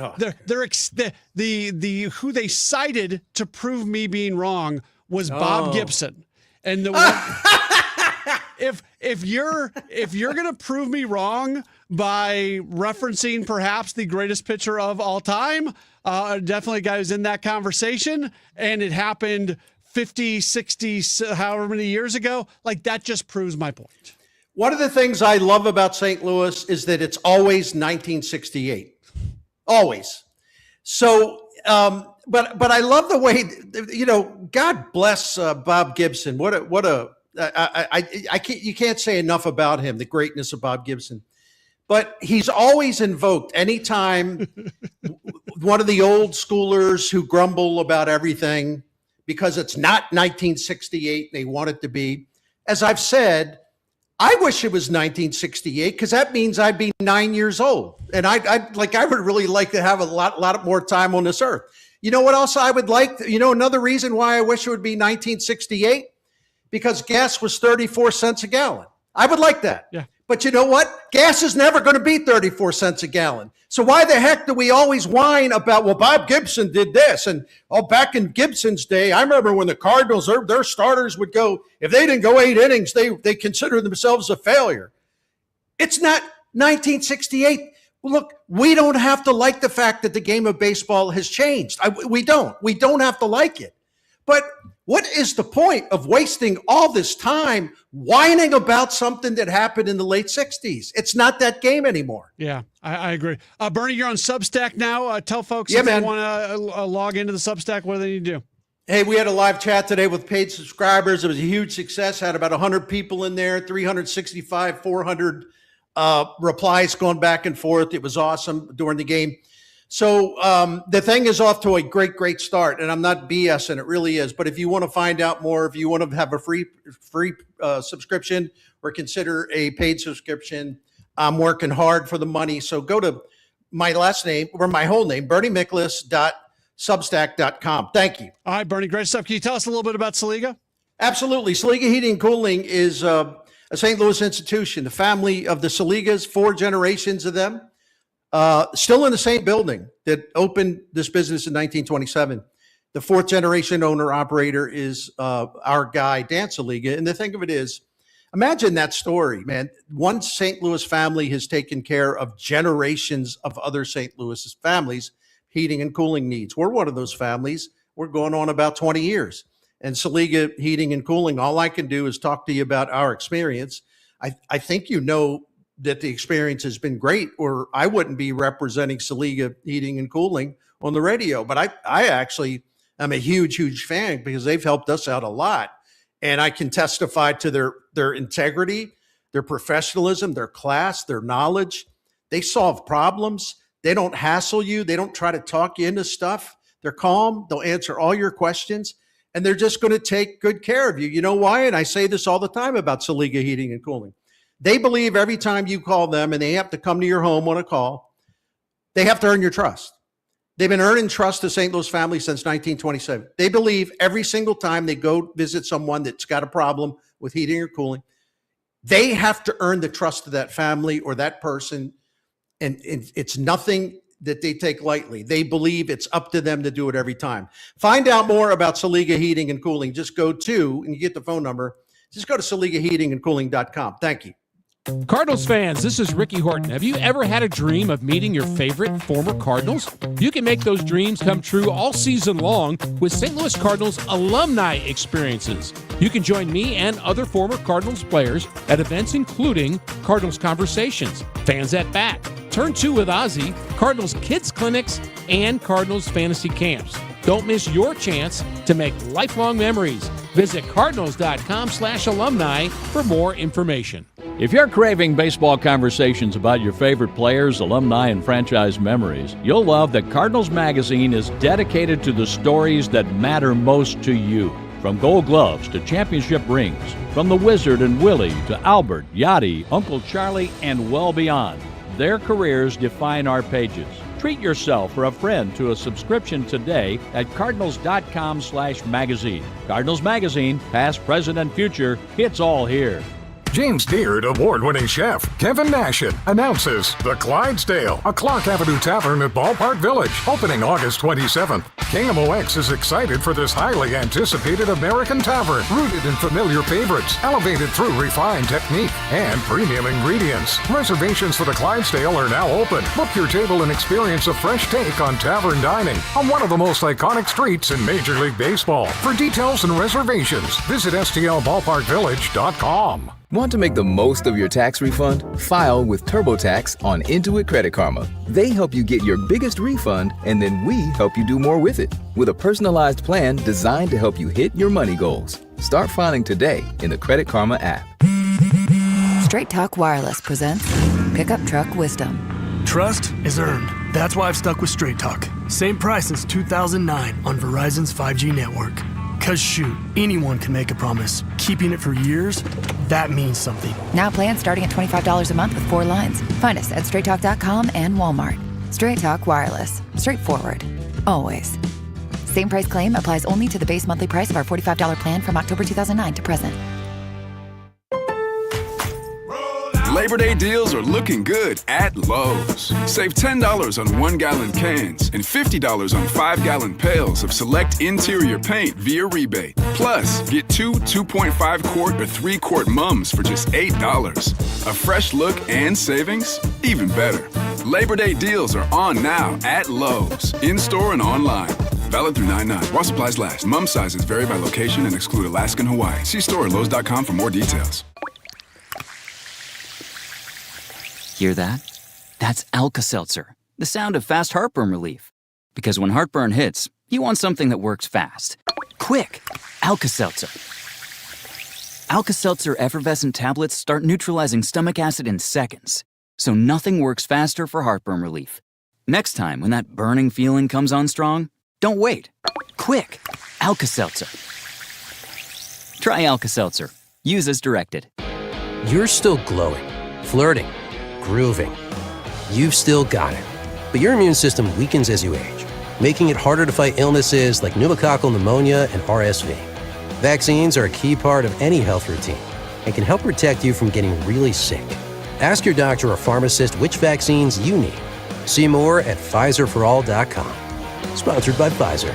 who they cited to prove me being wrong was Bob Gibson. And if you're going to prove me wrong by referencing perhaps the greatest pitcher of all time, definitely a guy who's in that conversation, and it happened 50, 60, however many years ago, like that just proves my point. One of the things I love about St. Louis is that it's always 1968. Always. So, but I love the way, God bless Bob Gibson. You can't say enough about him, the greatness of Bob Gibson. But he's always invoked anytime one of the old schoolers who grumble about everything because it's not 1968, they want it to be. As I've said, I wish it was 1968 because that means I'd be 9 years old. And I would really like to have a lot more time on this earth. You know what else I would like? Another reason why I wish it would be 1968 because gas was 34 cents a gallon. I would like that. Yeah. But you know what? Gas is never going to be 34 cents a gallon. So why the heck do we always whine about, well, Bob Gibson did this? And back in Gibson's day, I remember when the Cardinals, their starters would go, if they didn't go 8 innings, they consider themselves a failure. It's not 1968. Look, we don't have to like the fact that the game of baseball has changed. We don't. We don't have to like it. But what is the point of wasting all this time whining about something that happened in the late 60s? It's not that game anymore. Yeah, I agree. Bernie, you're on Substack now. Tell folks if they want to log into the Substack, what do they need to do? Hey, we had a live chat today with paid subscribers. It was a huge success. Had about 100 people in there, 365, 400 replies going back and forth. It was awesome during the game. So the thing is off to a great start, and I'm not BSing, it really is. But if you want to find out more, if you want to have a free subscription or consider a paid subscription, I'm working hard for the money. So go to my last name or my whole name, BernieMiklaus.substack.com. Thank you. All right, Bernie, great stuff. Can you tell us a little bit about Saliga? Absolutely. Saliga Heating and Cooling is a St. Louis institution. The family of the Saligas, 4 generations of them. Still in the same building that opened this business in 1927. The 4th generation owner operator is our guy, Dan Saliga. And the thing of it is, imagine that story, man. One St. Louis family has taken care of generations of other St. Louis families' heating and cooling needs. We're one of those families. We're going on about 20 years. And Saliga Heating and Cooling, all I can do is talk to you about our experience. I think you know that the experience has been great, or I wouldn't be representing Saliga Heating and Cooling on the radio. But I actually am a huge fan because they've helped us out a lot. And I can testify to their integrity, their professionalism, their class, their knowledge. They solve problems. They don't hassle you. They don't try to talk you into stuff. They're calm. They'll answer all your questions. And they're just going to take good care of you. You know why? And I say this all the time about Saliga Heating and Cooling. They believe every time you call them, and they have to come to your home on a call, they have to earn your trust. They've been earning trust to St. Louis families since 1927. They believe every single time they go visit someone that's got a problem with heating or cooling, they have to earn the trust of that family or that person. And it's nothing that they take lightly. They believe it's up to them to do it every time. Find out more about Saliga Heating and Cooling. Just go to, and you get the phone number, just go to SaligaHeatingandCooling.com. Thank you. Cardinals fans, this is Ricky Horton. Have you ever had a dream of meeting your favorite former Cardinals? You can make those dreams come true all season long with St. Louis Cardinals alumni experiences. You can join me and other former Cardinals players at events including Cardinals Conversations, Fans at Bat, Turn 2 with Ozzy, Cardinals Kids Clinics, and Cardinals Fantasy Camps. Don't miss your chance to make lifelong memories. Visit cardinals.com/alumni for more information. If you're craving baseball conversations about your favorite players, alumni, and franchise memories, you'll love that Cardinals Magazine is dedicated to the stories that matter most to you. From Gold Gloves to championship rings, from the Wizard and Willie to Albert, Yachty, Uncle Charlie, and well beyond. Their careers define our pages. Treat yourself or a friend to a subscription today at cardinals.com/magazine. Cardinals Magazine, past, present, and future, it's all here. James Beard award-winning chef Kevin Nashin announces The Clydesdale, a Clark Avenue Tavern at Ballpark Village, opening August 27th. KMOX is excited for this highly anticipated American tavern, rooted in familiar favorites, elevated through refined technique and premium ingredients. Reservations for The Clydesdale are now open. Book your table and experience a fresh take on tavern dining on one of the most iconic streets in Major League Baseball. For details and reservations, visit stlballparkvillage.com. Want to make the most of your tax refund? File with TurboTax on Intuit Credit Karma. They help you get your biggest refund, and then we help you do more with it. With a personalized plan designed to help you hit your money goals. Start filing today in the Credit Karma app. Straight Talk Wireless presents Pickup Truck Wisdom. Trust is earned. That's why I've stuck with Straight Talk. Same price since 2009 on Verizon's 5G network. Cause shoot, anyone can make a promise. Keeping it for years, that means something. Now plans starting at $25 a month with 4 lines. Find us at straighttalk.com and Walmart. Straight Talk Wireless. Straightforward. Always. Same price claim applies only to the base monthly price of our $45 plan from October 2009 to present. Labor Day deals are looking good at Lowe's. Save $10 on 1-gallon cans and $50 on 5-gallon pails of select interior paint via rebate. Plus, get 2 2.5-quart or 3-quart mums for just $8. A fresh look and savings? Even better. Labor Day deals are on now at Lowe's, in-store and online. Valid through 9/9. While supplies last. Mum sizes vary by location and exclude Alaska and Hawaii. See store at Lowe's.com for more details. Hear that? That's Alka-Seltzer, the sound of fast heartburn relief. Because when heartburn hits, you want something that works fast. Quick! Alka-Seltzer. Alka-Seltzer effervescent tablets start neutralizing stomach acid in seconds, so nothing works faster for heartburn relief. Next time, when that burning feeling comes on strong, don't wait. Quick! Alka-Seltzer. Try Alka-Seltzer. Use as directed. You're still glowing, flirting, grooving. You've still got it. But your immune system weakens as you age, making it harder to fight illnesses like pneumococcal pneumonia and RSV. Vaccines are a key part of any health routine and can help protect you from getting really sick. Ask your doctor or pharmacist which vaccines you need. See more at PfizerForAll.com. Sponsored by Pfizer.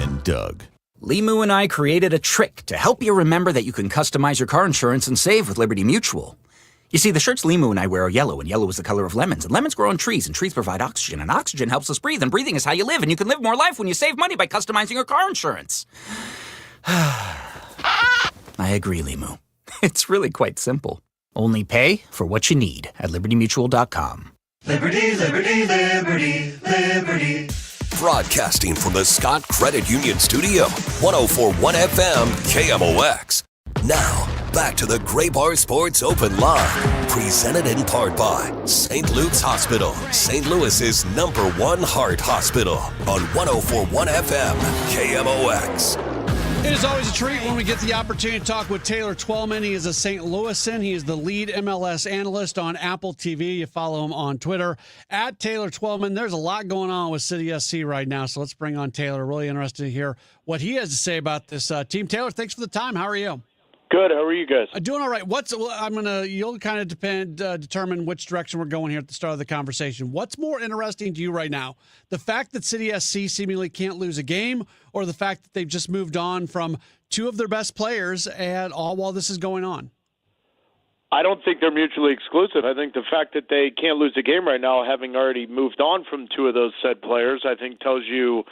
And Doug. Limu and I created a trick to help you remember that you can customize your car insurance and save with Liberty Mutual. You see, the shirts Limu and I wear are yellow, and yellow is the color of lemons, and lemons grow on trees, and trees provide oxygen, and oxygen helps us breathe, and breathing is how you live, and you can live more life when you save money by customizing your car insurance. I agree, Limu. It's really quite simple. Only pay for what you need at libertymutual.com. Liberty, liberty, liberty, liberty. Broadcasting from the Scott Credit Union Studio, 104.1 FM, KMOX. Now, back to the Gray Bar Sports Open Line, presented in part by St. Luke's Hospital, St. Louis's #1 heart hospital, on 104.1 FM, KMOX. It is always a treat when we get the opportunity to talk with Taylor Twellman. He is a St. Louisan. He is the lead MLS analyst on Apple TV. You follow him on Twitter at Taylor Twellman. There's a lot going on with City SC right now, so let's bring on Taylor. Really interested to hear what he has to say about this team. Taylor, thanks for the time. How are you? Good. How are you guys? Doing all right. You'll kind of determine which direction we're going here at the start of the conversation. What's more interesting to you right now? The fact that City SC seemingly can't lose a game, or the fact that they've just moved on from two of their best players and all while this is going on? I don't think they're mutually exclusive. I think the fact that they can't lose a game right now, having already moved on from two of those said players, I think tells you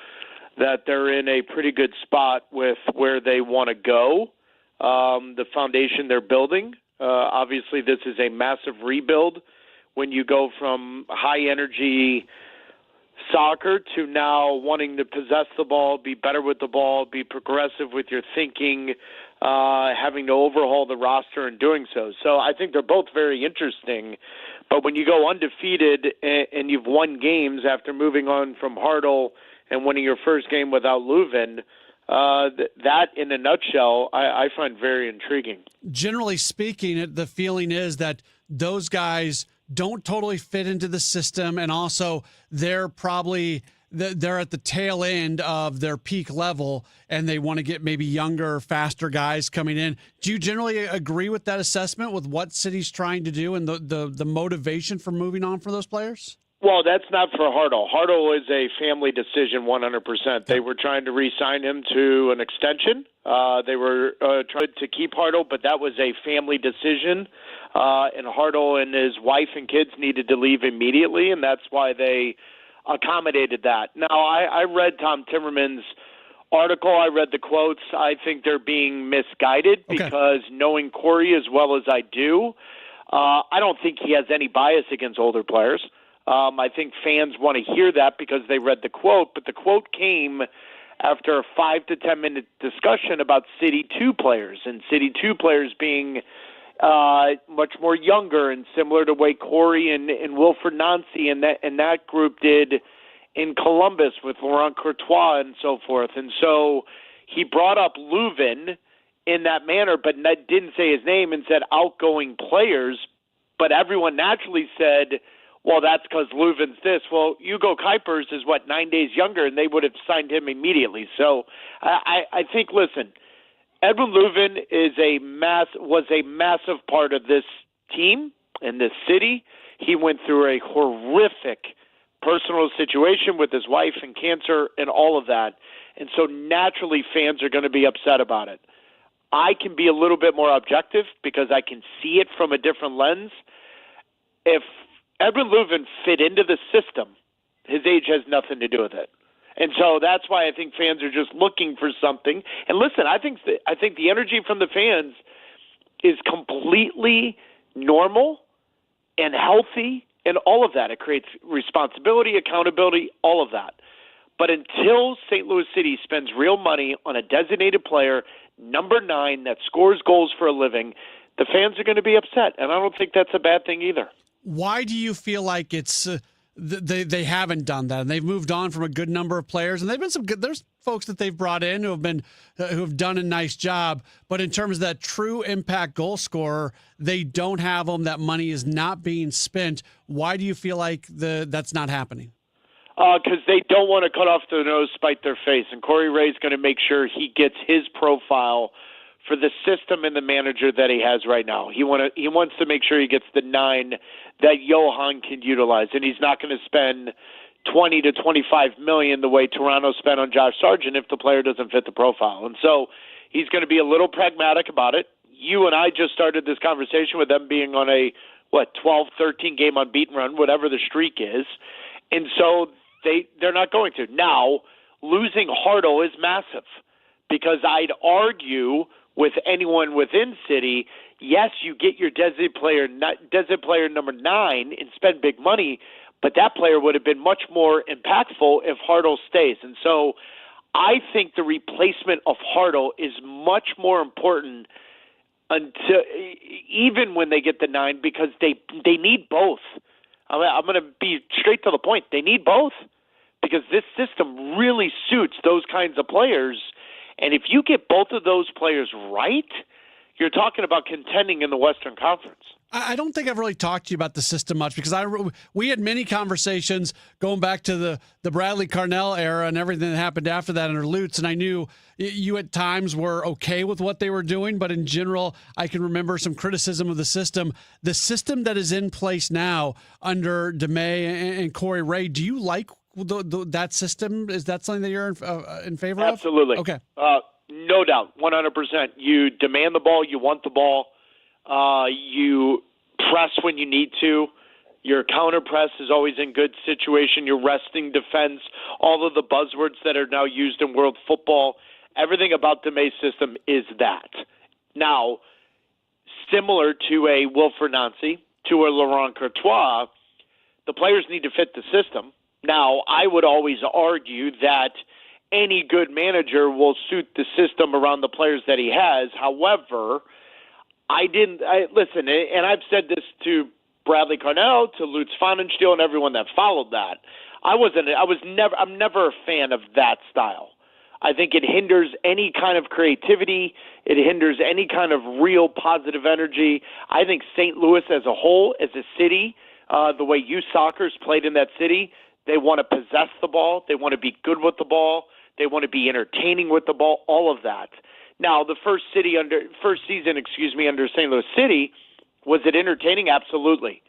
that they're in a pretty good spot with where they want to go. The foundation they're building. Obviously, this is a massive rebuild when you go from high-energy soccer to now wanting to possess the ball, be better with the ball, be progressive with your thinking, having to overhaul the roster and doing so. So I think they're both very interesting. But when you go undefeated and you've won games after moving on from Hartle and winning your first game without Leuven, that, in a nutshell, I find very intriguing. Generally speaking, the feeling is that those guys don't totally fit into the system, and also they're at the tail end of their peak level, and they want to get maybe younger, faster guys coming in. Do you generally agree with that assessment, with what City's trying to do and the motivation for moving on for those players? Well, that's not for Hartle. Hartle is a family decision 100%. They were trying to re-sign him to an extension. They were trying to keep Hartle, but that was a family decision. And Hartle and his wife and kids needed to leave immediately, and that's why they accommodated that. Now, I read Tom Timmerman's article. I read the quotes. I think they're being misguided because knowing Corey as well as I do, I don't think he has any bias against older players. I think fans want to hear that because they read the quote, but the quote came after a 5 to 10 minute discussion about City 2 players, and City 2 players being much more younger and similar to the way Corey and Wilfred Nancy and that group did in Columbus with Laurent Courtois and so forth. And so he brought up Leuven in that manner, but didn't say his name and said outgoing players But everyone naturally said, well, that's because Leuven's this. Well, Hugo Kuipers is, 9 days younger, and they would have signed him immediately. So I think, listen, Edwin Leuven was a massive part of this team and this city. He went through a horrific personal situation with his wife and cancer and all of that. And so naturally fans are going to be upset about it. I can be a little bit more objective because I can see it from a different lens. If Edwin Leuven fit into the system, his age has nothing to do with it. And so that's why I think fans are just looking for something. And listen, I think the energy from the fans is completely normal and healthy and all of that. It creates responsibility, accountability, all of that. But until St. Louis City spends real money on a designated player, number 9, that scores goals for a living, the fans are going to be upset. And I don't think that's a bad thing either. Why do you feel like it's they haven't done that, and they've moved on from a good number of players, and they've been some good. There's folks that they've brought in who have done a nice job, but in terms of that true impact goal scorer, they don't have them. That money is not being spent. Why do you feel like that's not happening? Because they don't want to cut off their nose, spite their face, and Corey Ray's going to make sure he gets his profile for the system and the manager that he has right now. He wants to make sure he gets the 9 that Johan can utilize, and he's not going to spend $20 to $25 million the way Toronto spent on Josh Sargent if the player doesn't fit the profile. And so he's going to be a little pragmatic about it. You and I just started this conversation with them being on a 12, 13 game unbeaten run, whatever the streak is, and so they're not going to. Now, losing Hartle is massive because I'd argue with anyone within City, yes, you get your designated player number 9 and spend big money, but that player would have been much more impactful if Hartle stays. And so I think the replacement of Hartle is much more important until even when they get the 9 because they need both. I'm going to be straight to the point. They need both because this system really suits those kinds of players. And if you get both of those players right, you're talking about contending in the Western Conference. I don't think I've really talked to you about the system much because we had many conversations going back to the Bradley Carnell era and everything that happened after that under Lutz, and I knew you at times were okay with what they were doing, but in general, I can remember some criticism of the system. The system that is in place now under DeMay and Corey Ray, do you like that system? Is that something that you're in favor of? Absolutely. Okay. No doubt, 100%. You demand the ball, you want the ball, you press when you need to. Your counter press is always in good situation. Your resting defense, all of the buzzwords that are now used in world football, everything about the May system is that. Now, similar to a Wilfred Nancy, to a Laurent Courtois, the players need to fit the system. Now, I would always argue that any good manager will suit the system around the players that he has. However, listen, and I've said this to Bradley Carnell, to Lutz Pfannenstiel, and everyone that followed that. I'm never a fan of that style. I think it hinders any kind of creativity. It hinders any kind of real positive energy. I think St. Louis as a whole, as a city, the way youth soccer's played in that city, they want to possess the ball. They want to be good with the ball. They want to be entertaining with the ball, all of that. Now, the first season under St. Louis City, was it entertaining? Absolutely.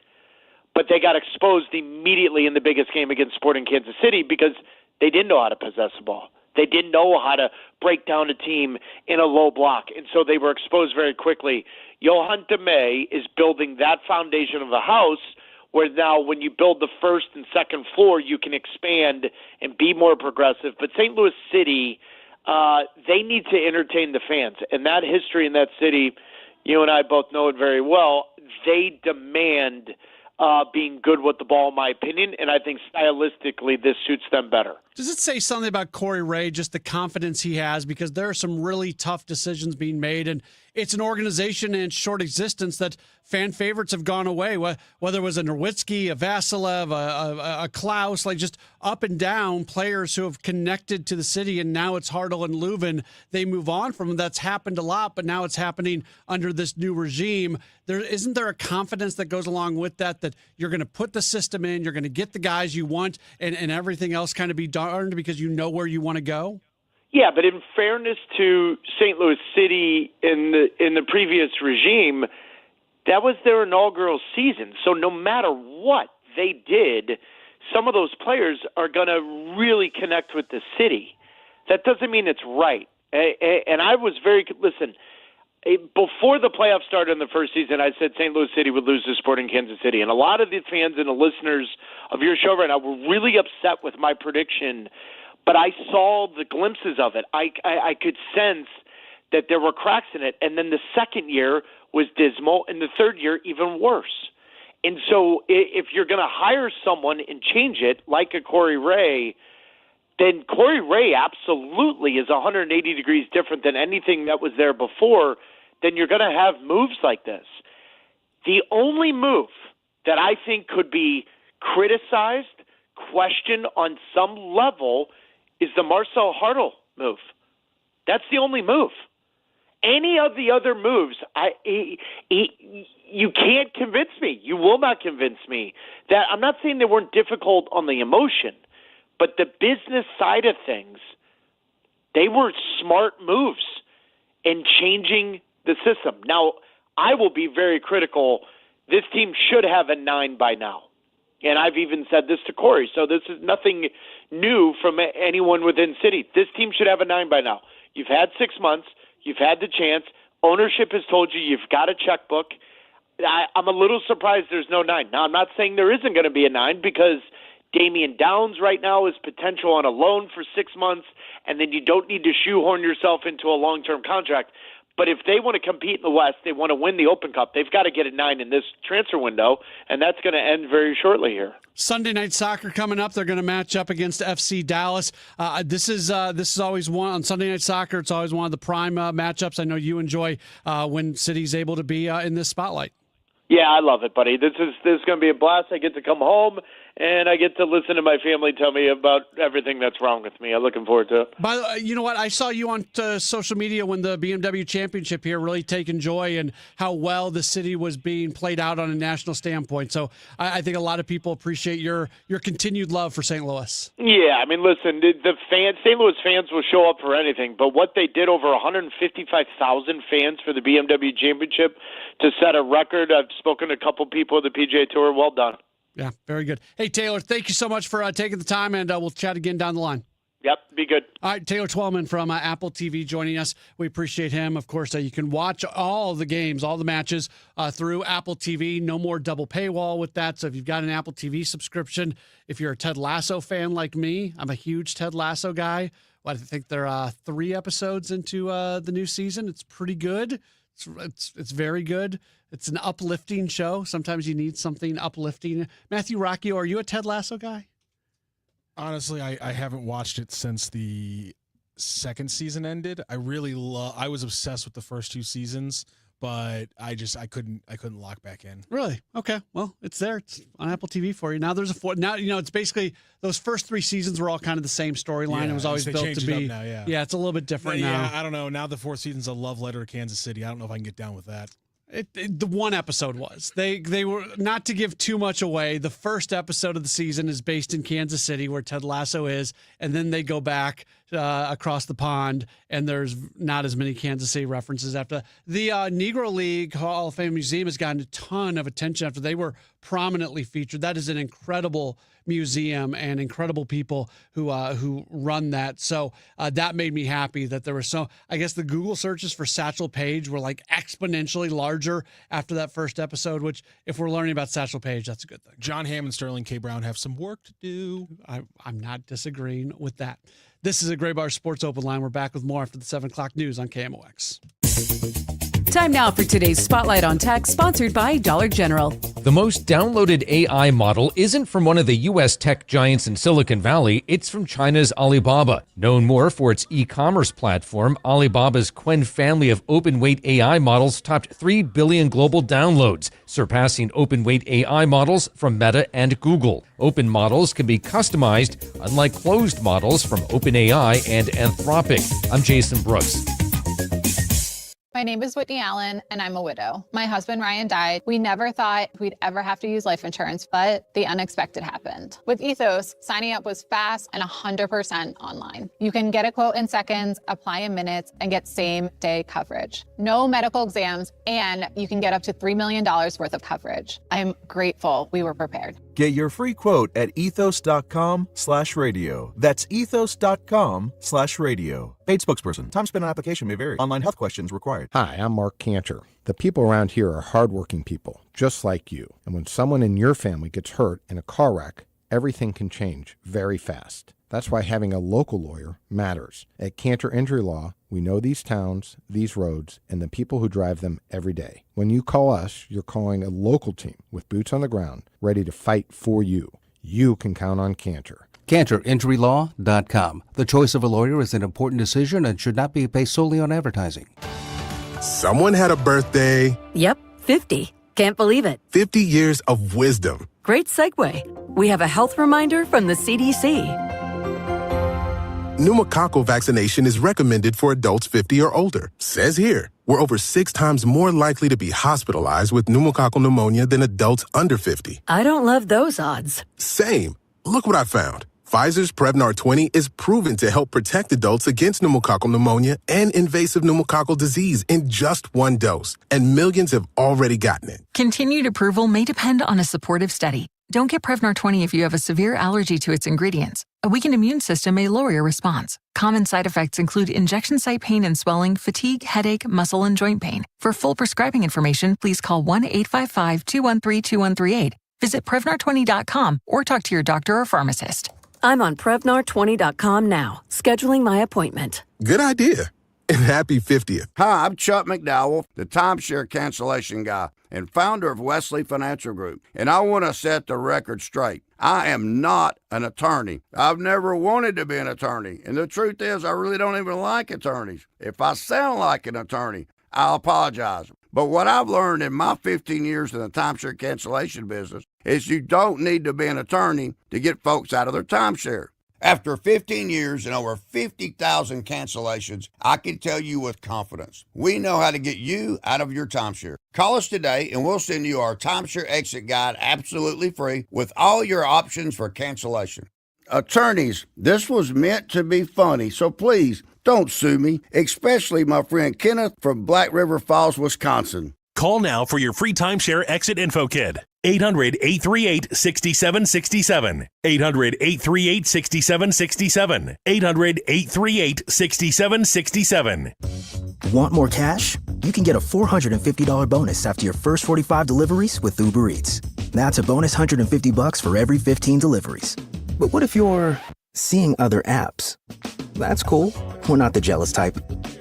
But they got exposed immediately in the biggest game against Sporting Kansas City because they didn't know how to possess the ball. They didn't know how to break down a team in a low block, and so they were exposed very quickly. Johan DeMay is building that foundation of the house where now when you build the first and second floor, you can expand and be more progressive. But St. Louis City, they need to entertain the fans. And that history in that city, you and I both know it very well, they demand being good with the ball, in my opinion, and I think stylistically this suits them better. Does it say something about Corey Ray, just the confidence he has? Because there are some really tough decisions being made, and it's an organization in short existence that fan favorites have gone away, whether it was a Nowitzki, a Vasilev, a Klaus, like just up and down players who have connected to the city, and now it's Hartle and Leuven. They move on from them. That's happened a lot, but now it's happening under this new regime. Isn't there a confidence that goes along with that you're going to put the system in, you're going to get the guys you want, and everything else kind of be darned because you know where you want to go? Yeah, but in fairness to St. Louis City in the previous regime, that was their inaugural season. So no matter what they did, some of those players are going to really connect with the city. That doesn't mean it's right. And I was listen, before the playoffs started in the first season, I said St. Louis City would lose to Sporting Kansas City. And a lot of the fans and the listeners of your show right now were really upset with my prediction. But I saw the glimpses of it. I could sense that there were cracks in it. And then the second year was dismal, and the third year even worse. And so if you're going to hire someone and change it, like a Corey Ray, then Corey Ray absolutely is 180 degrees different than anything that was there before. Then you're going to have moves like this. The only move that I think could be criticized, questioned on some level, is the Marcel Hartle move. That's the only move. Any of the other moves, you can't convince me. You will not convince me. That I'm not saying they weren't difficult on the emotion, but the business side of things, they were smart moves in changing the system. Now, I will be very critical. This team should have a 9 by now. And I've even said this to Corey, so this is nothing new from anyone within City. This team should have a 9 by now. You've had 6 months. You've had the chance. Ownership has told you you've got a checkbook. I'm a little surprised there's no 9. Now, I'm not saying there isn't going to be a 9 because Damian Downs right now is potential on a loan for 6 months, and then you don't need to shoehorn yourself into a long-term contract. But if they want to compete in the West, they want to win the Open Cup, they've got to get a 9 in this transfer window, and that's going to end very shortly here. Sunday Night Soccer coming up. They're going to match up against FC Dallas. This is always one on Sunday Night Soccer. It's always one of the prime matchups. I know you enjoy when City's able to be in this spotlight. Yeah, I love it, buddy. This is going to be a blast. I get to come home, and I get to listen to my family tell me about everything that's wrong with me. I'm looking forward to it. By the way, you know what? I saw you on social media when the BMW Championship here really taking joy in how well the city was being played out on a national standpoint. So I think a lot of people appreciate your continued love for St. Louis. Yeah, I mean, listen, the fans, St. Louis fans will show up for anything, but what they did, over 155,000 fans for the BMW Championship to set a record. I've spoken to a couple people at the PGA Tour. Well done. Yeah, very good. Hey, Taylor, thank you so much for taking the time, and we'll chat again down the line. Yep, be good. All right, Taylor Twellman from Apple TV joining us. We appreciate him. Of course, you can watch all the games, all the matches through Apple TV. No more double paywall with that. So if you've got an Apple TV subscription, if you're a Ted Lasso fan like me, I'm a huge Ted Lasso guy. Well, I think there are 3 episodes into the new season. It's pretty good. It's very good. It's an uplifting show. Sometimes you need something uplifting. Matthew Rocchio, are you a Ted Lasso guy? Honestly, I haven't watched it since the second season ended. I was obsessed with the first 2 seasons, but I couldn't lock back in. Really? Okay. Well, it's there. It's on Apple TV for you. Now there's a 4. Now, it's basically those first 3 seasons were all kind of the same storyline. Yeah, it was always built to be. Now, yeah, it's a little bit different now. Yeah, I don't know. Now the 4th season's a love letter to Kansas City. I don't know if I can get down with that. The one episode was. They were, not to give too much away, the first episode of the season is based in Kansas City where Ted Lasso is, and then they go back across the pond, and there's not as many Kansas City references after. The Negro League Hall of Fame Museum has gotten a ton of attention after they were prominently featured. That is an incredible museum and incredible people who run that. So that made me happy that there were I guess the Google searches for Satchel Paige were like exponentially larger after that first episode, which if we're learning about Satchel Paige, that's a good thing. John Hamm and Sterling K. Brown have some work to do. I'm not disagreeing with that. This is a Gray Bar Sports Open Line. We're back with more after the 7 o'clock news on KMOX. Time now for today's Spotlight on Tech, sponsored by Dollar General. The most downloaded AI model isn't from one of the U.S. tech giants in Silicon Valley, it's from China's Alibaba. Known more for its e-commerce platform, Alibaba's Qwen family of open-weight AI models topped 3 billion global downloads, surpassing open-weight AI models from Meta and Google. Open models can be customized, unlike closed models from OpenAI and Anthropic. I'm Jason Brooks. My name is Whitney Allen, and I'm a widow. My husband, Ryan, died. We never thought we'd ever have to use life insurance, but the unexpected happened. With Ethos, signing up was fast and 100% online. You can get a quote in seconds, apply in minutes, and get same-day coverage. No medical exams, and you can get up to $3 million worth of coverage. I'm grateful we were prepared. Get your free quote at ethos.com/radio. That's ethos.com/radio. Paid spokesperson. Time spent on application may vary. Online health questions required. Hi, I'm Mark Cantor. The people around here are hardworking people, just like you. And when someone in your family gets hurt in a car wreck, everything can change very fast. That's why having a local lawyer matters. At Cantor Injury Law, we know these towns, these roads, and the people who drive them every day. When you call us, you're calling a local team with boots on the ground, ready to fight for you. You can count on Cantor. CantorInjuryLaw.com. The choice of a lawyer is an important decision and should not be based solely on advertising. Someone had a birthday. Yep, 50. Can't believe it. 50 years of wisdom. Great segue. We have a health reminder from the CDC. Pneumococcal vaccination is recommended for adults 50 or older. Says here, we're over 6 times more likely to be hospitalized with pneumococcal pneumonia than adults under 50. I don't love those odds. Same. Look what I found. Pfizer's Prevnar 20 is proven to help protect adults against pneumococcal pneumonia and invasive pneumococcal disease in just 1 dose, and millions have already gotten it. Continued approval may depend on a supportive study. Don't get Prevnar 20 if you have a severe allergy to its ingredients. A weakened immune system may lower your response. Common side effects include injection site pain and swelling, fatigue, headache, muscle, and joint pain. For full prescribing information, please call 1-855-213-2138. Visit Prevnar20.com or talk to your doctor or pharmacist. I'm on Prevnar20.com now, scheduling my appointment. Good idea. And happy 50th. Hi, I'm Chuck McDowell, the timeshare cancellation guy and founder of Wesley Financial Group. And I want to set the record straight. I am not an attorney. I've never wanted to be an attorney. And the truth is, I really don't even like attorneys. If I sound like an attorney, I'll apologize. But what I've learned in my 15 years in the timeshare cancellation business is you don't need to be an attorney to get folks out of their timeshare. After 15 years and over 50,000 cancellations, I can tell you with confidence, we know how to get you out of your timeshare. Call us today and we'll send you our timeshare exit guide absolutely free with all your options for cancellation. Attorneys, this was meant to be funny, so please don't sue me, especially my friend Kenneth from Black River Falls, Wisconsin. Call now for your free timeshare exit info kit. 800-838-6767. 800-838-6767. 800-838-6767. Want more cash? You can get a $450 bonus after your first 45 deliveries with Uber Eats. That's a bonus $150 for every 15 deliveries. But what if you're seeing other apps? That's cool. We're not the jealous type.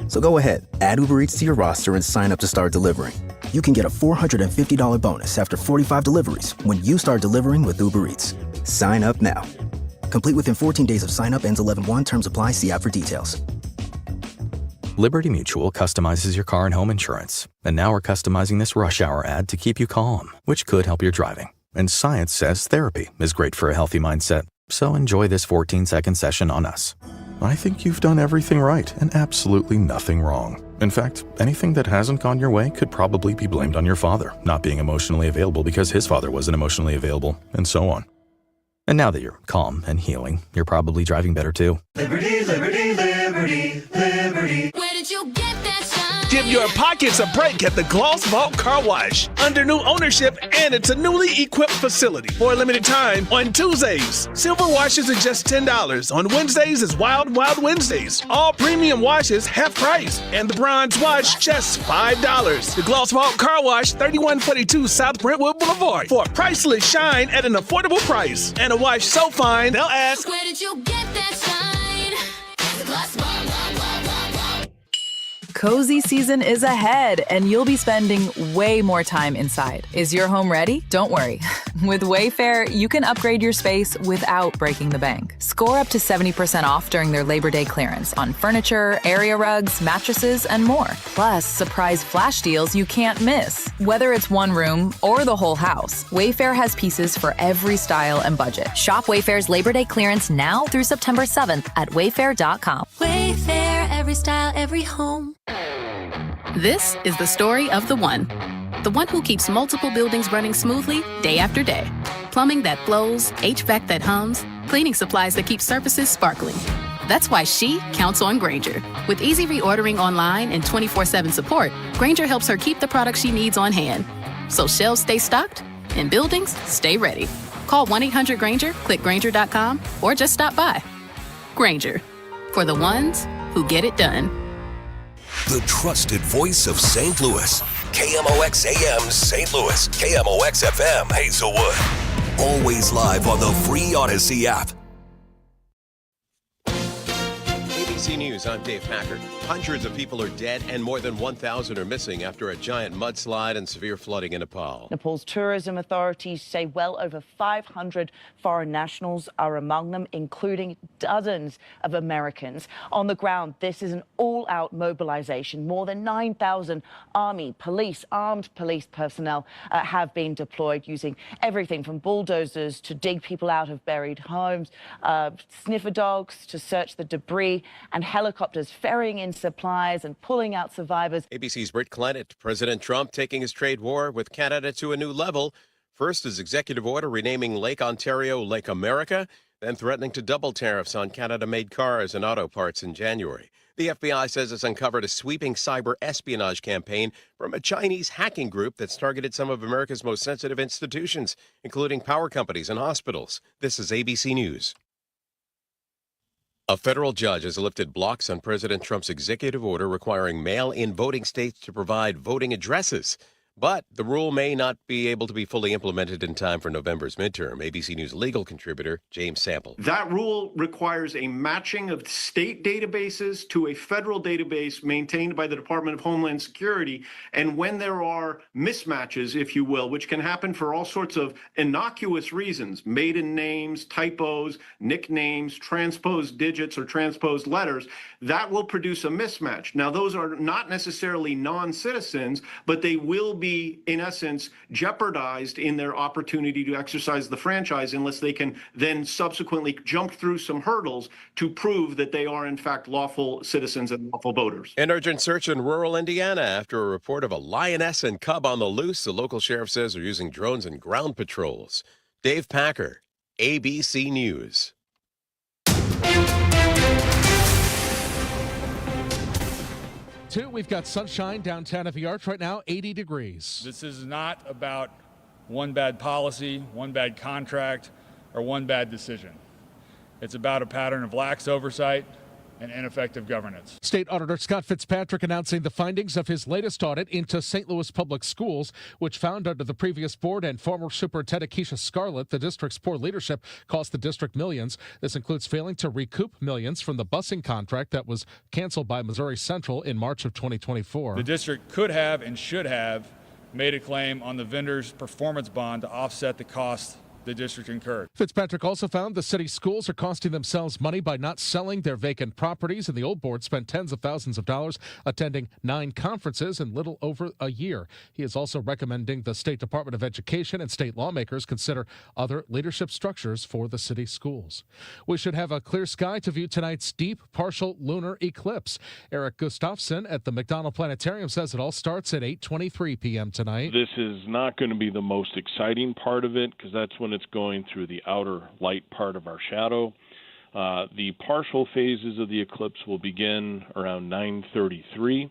So go ahead, add Uber Eats to your roster and sign up to start delivering. You can get a $450 bonus after 45 deliveries when you start delivering with Uber Eats. Sign up now. Complete within 14 days of sign up. Ends 11/1. Terms apply. See app for details. Liberty Mutual customizes your car and home insurance. And now we're customizing this rush hour ad to keep you calm, which could help your driving. And science says therapy is great for a healthy mindset. So enjoy this 14-second session on us. I think you've done everything right and absolutely nothing wrong. In fact, anything that hasn't gone your way could probably be blamed on your father not being emotionally available because his father wasn't emotionally available, and so on. And now that you're calm and healing, you're probably driving better too. Liberty, liberty, liberty, liberty. Where did you get that shine? Give your pockets a break at the Gloss Vault Car Wash. Under new ownership, and it's a newly equipped facility. For a limited time, on Tuesdays, silver washes are just $10. On Wednesdays is Wild Wild Wednesdays. All premium washes half price, and the bronze wash just $5. The Gloss Vault Car Wash, 3142 South Brentwood Boulevard. For a priceless shine at an affordable price. And a wash so fine, they'll ask, where did you get that shine? The Gloss Vault. Cozy season is ahead, and you'll be spending way more time inside. Is your home ready? Don't worry. With Wayfair, you can upgrade your space without breaking the bank. Score up to 70% off during their Labor Day clearance on furniture, area rugs, mattresses, and more. Plus, surprise flash deals you can't miss. Whether it's one room or the whole house, Wayfair has pieces for every style and budget. Shop Wayfair's Labor Day clearance now through September 7th at wayfair.com. Wayfair, every style, every home. This is the story of the one who keeps multiple buildings running smoothly day after day. Plumbing that flows, HVAC that hums, cleaning supplies that keep surfaces sparkling. That's why she counts on Grainger. With easy reordering online and 24/7 support, Grainger helps her keep the products she needs on hand. So shelves stay stocked and buildings stay ready. Call 1-800-GRAINGER, click Grainger.com, or just stop by. Grainger, for the ones who get it done. The trusted voice of St. Louis. KMOX AM St. Louis. KMOX FM Hazelwood. Always live on the free Odyssey app. ABC News, I'm Dave Packard. Hundreds of people are dead and more than 1,000 are missing after a giant mudslide and severe flooding in Nepal. Nepal's tourism authorities say well over 500 foreign nationals are among them, including dozens of Americans. On the ground, this is an all-out mobilization. More than 9,000 army, police, armed police personnel have been deployed using everything from bulldozers to dig people out of buried homes, sniffer dogs to search the debris, and helicopters ferrying in supplies and pulling out survivors. ABC's Britt Clennett. President Trump taking his trade war with Canada to a new level. First, his executive order renaming Lake Ontario Lake America, then threatening to double tariffs on Canada-made cars and auto parts in January. The FBI says it's uncovered a sweeping cyber espionage campaign from a Chinese hacking group that's targeted some of America's most sensitive institutions, including power companies and hospitals. This is ABC News. A federal judge has lifted blocks on President Trump's executive order requiring mail-in voting states to provide voting addresses. But the rule may not be able to be fully implemented in time for November's midterm. ABC News legal contributor James Sample. That rule requires a matching of state databases to a federal database maintained by the Department of Homeland Security. And when there are mismatches, if you will, which can happen for all sorts of innocuous reasons, maiden names, typos, nicknames, transposed digits or transposed letters, that will produce a mismatch. Now, those are not necessarily non-citizens, but they will be, in essence, jeopardized in their opportunity to exercise the franchise unless they can then subsequently jump through some hurdles to prove that they are, in fact, lawful citizens and lawful voters. An urgent search in rural Indiana after a report of a lioness and cub on the loose. The local sheriff says they're using drones and ground patrols. Dave Packer, ABC News. We've got sunshine downtown at the Arch right now, 80 degrees. This is not about one bad policy, one bad contract, or one bad decision. It's about a pattern of lax oversight and ineffective governance. State Auditor Scott Fitzpatrick announcing the findings of his latest audit into St. Louis Public Schools, which found under the previous board and former Superintendent Keisha Scarlett, the district's poor leadership cost the district millions. This includes failing to recoup millions from the busing contract that was canceled by Missouri Central in March of 2024. The district could have and should have made a claim on the vendor's performance bond to offset the cost the district incurred. Fitzpatrick also found the city schools are costing themselves money by not selling their vacant properties, and the old board spent tens of thousands of dollars attending 9 conferences in little over a year. He is also recommending the State Department of Education and state lawmakers consider other leadership structures for the city schools. We should have a clear sky to view tonight's deep partial lunar eclipse. Eric Gustafson at the McDonald Planetarium says it all starts at 8:23 p.m. tonight. This is not going to be the most exciting part of it because that's when it's going through the outer light part of our shadow. The partial phases of the eclipse will begin around 9:33,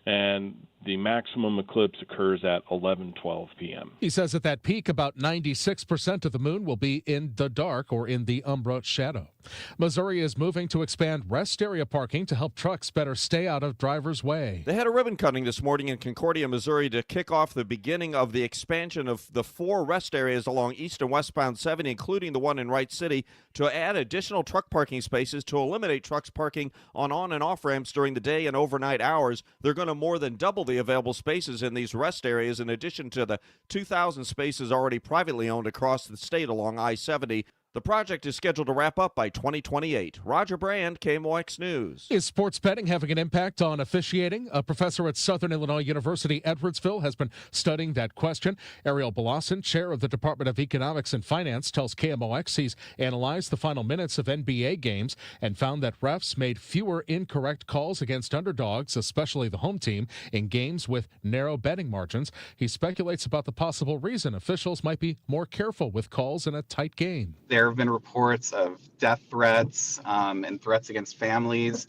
and the maximum eclipse occurs at 11:12 p.m. He says at that peak, about 96% of the moon will be in the dark or in the umbra shadow. Missouri is moving to expand rest area parking to help trucks better stay out of drivers' way. They had a ribbon cutting this morning in Concordia, Missouri to kick off the beginning of the expansion of the 4 rest areas along east and westbound 70, including the one in Wright City, to add additional truck parking spaces to eliminate trucks parking on and off ramps during the day and overnight hours. They're going to more than double the available spaces in these rest areas in addition to the 2,000 spaces already privately owned across the state along I-70. The project is scheduled to wrap up by 2028. Roger Brand, KMOX News. Is sports betting having an impact on officiating? A professor at Southern Illinois University, Edwardsville, has been studying that question. Ariel Belason, chair of the Department of Economics and Finance, tells KMOX he's analyzed the final minutes of NBA games and found that refs made fewer incorrect calls against underdogs, especially the home team, in games with narrow betting margins. He speculates about the possible reason officials might be more careful with calls in a tight game. There have been reports of death threats and threats against families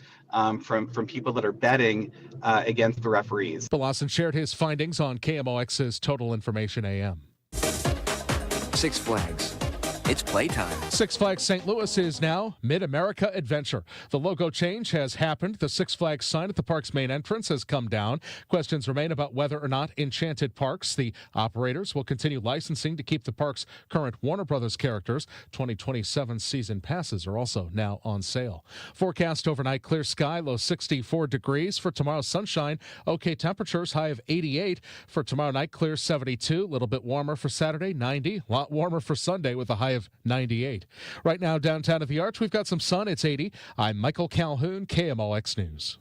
from people that are betting against the referees. Belason shared his findings on KMOX's Total Information AM. Six Flags. It's playtime. Six Flags St. Louis is now Mid-America Adventure. The logo change has happened. The Six Flags sign at the park's main entrance has come down. Questions remain about whether or not Enchanted Parks, the operators, will continue licensing to keep the park's current Warner Brothers characters. 2027 season passes are also now on sale. Forecast overnight, clear sky, low 64 degrees. For tomorrow, sunshine, okay temperatures, high of 88. For tomorrow night, clear 72. A little bit warmer for Saturday, 90. A lot warmer for Sunday with a high of 98. Right now, downtown at the Arch, we've got some sun. It's 80. I'm Michael Calhoun, KMOX News.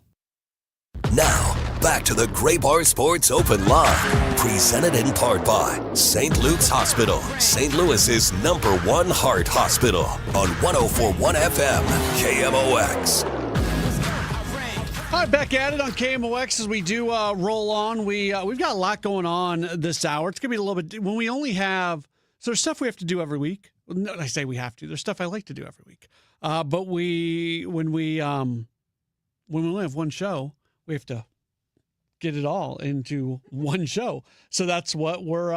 Now, back to the Gray Bar Sports Open Line, presented in part by St. Luke's Hospital, St. Louis's #1 heart hospital, on 104.1 FM, KMOX. All right, back at it on KMOX as we do roll on. We've got a lot going on this hour. It's going to be a little bit, when we only have, so there's stuff we have to do every week. No, I say we have to. There's stuff I like to do every week. But when we only have one show, we have to get it all into one show. So that's what we're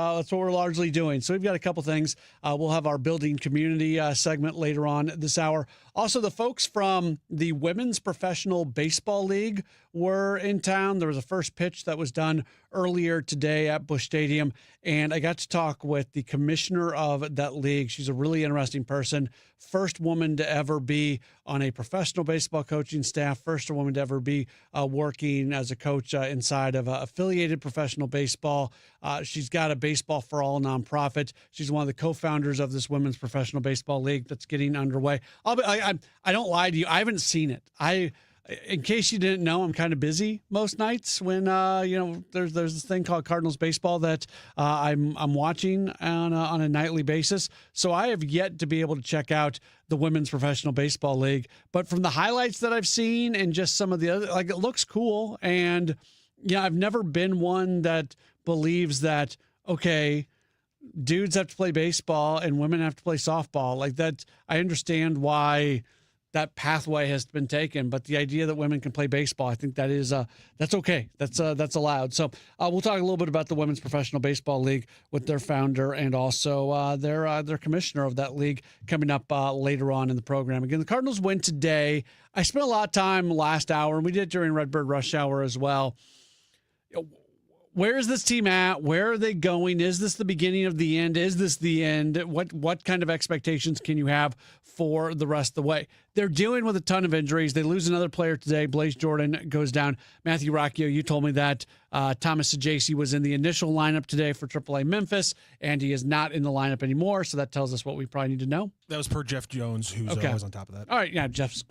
largely doing. So we've got a couple things. We'll have our building community segment later on this hour. Also, the folks from the Women's Professional Baseball League were in town. There was a first pitch that was done earlier today at Busch Stadium, and I got to talk with the commissioner of that league. She's a really interesting person. First woman to ever be on a professional baseball coaching staff. First woman to ever be working as a coach inside of affiliated professional baseball. She's got a Baseball for All nonprofit. She's one of the co-founders of this Women's Professional Baseball League that's getting underway. I don't lie to you. I haven't seen it. In case you didn't know, I'm kind of busy most nights when there's this thing called Cardinals baseball that I'm watching on a nightly basis. So I have yet to be able to check out the Women's Professional Baseball League. But from the highlights that I've seen and just some of the other, it looks cool. And I've never been one that believes that dudes have to play baseball and women have to play softball. Like that, I understand why that pathway has been taken, but the idea that women can play baseball, I think that is that's okay. That's allowed. So we'll talk a little bit about the Women's Professional Baseball League with their founder and also their commissioner of that league coming up later on in the program. Again, the Cardinals win today. I spent a lot of time last hour, and we did during Redbird Rush Hour as well. Where is this team at? Where are they going? Is this the beginning of the end? Is this the end? What kind of expectations can you have for the rest of the way? They're dealing with a ton of injuries. They lose another player today. Blaze Jordan goes down. Matthew Rocchio, you told me that Thomas Sajaci was in the initial lineup today for AAA Memphis, and he is not in the lineup anymore, so that tells us what we probably need to know. That was per Jeff Jones, who's always on top of that. All right, yeah, Jeff's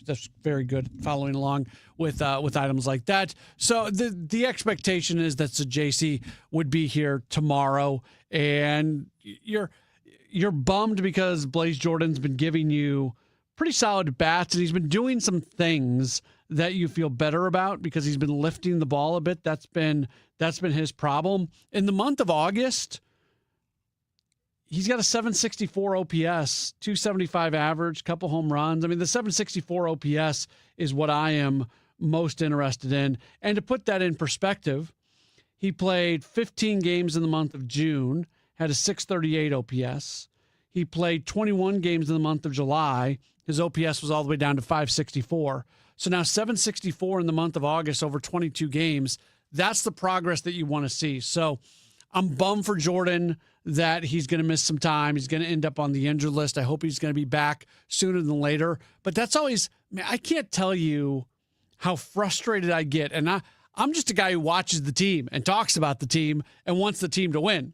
very good following along with items like that. So the expectation is that Sajaci would be here tomorrow, and you're bummed because Blaze Jordan's been giving you pretty solid bats, and he's been doing some things that you feel better about because he's been lifting the ball a bit. That's been his problem. In the month of August, he's got a 764 OPS, 275 average, couple home runs. I mean, the 764 OPS is what I am most interested in. And to put that in perspective, He played 15 games in the month of June, had a 638 OPS. He played 21 games in the month of July. His OPS was all the way down to 564. So now 764 in the month of August over 22 games. That's the progress that you want to see. So I'm bummed for Jordan that he's going to miss some time. He's going to end up on the injured list. I hope he's going to be back sooner than later. But that's always, man, I can't tell you how frustrated I get. And I'm just a guy who watches the team and talks about the team and wants the team to win.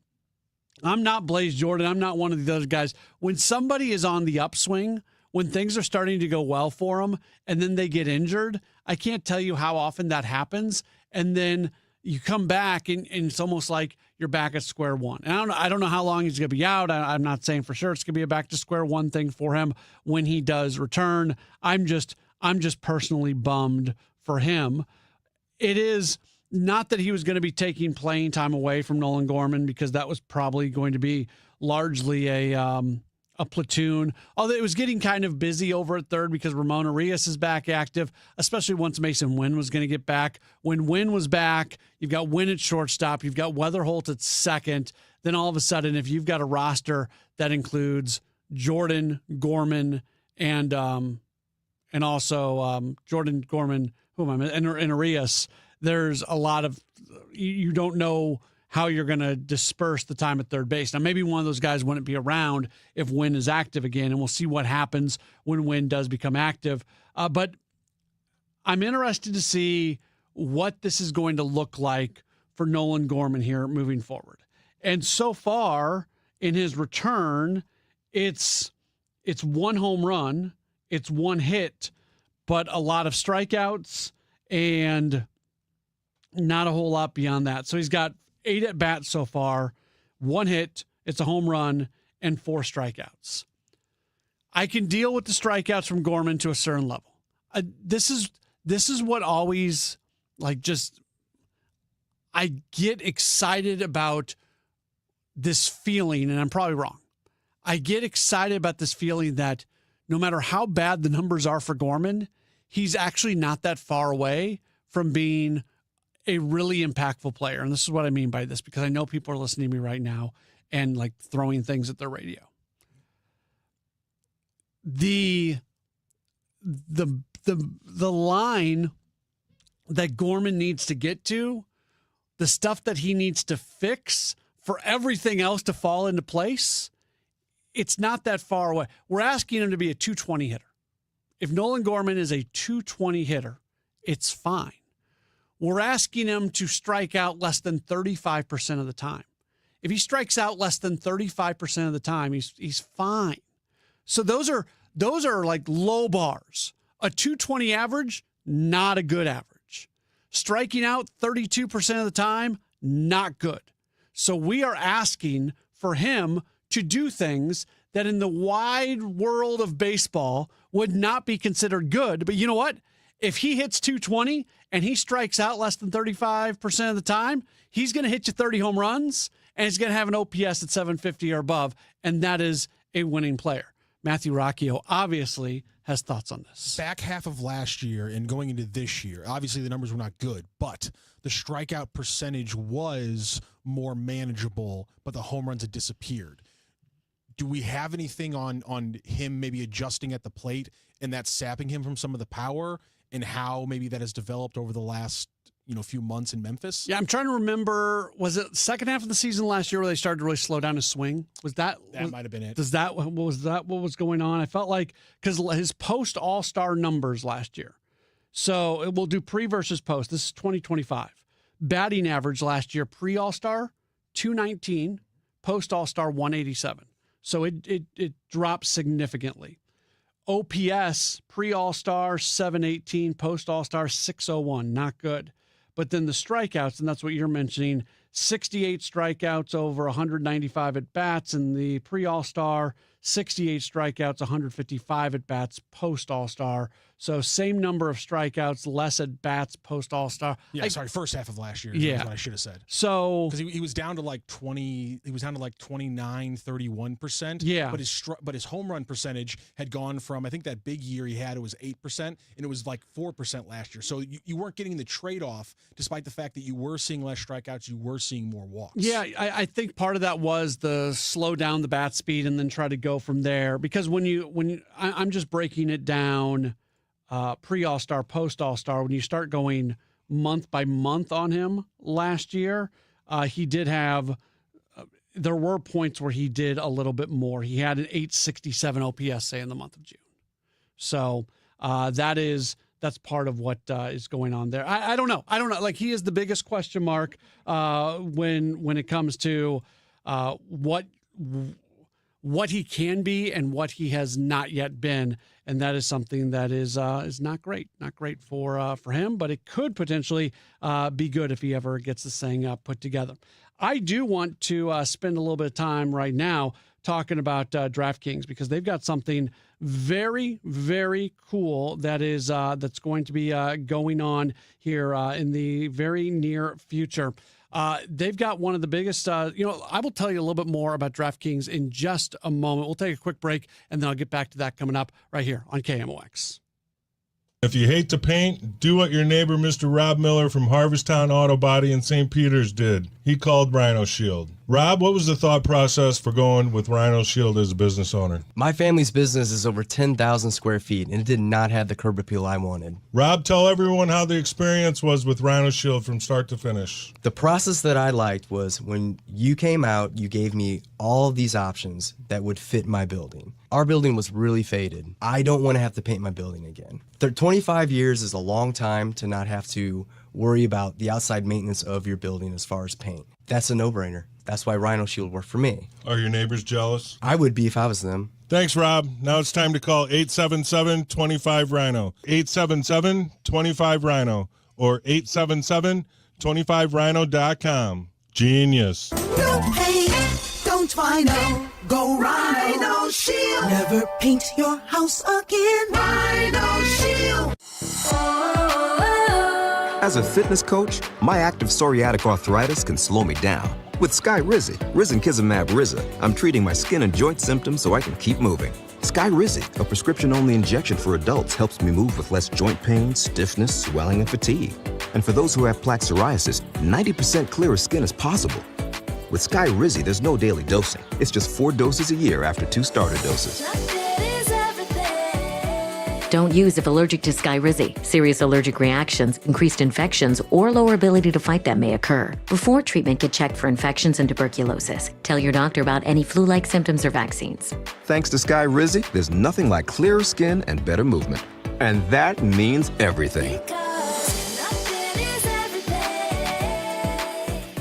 I'm not Blaze Jordan. I'm not one of the other guys. When somebody is on the upswing, when things are starting to go well for them, and then they get injured, I can't tell you how often that happens. And then you come back, and it's almost like you're back at square one. And I don't know how long he's going to be out. I'm not saying for sure it's going to be a back to square one thing for him when he does return. I'm just personally bummed for him. It is not that he was going to be taking playing time away from Nolan Gorman, because that was probably going to be largely a platoon. Although it was getting kind of busy over at third because Ramon Arias is back active, especially once Mason Wynn was going to get back. When Wynn was back, you've got Wynn at shortstop, you've got Weatherholt at second. Then all of a sudden, if you've got a roster that includes Jordan, Gorman, and also Jordan, Gorman, and Arias, there's a lot of, you don't know how you're going to disperse the time at third base. Now, maybe one of those guys wouldn't be around if Wynn is active again, and we'll see what happens when Wynn does become active. But I'm interested to see what this is going to look like for Nolan Gorman here moving forward. And so far in his return, it's one home run, it's one hit, but a lot of strikeouts and not a whole lot beyond that. So he's got 8 at-bats so far, 1 hit, it's a home run, and 4 strikeouts. I can deal with the strikeouts from Gorman to a certain level. This is what always, I get excited about this feeling, and I'm probably wrong. I get excited about this feeling that no matter how bad the numbers are for Gorman, he's actually not that far away from being a really impactful player. And this is what I mean by this, because I know people are listening to me right now and throwing things at their radio. The line that Gorman needs to get to, the stuff that he needs to fix for everything else to fall into place, it's not that far away. We're asking him to be a 220 hitter. If Nolan Gorman is a 220 hitter, it's fine. We're asking him to strike out less than 35% of the time. If he strikes out less than 35% of the time, he's fine. So those are low bars. A 220 average, not a good average. Striking out 32% of the time, not good. So we are asking for him to do things that in the wide world of baseball would not be considered good. But you know what? If he hits 220 and he strikes out less than 35% of the time, he's going to hit you 30 home runs, and he's going to have an OPS at 750 or above, and that is a winning player. Matthew Rocchio obviously has thoughts on this. Back half of last year and going into this year, obviously the numbers were not good, but the strikeout percentage was more manageable, but the home runs had disappeared. Do we have anything on him maybe adjusting at the plate and that sapping him from some of the power, and how maybe that has developed over the last few months in Memphis? Yeah, I'm trying to remember. Was it second half of the season last year where they started to really slow down his swing? That might have been it. What was going on? I felt like, because his post All-Star numbers last year. So we'll do pre versus post. This is 2025. Batting average last year, pre All-Star 219, post All-Star 187. So it dropped significantly. OPS, pre-All-Star, 718, post-All-Star, 601. Not good. But then the strikeouts, and that's what you're mentioning, 68 strikeouts over 195 at bats. In the pre-All-Star, 68 strikeouts, 155 at bats post All-Star. So same number of strikeouts, less at bats post All-Star. Yeah, first half of last year. Yeah. Is what I should have said. So because he was down to like 20, he was down to like 29, 31%. Yeah. But his home run percentage had gone from, I think that big year he had, it was 8%, and it was like 4% last year. So you weren't getting the trade-off, despite the fact that you were seeing less strikeouts, you were seeing more walks. Yeah, I think part of that was the slow down the bat speed and then try to go from there. Because I'm just breaking it down pre-All-Star, post-All-Star. When you start going month by month on him last year, he did have there were points where he did a little bit more. He had an 867 OPS, say, in the month of June. So that's part of what is going on there. I don't know. Like, he is the biggest question mark when it comes to what he can be and what he has not yet been, and that is something that is not great for him. But it could potentially be good if he ever gets this thing put together. I do want to spend a little bit of time right now talking about DraftKings, because they've got something very, very cool that is that's going to be going on here in the very near future. They've got one of the biggest, I will tell you a little bit more about DraftKings in just a moment. We'll take a quick break, and then I'll get back to that coming up right here on KMOX. If you hate to paint, do what your neighbor Mr. Rob Miller from Harvesttown Auto Body in St. Peters did. He called Rhino Shield. Rob, what was the thought process for going with Rhino Shield as a business owner? My family's business is over 10,000 square feet, and it did not have the curb appeal I wanted. Rob, tell everyone how the experience was with Rhino Shield from start to finish. The process that I liked was when you came out, you gave me all of these options that would fit my building. Our building was really faded. I don't want to have to paint my building again. 25 years is a long time to not have to worry about the outside maintenance of your building as far as paint. That's a no-brainer. That's why Rhino Shield worked for me. Are your neighbors jealous? I would be if I was them. Thanks, Rob. Now it's time to call 877-25-RHINO. 877-25-RHINO or 877-25rhino.com. Genius. Don't paint, don't Rhino. Go Rhino Shield. Never paint your house again. Rhino Shield. As a fitness coach, my active psoriatic arthritis can slow me down. With Skyrizi, Risankizumab Riza, I'm treating my skin and joint symptoms so I can keep moving. Skyrizi, a prescription-only injection for adults, helps me move with less joint pain, stiffness, swelling, and fatigue. And for those who have plaque psoriasis, 90% clearer skin is possible. With Skyrizi, there's no daily dosing. It's just 4 doses a year after 2 starter doses. Don't use if allergic to Skyrizi. Serious allergic reactions, increased infections, or lower ability to fight them may occur. Before treatment, get checked for infections and tuberculosis. Tell your doctor about any flu-like symptoms or vaccines. Thanks to Skyrizi, there's nothing like clearer skin and better movement. And that means everything.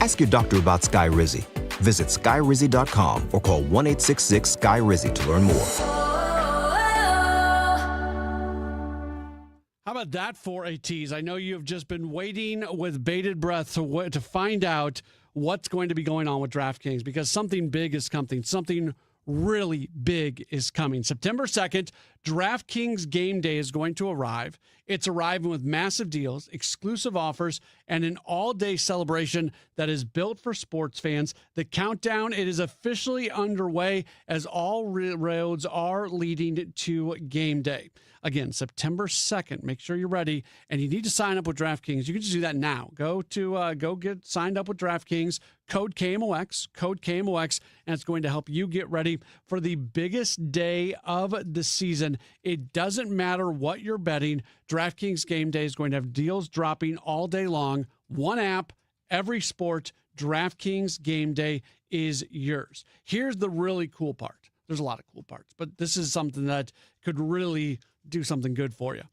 Ask your doctor about Skyrizi. Visit Skyrizi.com or call 1-866-SKY-RIZI to learn more. How about that for a tease? I know you have just been waiting with bated breath to find out what's going to be going on with DraftKings, because something big is coming. Something really big is coming. September 2nd, DraftKings Game Day is going to arrive. It's arriving with massive deals, exclusive offers, and an all-day celebration that is built for sports fans. The countdown, it is officially underway as all roads are leading to Game Day. Again, September 2nd. Make sure you're ready, and you need to sign up with DraftKings. You can just do that now. Go get signed up with DraftKings. Code KMOX, and it's going to help you get ready for the biggest day of the season. It doesn't matter what you're betting. DraftKings Game Day is going to have deals dropping all day long. One app, every sport. DraftKings Game Day is yours. Here's the really cool part. There's a lot of cool parts, but this is something that could really do something good for you.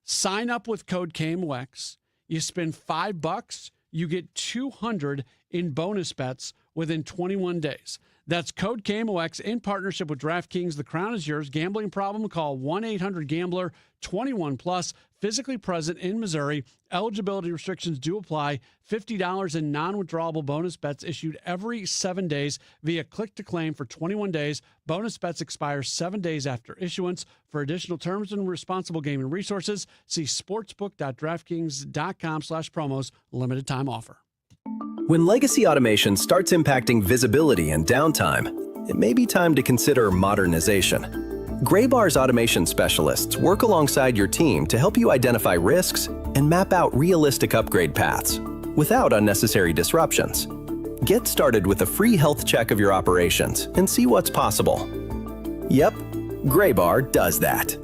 Sign up with code KMOX. You spend $5, you get $200 in bonus bets within 21 days. That's code KMOX in partnership with DraftKings. The crown is yours. Gambling problem? Call 1-800-GAMBLER. 21 plus. physically present in Missouri. Eligibility restrictions do apply. $50 in non-withdrawable bonus bets issued every 7 days via click-to-claim for 21 days. Bonus bets expire 7 days after issuance. For additional terms and responsible gaming resources, see sportsbook.draftkings.com/promos. Limited time offer. When legacy automation starts impacting visibility and downtime, it may be time to consider modernization. Graybar's automation specialists work alongside your team to help you identify risks and map out realistic upgrade paths without unnecessary disruptions. Get started with a free health check of your operations and see what's possible. Yep, Graybar does that.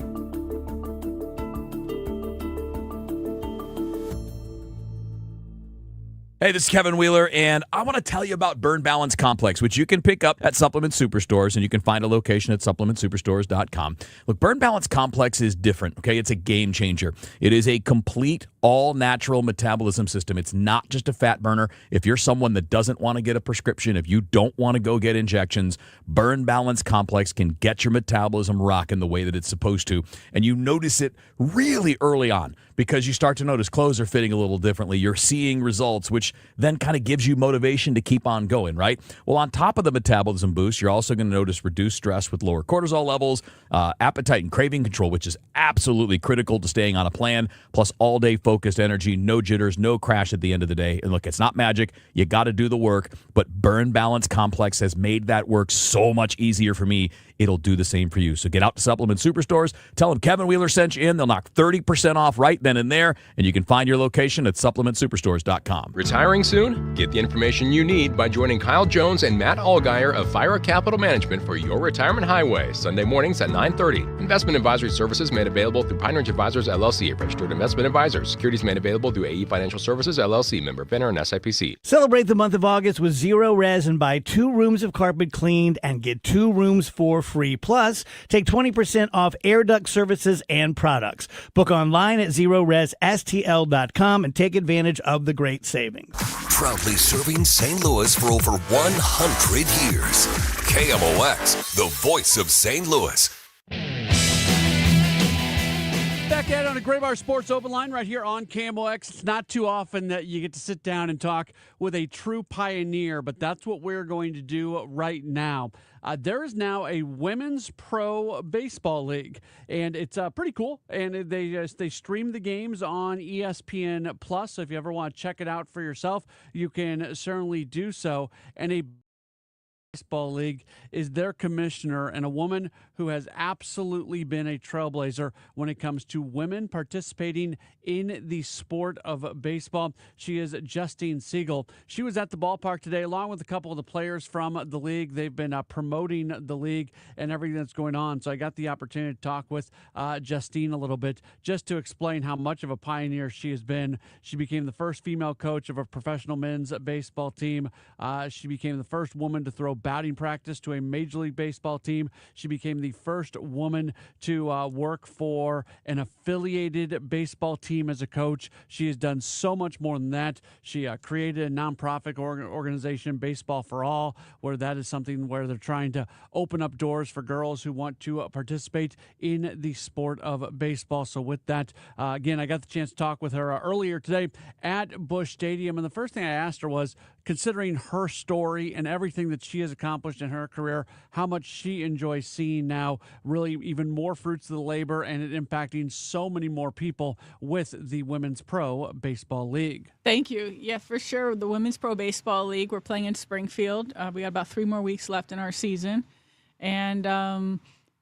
Hey, this is Kevin Wheeler, and I want to tell you about Burn Balance Complex, which you can pick up at Supplement Superstores, and you can find a location at supplementsuperstores.com. Look, Burn Balance Complex is different, okay? It's a game changer. It is a complete, all-natural metabolism system. It's not just a fat burner. If you're someone that doesn't want to get a prescription, if you don't want to go get injections, Burn Balance Complex can get your metabolism rocking the way that it's supposed to, and you notice it really early on because you start to notice clothes are fitting a little differently. You're seeing results, which then kind of gives you motivation to keep on going, right? Well, on top of the metabolism boost, you're also going to notice reduced stress with lower cortisol levels, appetite and craving control, which is absolutely critical to staying on a plan, plus all-day focused energy, no jitters, no crash at the end of the day. And look, it's not magic. You got to do the work, but Burn Balance Complex has made that work so much easier for me. It'll do the same for you. So get out to Supplement Superstores. Tell them Kevin Wheeler sent you in. They'll knock 30% off right then and there, and you can find your location at supplementsuperstores.com. Retiring soon? Get the information you need by joining Kyle Jones and Matt Allgeier of Fire Capital Management for your retirement highway, Sunday mornings at 9:30. Investment advisory services made available through Pine Ridge Advisors, LLC, a registered investment advisor. Securities made available through AE Financial Services, LLC, member FINRA and SIPC. Celebrate the month of August with Zero Res and buy 2 rooms of carpet cleaned and get 2 rooms for free. Plus, take 20% off air duct services and products. Book online at ZeroResSTL.com and take advantage of the great savings. Proudly serving St. Louis for over 100 years. KMOX, the voice of St. Louis. Back at it on a Graybar Sports Open Line right here on KMOX. It's not too often that you get to sit down and talk with a true pioneer, but that's what we're going to do right now. There is now a women's pro baseball league, and it's pretty cool. And they stream the games on ESPN Plus. So if you ever want to check it out for yourself, you can certainly do so. And a baseball league is their commissioner, and a woman who has absolutely been a trailblazer when it comes to women participating in the sport of baseball. She is Justine Siegel. She was at the ballpark today along with a couple of the players from the league. They've been promoting the league and everything that's going on. So I got the opportunity to talk with Justine a little bit just to explain how much of a pioneer she has been. She became the first female coach of a professional men's baseball team. She became the first woman to throw batting practice to a Major League Baseball team. She became the first woman to work for an affiliated baseball team as a coach. She has done so much more than that. She created a nonprofit organization, Baseball for All, where that is something where they're trying to open up doors for girls who want to participate in the sport of baseball. So with that, again, I got the chance to talk with her earlier today at Busch Stadium. And the first thing I asked her was, considering her story and everything that she has accomplished in her career, how much she enjoys seeing now really even more fruits of the labor and it impacting so many more people with the Women's Pro Baseball League. Thank you. Yeah, for sure. The Women's Pro Baseball League, we're playing in Springfield. We got about 3 more weeks left in our season. And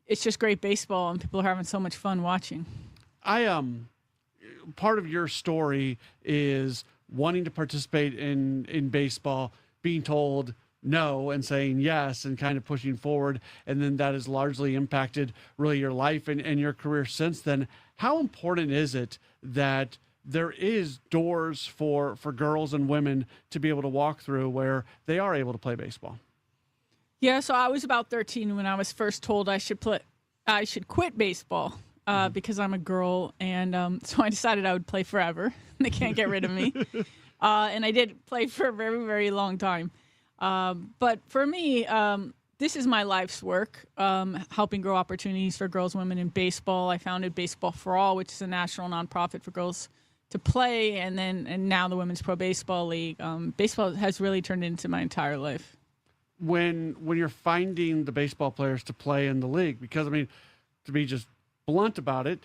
it's just great baseball, and people are having so much fun watching. Part of your story is wanting to participate in baseball, being told no and saying yes and kind of pushing forward. And then that has largely impacted really your life and your career since then. How important is it that there is doors for girls and women to be able to walk through where they are able to play baseball? Yeah, so I was about 13 when I was first told I should quit baseball because I'm a girl. And so I decided I would play forever. They can't get rid of me. And I did play for a very, very long time. But for me, this is my life's work, helping grow opportunities for girls, women in baseball. I founded Baseball for All, which is a national nonprofit for girls to play, and now the Women's Pro Baseball League. Baseball has really turned into my entire life. When you're finding the baseball players to play in the league, because I mean, to be just blunt about it,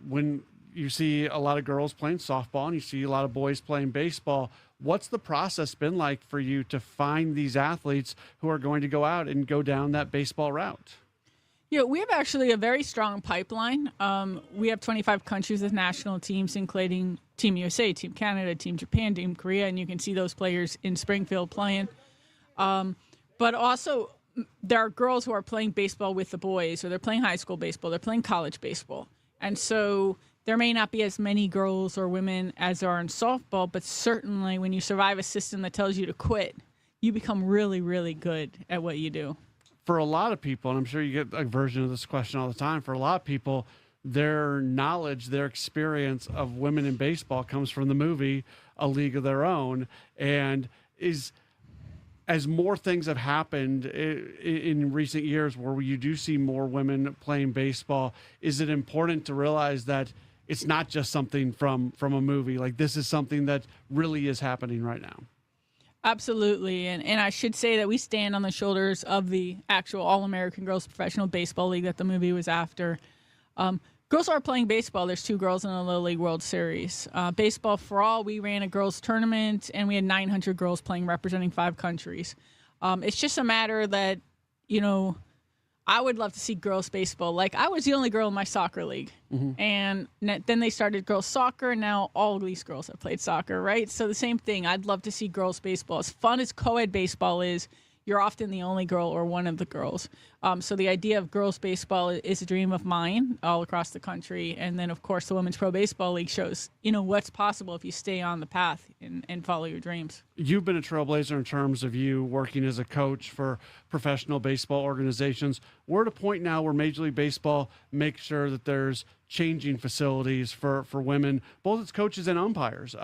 when you see a lot of girls playing softball and you see a lot of boys playing baseball, what's the process been like for you to find these athletes who are going to go out and go down that baseball route? Yeah, we have actually a very strong pipeline. We have 25 countries with national teams, including Team USA, Team Canada, Team Japan, Team Korea, and you can see those players in Springfield playing. But also, there are girls who are playing baseball with the boys, or they're playing high school baseball, they're playing college baseball. And so there may not be as many girls or women as there are in softball, but certainly when you survive a system that tells you to quit, you become really, really good at what you do. For a lot of people, and I'm sure you get a version of this question all the time, for a lot of people, their knowledge, their experience of women in baseball comes from the movie A League of Their Own. And as more things have happened in recent years where you do see more women playing baseball, is it important to realize that it's not just something from a movie? Like, this is something that really is happening right now. Absolutely. And I should say that we stand on the shoulders of the actual All-American Girls Professional Baseball League that the movie was after. Girls are playing baseball. There's 2 girls in the Little League World Series. Baseball for All, we ran a girls tournament, and we had 900 girls playing, representing 5 countries. It's just a matter that, I would love to see girls baseball. Like, I was the only girl in my soccer league. Mm-hmm. And then they started girls soccer, and now all these girls have played soccer, right? So the same thing. I'd love to see girls baseball. As fun as co-ed baseball is, you're often the only girl or one of the girls. So the idea of girls baseball is a dream of mine all across the country. And then, of course, the Women's Pro Baseball League shows, what's possible if you stay on the path and follow your dreams. You've been a trailblazer in terms of you working as a coach for professional baseball organizations. We're at a point now where Major League Baseball makes sure that there's changing facilities for women, both as coaches and umpires.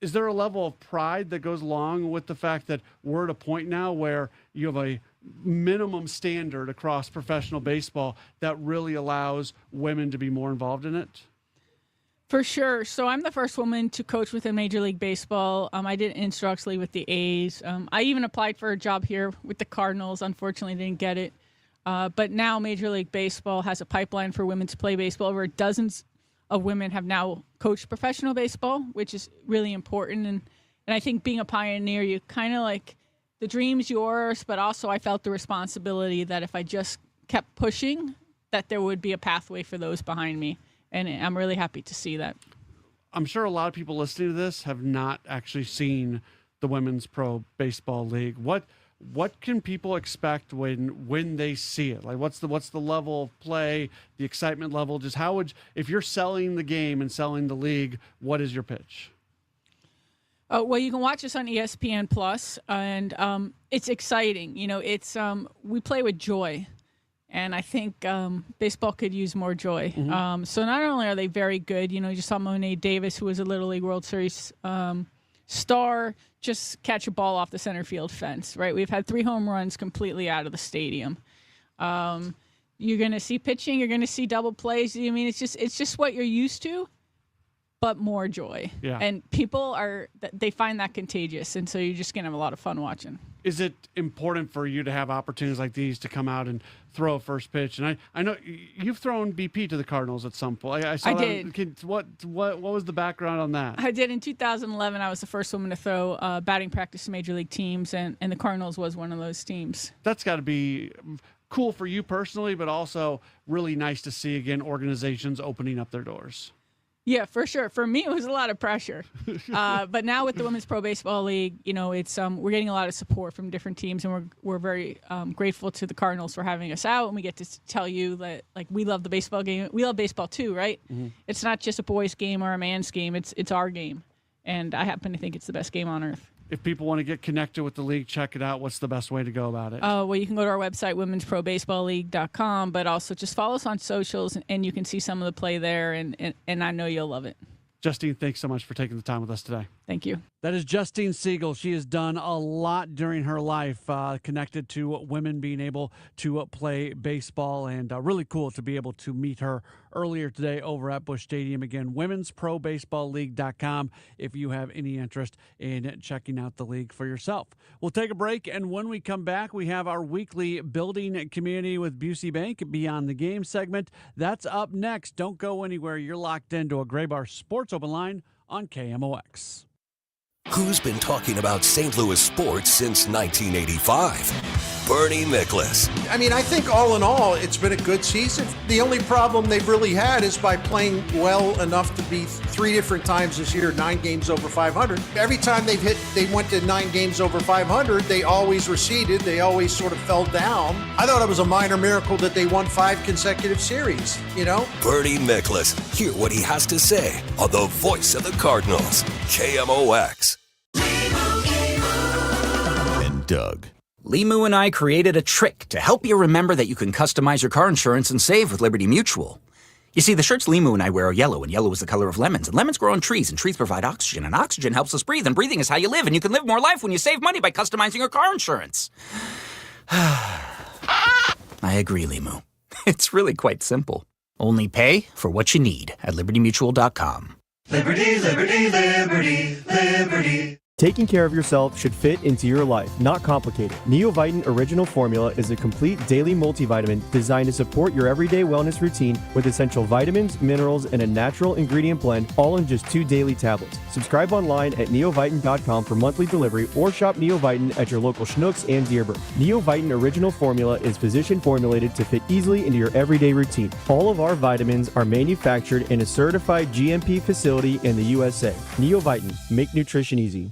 Is there a level of pride that goes along with the fact that we're at a point now where you have a minimum standard across professional baseball that really allows women to be more involved in it? For sure. So I'm the first woman to coach within Major League Baseball. I did instructionally with the A's. I even applied for a job here with the Cardinals. Unfortunately, didn't get it. But now Major League Baseball has a pipeline for women to play baseball. Over dozens of women have now coached professional baseball, which is really important. And I think being a pioneer, you kind of like the dream's yours, but also I felt the responsibility that if I just kept pushing, that there would be a pathway for those behind me. And I'm really happy to see that. I'm sure a lot of people listening to this have not actually seen the Women's Pro Baseball League. What can people expect when they see it? Like, what's the level of play, the excitement level? Just if you're selling the game and selling the league, what is your pitch? Well, you can watch us on ESPN Plus, and it's exciting. We play with joy, and I think baseball could use more joy. Mm-hmm. So not only are they very good, you just saw Monet Davis, who was a Little League World Series star, just catch a ball off the center field fence, right? We've had 3 home runs completely out of the stadium. You're going to see pitching. You're going to see double plays. I mean, it's just what you're used to, but more joy. Yeah. And people they find that contagious, and so you're just going to have a lot of fun watching. Is it important for you to have opportunities like these to come out and throw a first pitch? And I know you've thrown BP to the Cardinals at some point. I did. What was the background on that? I did. In 2011, I was the first woman to throw batting practice to major league teams, and the Cardinals was one of those teams. That's got to be cool for you personally, but also really nice to see, again, organizations opening up their doors. Yeah, for sure. For me, it was a lot of pressure. But now with the Women's Pro Baseball League, it's we're getting a lot of support from different teams, and we're very grateful to the Cardinals for having us out. And we get to tell you that we love the baseball game. We love baseball too, right? Mm-hmm. It's not just a boys' game or a man's game. It's our game, and I happen to think it's the best game on earth. If people want to get connected with the league, check it out. What's the best way to go about it? Well, you can go to our website, womensprobaseballleague.com, but also just follow us on socials, and you can see some of the play there, and I know you'll love it. Justine, thanks so much for taking the time with us today. Thank you. That is Justine Siegel. She has done a lot during her life connected to women being able to play baseball, and really cool to be able to meet her earlier today over at Busch Stadium. Again, womensprobaseballleague.com if you have any interest in checking out the league for yourself. We'll take a break, and when we come back, we have our weekly Building Community with Busey Bank Beyond the Game segment. That's up next. Don't go anywhere. You're locked into a Gray Bar Sports Open Line on KMOX. Who's been talking about St. Louis sports since 1985? Bernie Miklasz. I mean, I think all in all, it's been a good season. The only problem they've really had is by playing well enough to be 3 different times this year, 9 games over 500. Every time they went to 9 games over 500, they always receded. They always sort of fell down. I thought it was a minor miracle that they won 5 consecutive series, you know? Bernie Miklasz. Hear what he has to say on the voice of the Cardinals, KMOX. And Doug. Limu and I created a trick to help you remember that you can customize your car insurance and save with Liberty Mutual. You see, the shirts Limu and I wear are yellow, and yellow is the color of lemons, and lemons grow on trees, and trees provide oxygen, and oxygen helps us breathe, and breathing is how you live, and you can live more life when you save money by customizing your car insurance. I agree, Limu. It's really quite simple. Only pay for what you need at libertymutual.com. Liberty, liberty, liberty, liberty. Taking care of yourself should fit into your life, not complicated. Neovitin Original Formula is a complete daily multivitamin designed to support your everyday wellness routine with essential vitamins, minerals, and a natural ingredient blend, all in just 2 daily tablets. Subscribe online at neovitin.com for monthly delivery or shop Neovitin at your local Schnucks and Dearborn. Neovitin Original Formula is physician formulated to fit easily into your everyday routine. All of our vitamins are manufactured in a certified GMP facility in the USA. Neovitin, make nutrition easy.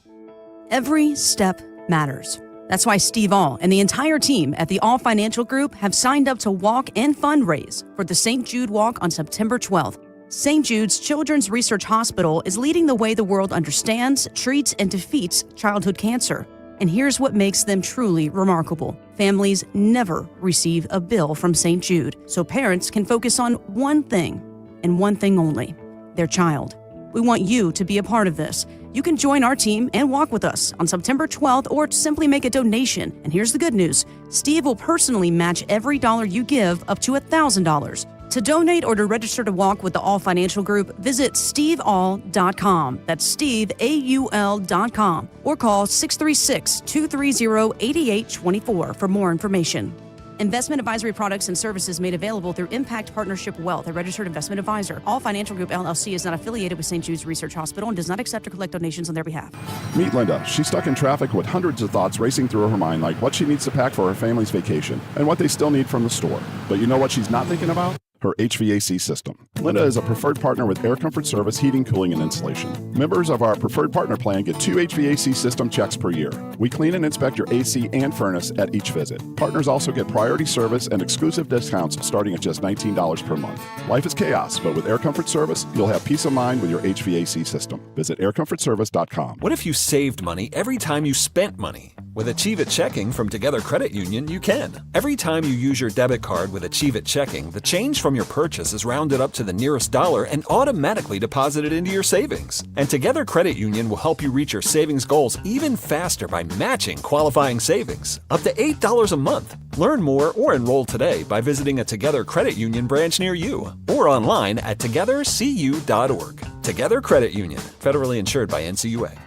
Every step matters. That's why Steve All and the entire team at the All Financial Group have signed up to walk and fundraise for the St. Jude Walk on September 12th. St. Jude's Children's Research Hospital is leading the way the world understands, treats, and defeats childhood cancer. And here's what makes them truly remarkable. Families never receive a bill from St. Jude, so parents can focus on one thing, and one thing only, their child. We want you to be a part of this. You can join our team and walk with us on September 12th or simply make a donation. And here's the good news. Steve will personally match every dollar you give up to $1,000. To donate or to register to walk with the All Financial Group, visit steveall.com. That's steveaul.com. Or call 636-230-8824 for more information. Investment advisory products and services made available through Impact Partnership Wealth, a registered investment advisor. All Financial Group LLC is not affiliated with St. Jude's Research Hospital and does not accept or collect donations on their behalf. Meet Linda. She's stuck in traffic with hundreds of thoughts racing through her mind, like what she needs to pack for her family's vacation and what they still need from the store. But you know what she's not thinking about? Her HVAC system. Linda is a preferred partner with Air Comfort Service Heating, Cooling, and Insulation. Members of our preferred partner plan get 2 HVAC system checks per year. We clean and inspect your AC and furnace at each visit. Partners also get priority service and exclusive discounts starting at just $19 per month. Life is chaos, but with Air Comfort Service, you'll have peace of mind with your HVAC system. Visit aircomfortservice.com. What if you saved money every time you spent money? With Achieve It Checking from Together Credit Union, you can. Every time you use your debit card with Achieve It Checking, the change from your purchase is rounded up to the nearest dollar and automatically deposited into your savings. And Together Credit Union will help you reach your savings goals even faster by matching qualifying savings, up to $8 a month. Learn more or enroll today by visiting a Together Credit Union branch near you or online at togethercu.org. Together Credit Union, federally insured by NCUA.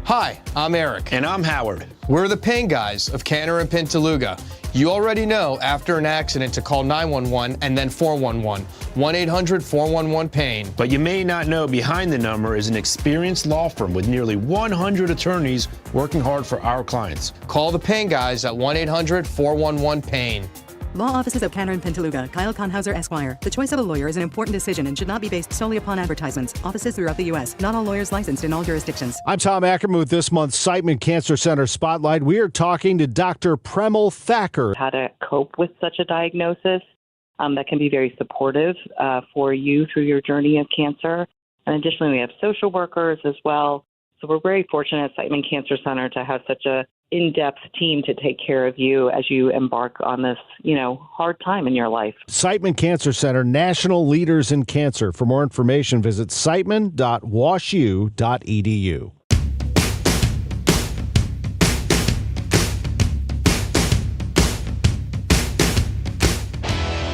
Hi, I'm Eric. And I'm Howard. We're the pain guys of Canner and Pintaluga. You already know after an accident to call 911 and then 411. 1-800-411-PAIN. But you may not know behind the number is an experienced law firm with nearly 100 attorneys working hard for our clients. Call the pain guys at 1-800-411-PAIN. Law offices of Canner and Pintaluga, Kyle Conhauser, Esquire. The choice of a lawyer is an important decision and should not be based solely upon advertisements. Offices throughout the U.S. Not all lawyers licensed in all jurisdictions. I'm Tom Ackerman with this month's Siteman Cancer Center Spotlight. We are talking to Dr. Premal Thacker. How to cope with such a diagnosis that can be very supportive for you through your journey of cancer. And additionally, we have social workers as well. So we're very fortunate at Siteman Cancer Center to have such a in-depth team to take care of you as you embark on this, hard time in your life. Siteman Cancer Center, national leaders in cancer. For more information, visit siteman.washu.edu.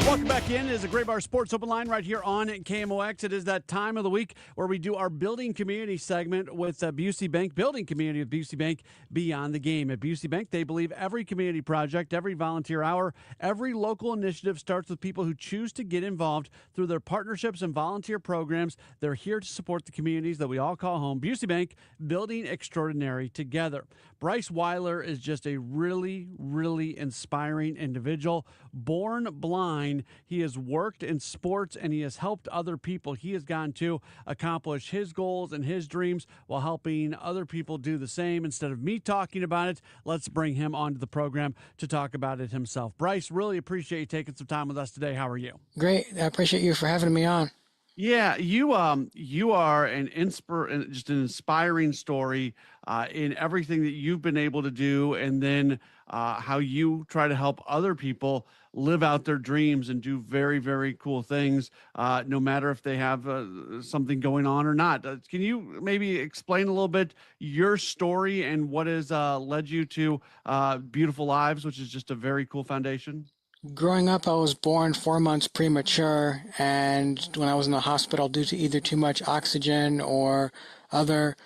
Welcome back in. It is a Gray Bar Sports Open Line right here on KMOX. It is that time of the week where we do our Building Community segment with Busey Bank, Building Community with Busey Bank Beyond the Game. At Busey Bank, they believe every community project, every volunteer hour, every local initiative starts with people who choose to get involved through their partnerships and volunteer programs. They're here to support the communities that we all call home. Busey Bank, building extraordinary together. Bryce Weiler is just a really, really inspiring individual. Born blind, he has worked in sports and he has helped other people. He has gone to accomplish his goals and his dreams while helping other people do the same. Instead of me talking about it, let's bring him onto the program to talk about it himself. Bryce, really appreciate you taking some time with us today. How are you? Great. I appreciate you for having me on. Yeah, you are just an inspiring story in everything that you've been able to do, and then how you try to help other people live out their dreams and do very, very cool things, no matter if they have something going on or not. Can you maybe explain a little bit your story and what has led you to Beautiful Lives, which is just a very cool foundation? Growing up, I was born 4 months premature, and when I was in the hospital due to either too much oxygen or other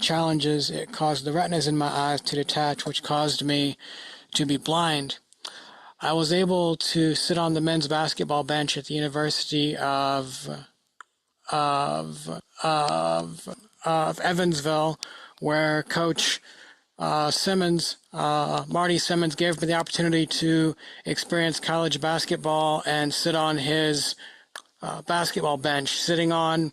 challenges, it caused the retinas in my eyes to detach, which caused me to be blind. I was able to sit on the men's basketball bench at the University of Evansville, where Coach Marty Simmons gave me the opportunity to experience college basketball and sit on his basketball bench. Sitting on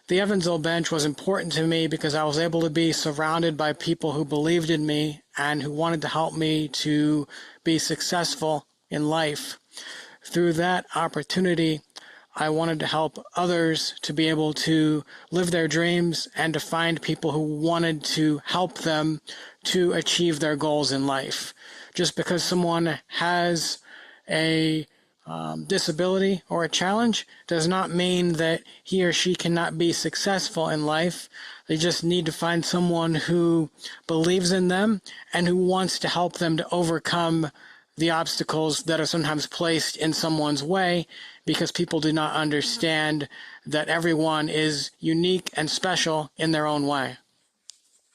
the Evansville bench was important to me because I was able to be surrounded by people who believed in me and who wanted to help me to be successful in life. Through that opportunity, I wanted to help others to be able to live their dreams and to find people who wanted to help them to achieve their goals in life. Just because someone has a disability or a challenge does not mean that he or she cannot be successful in life. They just need to find someone who believes in them and who wants to help them to overcome the obstacles that are sometimes placed in someone's way, because people do not understand that everyone is unique and special in their own way.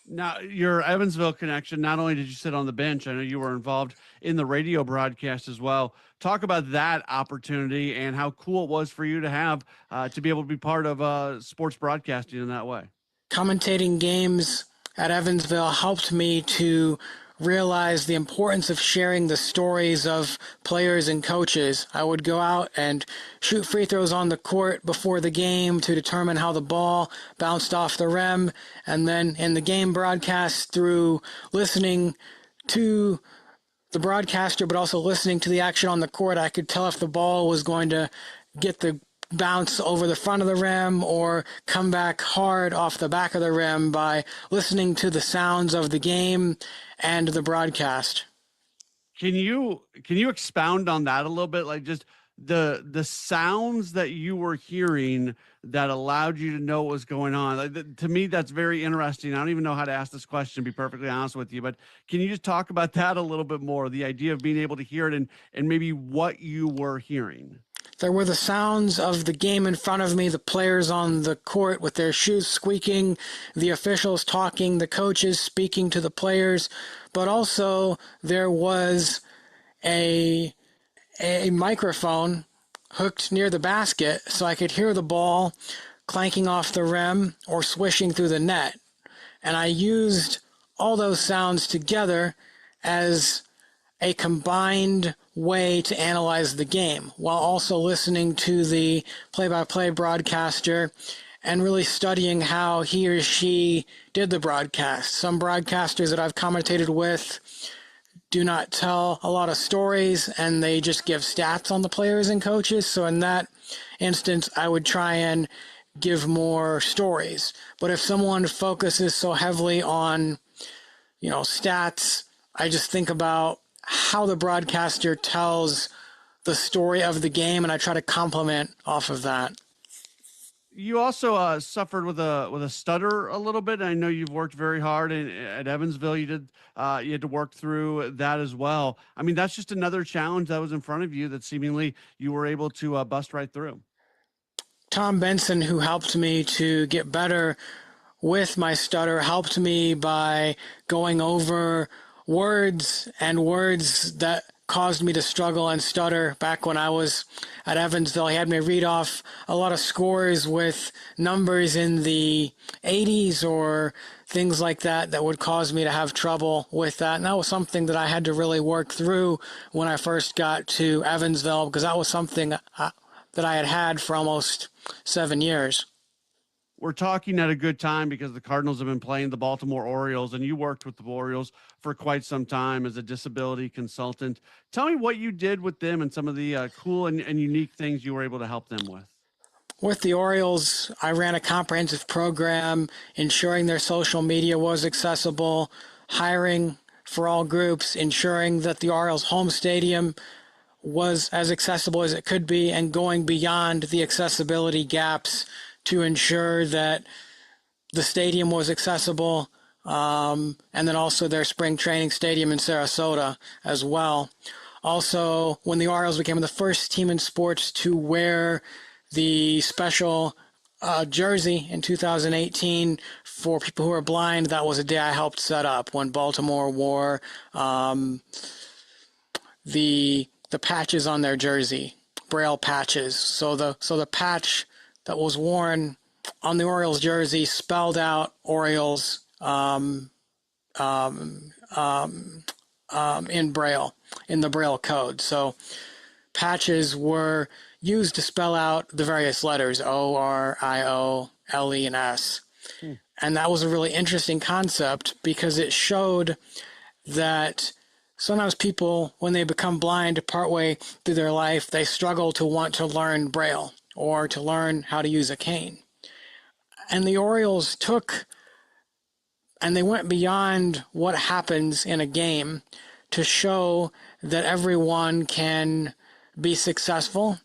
Now, your Evansville connection, not only did you sit on the bench, I know you were involved in the radio broadcast as well. Talk about that opportunity and how cool it was for you to have to be able to be part of sports broadcasting in that way. Commentating games at Evansville helped me to realize the importance of sharing the stories of players and coaches. I would go out and shoot free throws on the court before the game to determine how the ball bounced off the rim, and then in the game broadcast, through listening to the broadcaster but also listening to the action on the court, I could tell if the ball was going to get the bounce over the front of the rim or come back hard off the back of the rim by listening to the sounds of the game and the broadcast. Can you expound on that a little bit? Like just the sounds that you were hearing that allowed you to know what was going on. Like, to me, that's very interesting. I don't even know how to ask this question, to be perfectly honest with you, but can you just talk about that a little bit more? The idea of being able to hear it and maybe what you were hearing. There were the sounds of the game in front of me, the players on the court with their shoes squeaking, the officials talking, the coaches speaking to the players, but also there was a microphone hooked near the basket so I could hear the ball clanking off the rim or swishing through the net. And I used all those sounds together as a combined way to analyze the game while also listening to the play-by-play broadcaster and really studying how he or she did the broadcast. Some broadcasters that I've commentated with do not tell a lot of stories and they just give stats on the players and coaches. So in that instance, I would try and give more stories. But if someone focuses so heavily on, stats I just think about how the broadcaster tells the story of the game, and I try to complement off of that. You also suffered with a stutter a little bit. I know you've worked very hard at Evansville. You had to work through that as well. I mean, that's just another challenge that was in front of you that seemingly you were able to bust right through. Tom Benson, who helped me to get better with my stutter, helped me by going over words that caused me to struggle and stutter back when I was at Evansville. He had me read off a lot of scores with numbers in the 80s or things like that would cause me to have trouble with that. And that was something that I had to really work through when I first got to Evansville, because that was something that I had for almost 7 years. We're talking at a good time because the Cardinals have been playing the Baltimore Orioles, and you worked with the Orioles for quite some time as a disability consultant. Tell me what you did with them and some of the cool and unique things you were able to help them with. With the Orioles, I ran a comprehensive program ensuring their social media was accessible, hiring for all groups, ensuring that the Orioles home stadium was as accessible as it could be, and going beyond the accessibility gaps to ensure that the stadium was accessible, and then also their spring training stadium in Sarasota as well. Also, when the Orioles became the first team in sports to wear the special jersey in 2018 for people who are blind, that was a day I helped set up, when Baltimore wore the patches on their jersey, Braille patches. So the patch that was worn on the Orioles jersey spelled out Orioles in Braille, in the Braille code. So patches were used to spell out the various letters, O, R, I, O, L, E, and S. And that was a really interesting concept because it showed that sometimes people, when they become blind partway through their life, they struggle to want to learn Braille or to learn how to use a cane. And the Orioles they went beyond what happens in a game to show that everyone can be successful,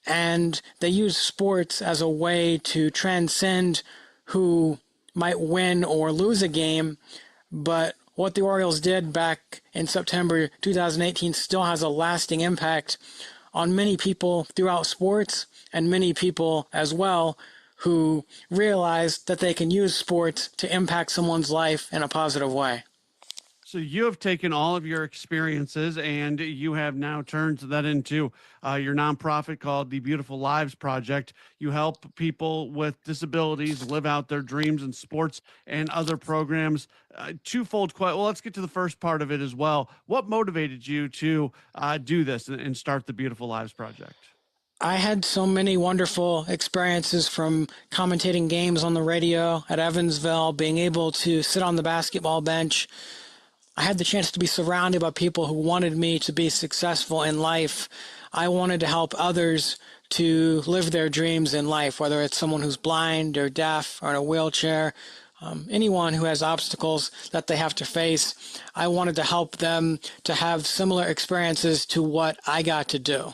and they use sports as a way to transcend who might win or lose a game. But what the Orioles did back in September 2018 still has a lasting impact on many people throughout sports, and many people as well who realize that they can use sports to impact someone's life in a positive way. So you have taken all of your experiences and you have now turned that into your nonprofit called the Beautiful Lives Project. You help people with disabilities live out their dreams in sports and other programs. Twofold question. Well, let's get to the first part of it as well. What motivated you to do this and start the Beautiful Lives Project? I had so many wonderful experiences, from commentating games on the radio at Evansville, being able to sit on the basketball bench. I had the chance to be surrounded by people who wanted me to be successful in life. I wanted to help others to live their dreams in life, whether it's someone who's blind or deaf or in a wheelchair, anyone who has obstacles that they have to face. I wanted to help them to have similar experiences to what I got to do.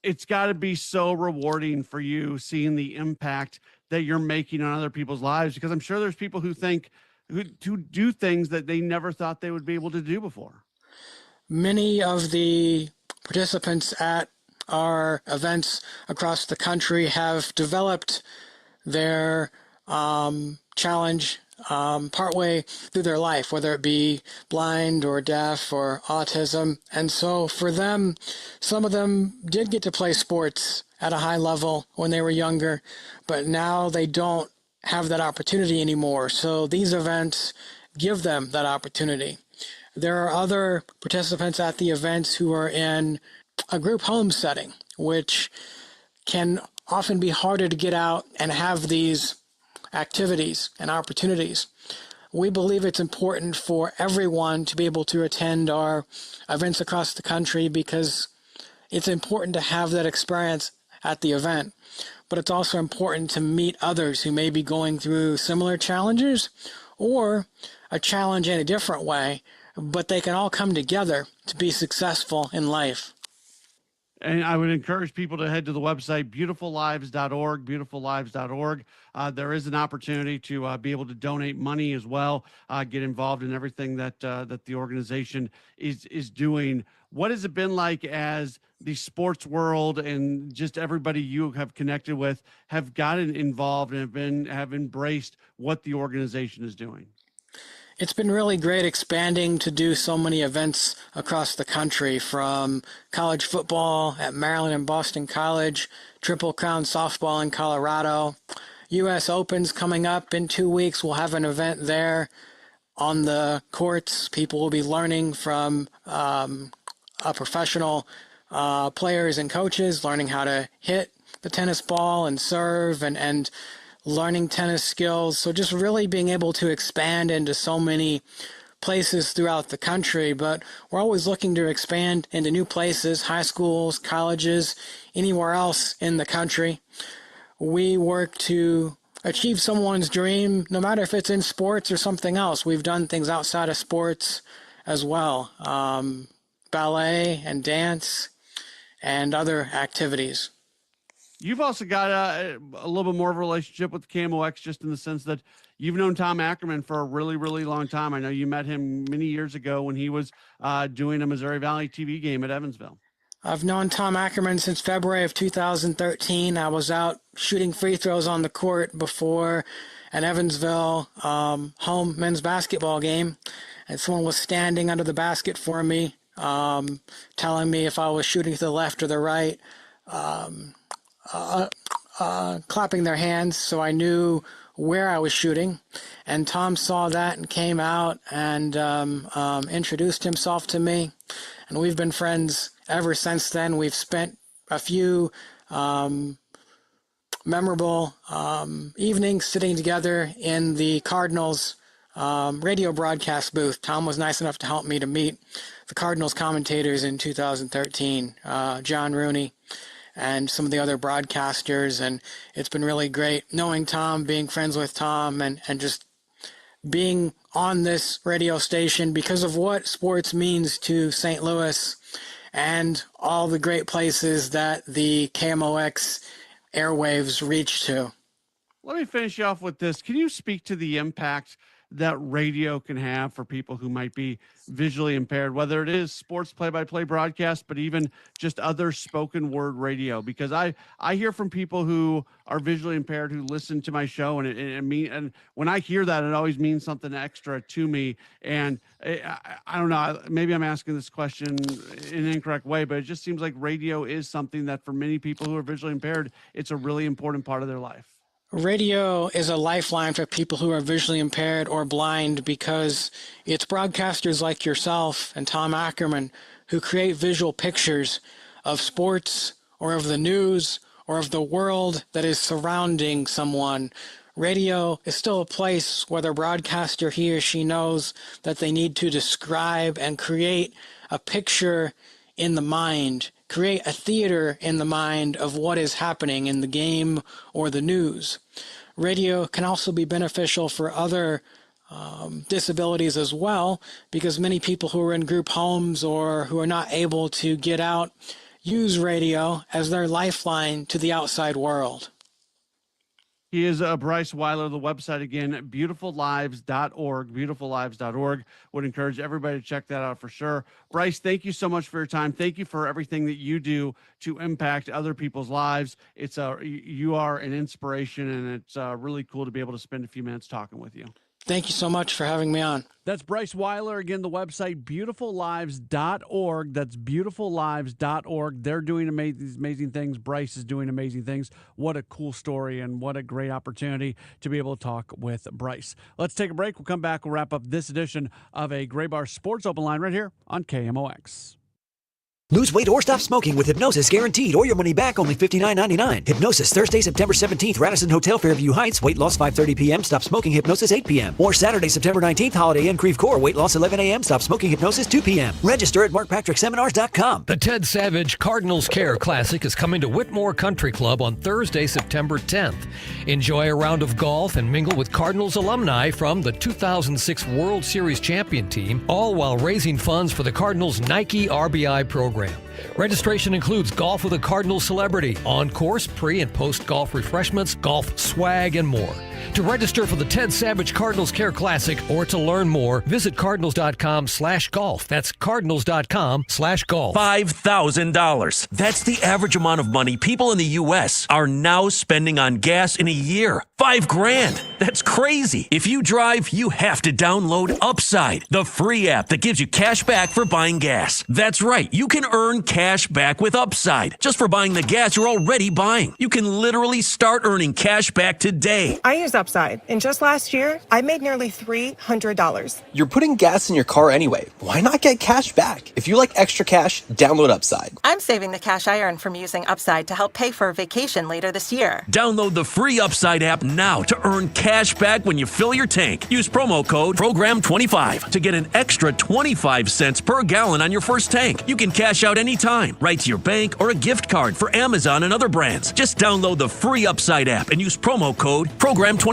It's got to be so rewarding for you seeing the impact that you're making on other people's lives, because I'm sure there's people who do things that they never thought they would be able to do before. Many of the participants at our events across the country have developed their challenge partway through their life, whether it be blind or deaf or autism. And so for them, some of them did get to play sports at a high level when they were younger, but now they don't have that opportunity anymore. So these events give them that opportunity. There are other participants at the events who are in a group home setting, which can often be harder to get out and have these activities and opportunities. We believe it's important for everyone to be able to attend our events across the country, because it's important to have that experience at the event. But it's also important to meet others who may be going through similar challenges or a challenge in a different way but they can all come together to be successful in life. And I would encourage people to head to the website, beautifullives.org, beautifullives.org. There is an opportunity to be able to donate money as well, get involved in everything that the organization is doing. What has it been like as the sports world and just everybody you have connected with have gotten involved and have embraced what the organization is doing? It's been really great expanding to do so many events across the country, from college football at Maryland and Boston College, Triple Crown softball in Colorado, U.S. Open's coming up in 2 weeks. We'll have an event there on the courts. People will be learning from professional players and coaches, learning how to hit the tennis ball and serve and learning tennis skills. So just really being able to expand into so many places throughout the country. But we're always looking to expand into new places, high schools, colleges, anywhere else in the country. We work to achieve someone's dream, no matter if it's in sports or something else. We've done things outside of sports as well, ballet and dance and other activities. You've also got a little bit more of a relationship with KMOX, just in the sense that you've known Tom Ackerman for a really, really long time. I know you met him many years ago when he was doing a Missouri Valley TV game at Evansville. I've known Tom Ackerman since February of 2013. I was out shooting free throws on the court before an Evansville home men's basketball game, and someone was standing under the basket for me, telling me if I was shooting to the left or the right. Clapping their hands so I knew where I was shooting. And Tom saw that and came out and introduced himself to me. And we've been friends ever since then. We've spent a few memorable evenings sitting together in the Cardinals radio broadcast booth. Tom was nice enough to help me to meet the Cardinals commentators in 2013, John Rooney, and some of the other broadcasters. And it's been really great knowing Tom, being friends with Tom, and just being on this radio station because of what sports means to St. Louis and all the great places that the KMOX airwaves reach to. Let me finish you off with this. Can you speak to the impact that radio can have for people who might be visually impaired, whether it is sports play-by-play broadcast, but even just other spoken word radio? Because I hear from people who are visually impaired who listen to my show, and when I hear that, it always means something extra to me. And I don't know, maybe I'm asking this question in an incorrect way, but it just seems like radio is something that for many people who are visually impaired, it's a really important part of their life. Radio is a lifeline for people who are visually impaired or blind, because it's broadcasters like yourself and Tom Ackerman who create visual pictures of sports or of the news or of the world that is surrounding someone. Radio is still a place where the broadcaster, he or she, knows that they need to describe and create a picture in the mind, create a theater in the mind of what is happening in the game or the news. Radio can also be beneficial for other disabilities as well, because many people who are in group homes or who are not able to get out use radio as their lifeline to the outside world. He is Bryce Weiler. The website again, beautifullives.org, beautifullives.org. Would encourage everybody to check that out for sure. Bryce, thank you so much for your time. Thank you for everything that you do to impact other people's lives. You are an inspiration, and it's really cool to be able to spend a few minutes talking with you. Thank you so much for having me on. That's Bryce Weiler. Again, the website, beautifullives.org. That's beautifullives.org. They're doing amazing things. Bryce is doing amazing things. What a cool story, and what a great opportunity to be able to talk with Bryce. Let's take a break. We'll come back. We'll wrap up this edition of a Gray Bar Sports Open Line right here on KMOX. Lose weight or stop smoking with Hypnosis guaranteed, or your money back, only $59.99. Hypnosis, Thursday, September 17th, Radisson Hotel, Fairview Heights. Weight loss 5:30 p.m. Stop smoking Hypnosis 8 p.m. Or Saturday, September 19th, Holiday Inn, Creve Coeur. Weight loss 11 a.m. Stop smoking Hypnosis 2 p.m. Register at markpatrickseminars.com. The Ted Savage Cardinals Care Classic is coming to Whitmore Country Club on Thursday, September 10th. Enjoy a round of golf and mingle with Cardinals alumni from the 2006 World Series champion team, all while raising funds for the Cardinals Nike RBI program. Registration includes golf with a Cardinals celebrity, on-course, pre- and post-golf refreshments, golf swag, and more. To register for the Ted Savage Cardinals Care Classic or to learn more, visit cardinals.com/golf. That's cardinals.com/golf. $5,000. That's the average amount of money people in the U.S. are now spending on gas in a year. $5,000. That's crazy. If you drive, you have to download Upside, the free app that gives you cash back for buying gas. That's right. You can earn cash back with Upside just for buying the gas you're already buying. You can literally start earning cash back today. I use Upside, and just last year, I made nearly $300. You're putting gas in your car anyway. Why not get cash back? If you like extra cash, download Upside. I'm saving the cash I earn from using Upside to help pay for a vacation later this year. Download the free Upside app now to earn cash back when you fill your tank. Use promo code PROGRAM25 to get an extra 25 cents per gallon on your first tank. You can cash out anytime, right to your bank or a gift card for Amazon and other brands. Just download the free Upside app and use promo code PROGRAM25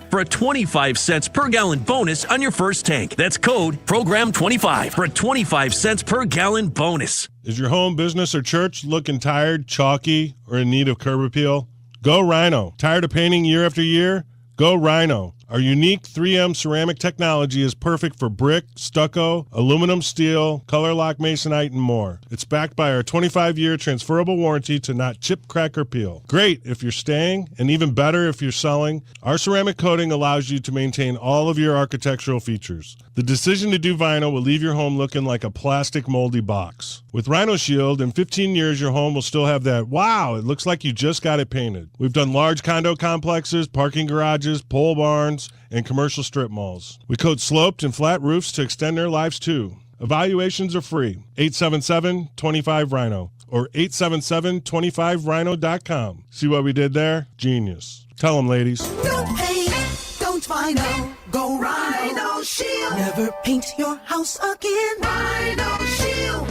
for a 25 cents per gallon bonus on your first tank. That's code PROGRAM25 for a 25 cents per gallon bonus. Is your home, business, or church looking tired, chalky, or in need of curb appeal? Go Rhino. Tired of painting year after year? Go Rhino. Our unique 3M ceramic technology is perfect for brick, stucco, aluminum, steel, color lock masonite, and more. It's backed by our 25-year transferable warranty to not chip, crack, or peel. Great if you're staying, and even better if you're selling. Our ceramic coating allows you to maintain all of your architectural features. The decision to do vinyl will leave your home looking like a plastic moldy box. With Rhino Shield, in 15 years, your home will still have that, wow, it looks like you just got it painted. We've done large condo complexes, parking garages, pole barns, and commercial strip malls. We coat sloped and flat roofs to extend their lives too. Evaluations are free. 877-25-RHINO or 877-25rhino.com. See what we did there? Genius. Tell them, ladies. Don't paint, don't vinyl, go Rhino Shield. Never paint your house again. Rhino Shield.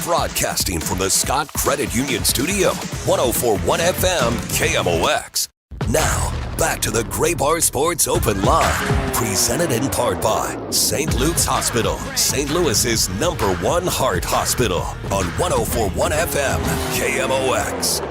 Broadcasting from the Scott Credit Union Studio, 104.1 FM KMOX. Now, back to the Gray Bar Sports Open Line, presented in part by St. Luke's Hospital, St. Louis's #1 heart hospital, on 104.1 FM KMOX.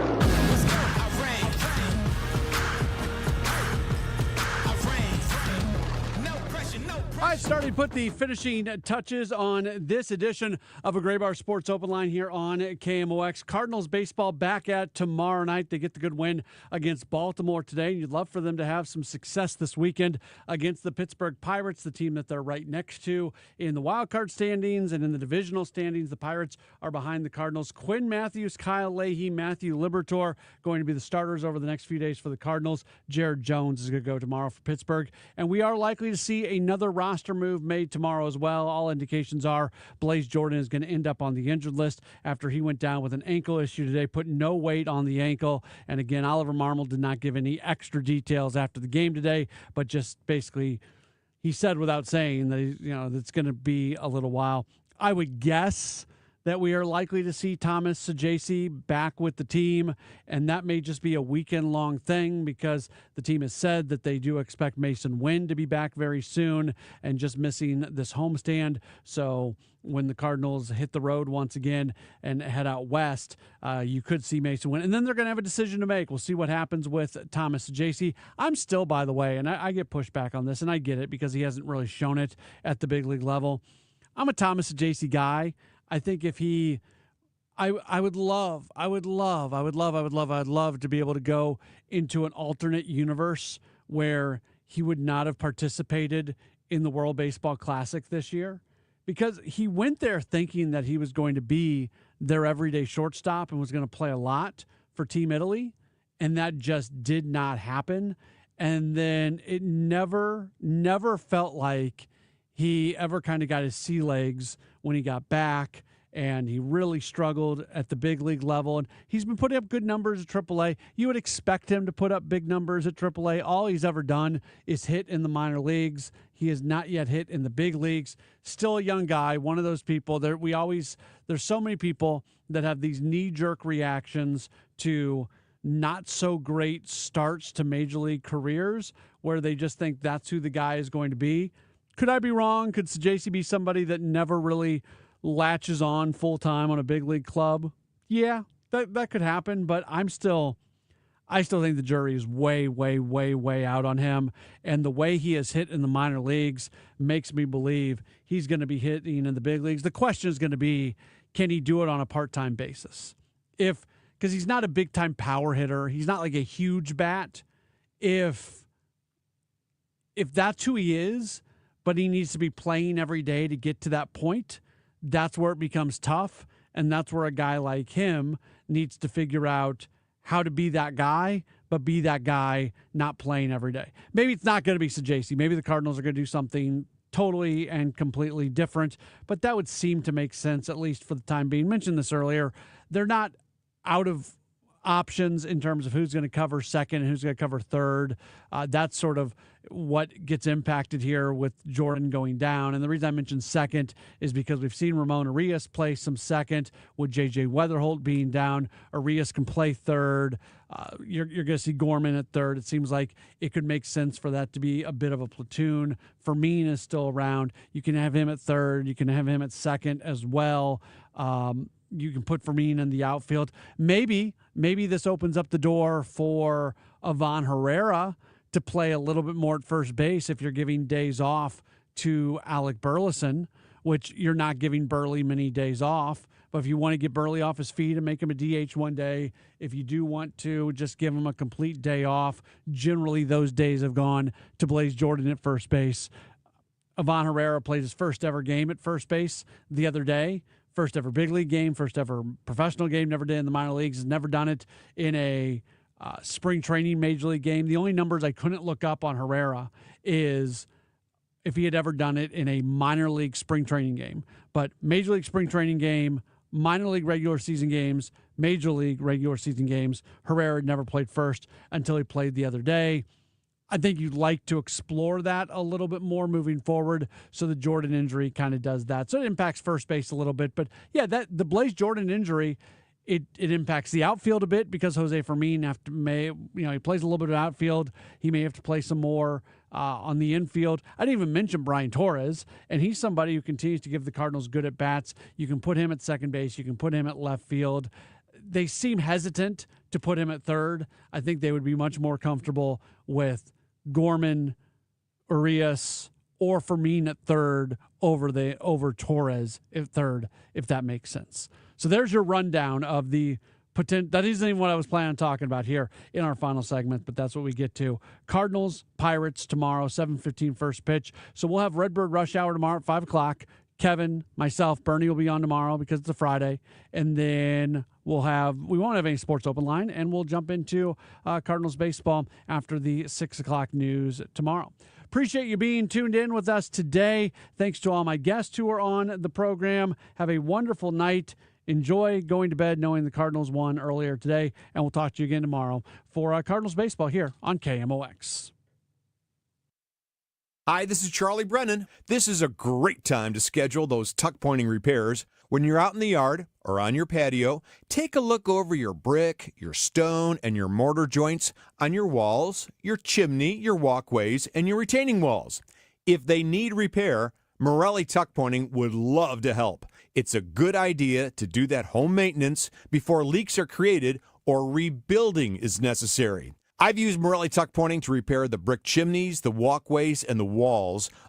I started to put the finishing touches on this edition of a Gray Bar Sports Open Line here on KMOX. Cardinals baseball back at tomorrow night. They get the good win against Baltimore today. You'd love for them to have some success this weekend against the Pittsburgh Pirates, the team that they're right next to in the wild card standings and in the divisional standings. The Pirates are behind the Cardinals. Quinn Matthews, Kyle Leahy, Matthew Liberatore going to be the starters over the next few days for the Cardinals. Jared Jones is going to go tomorrow for Pittsburgh. And we are likely to see another roster move made tomorrow as well. All indications are Blaze Jordan is going to end up on the injured list after he went down with an ankle issue today, put no weight on the ankle. And again, Oliver Marmol did not give any extra details after the game today, but just basically he said without saying that it's going to be a little while. I would guess that we are likely to see Thomas Saggese back with the team, and that may just be a weekend-long thing because the team has said that they do expect Mason Wynn to be back very soon and just missing this homestand. So when the Cardinals hit the road once again and head out west, you could see Mason Wynn. And then they're going to have a decision to make. We'll see what happens with Thomas Saggese. I'm still, by the way, and I get pushed back on this, and I get it because he hasn't really shown it at the big league level. I'm a Thomas Saggese guy. I think if he, I would love to be able to go into an alternate universe where he would not have participated in the World Baseball Classic this year, because he went there thinking that he was going to be their everyday shortstop and was going to play a lot for Team Italy, and that just did not happen. And then it never felt like he ever kind of got his sea legs when he got back and he really struggled at the big league level. And he's been putting up good numbers at AAA. You would expect him to put up big numbers at AAA. All he's ever done is hit in the minor leagues. He has not yet hit in the big leagues. Still a young guy, one of those people. There's so many people that have these knee-jerk reactions to not so great starts to major league careers where they just think that's who the guy is going to be. Could I be wrong? Could Sajacy be somebody that never really latches on full-time on a big league club? Yeah, that could happen, but I still think the jury is way, way, way, way out on him. And the way he has hit in the minor leagues makes me believe he's going to be hitting in the big leagues. The question is going to be, can he do it on a part-time basis? Because he's not a big-time power hitter. He's not like a huge bat. If that's who he is, but he needs to be playing every day to get to that point, that's where it becomes tough. And that's where a guy like him needs to figure out how to be that guy, but be that guy not playing every day. Maybe it's not going to be Sajacy. Maybe the Cardinals are going to do something totally and completely different, but that would seem to make sense, at least for the time being. Mentioned this earlier. They're not out of options in terms of who's going to cover second and who's going to cover third. That's sort of what gets impacted here with Jordan going down. And the reason I mentioned second is because we've seen Ramon Arias play some second with J.J. Weatherholt being down. Arias can play third. You're going to see Gorman at third. It seems like it could make sense for that to be a bit of a platoon. Fermin is still around. You can have him at third. You can have him at second as well. You can put Fermin in the outfield. Maybe this opens up the door for Ivan Herrera to play a little bit more at first base if you're giving days off to Alec Burleson, which you're not giving Burley many days off. But if you want to get Burley off his feet and make him a DH one day, if you do want to just give him a complete day off, generally those days have gone to Blaze Jordan at first base. Ivan Herrera played his first ever game at first base the other day. First ever big league game, first ever professional game, never did in the minor leagues, has never done it in a spring training major league game. The only numbers I couldn't look up on Herrera is if he had ever done it in a minor league spring training game. But major league spring training game, minor league regular season games, major league regular season games, Herrera had never played first until he played the other day. I think you'd like to explore that a little bit more moving forward. So the Jordan injury kind of does that. So it impacts first base a little bit. But yeah, the Blaze Jordan injury, it impacts the outfield a bit because Jose Fermin he plays a little bit of outfield. He may have to play some more on the infield. I didn't even mention Brian Torres, and he's somebody who continues to give the Cardinals good at bats. You can put him at second base. You can put him at left field. They seem hesitant to put him at third. I think they would be much more comfortable with Gorman, Arias, or Fermin at third over Torres at third, if that makes sense. So there's your rundown of the potential. That isn't even what I was planning on talking about here in our final segment, but that's what we get to. Cardinals, Pirates tomorrow, 7:15 first pitch. So we'll have Redbird Rush Hour tomorrow at 5 o'clock. Kevin, myself, Bernie will be on tomorrow because it's a Friday. And then we won't have any sports open line, and we'll jump into Cardinals baseball after the 6 o'clock news tomorrow. Appreciate you being tuned in with us today. Thanks to all my guests who are on the program. Have a wonderful night. Enjoy going to bed knowing the Cardinals won earlier today, and we'll talk to you again tomorrow for Cardinals baseball here on KMOX. Hi, this is Charlie Brennan. This is a great time to schedule those tuck pointing repairs. When you're out in the yard or on your patio, take a look over your brick, your stone, and your mortar joints on your walls, your chimney, your walkways, and your retaining walls. If they need repair, Morelli Tuck Pointing would love to help. It's a good idea to do that home maintenance before leaks are created or rebuilding is necessary. I've used Morelli Tuck Pointing to repair the brick chimneys, the walkways, and the walls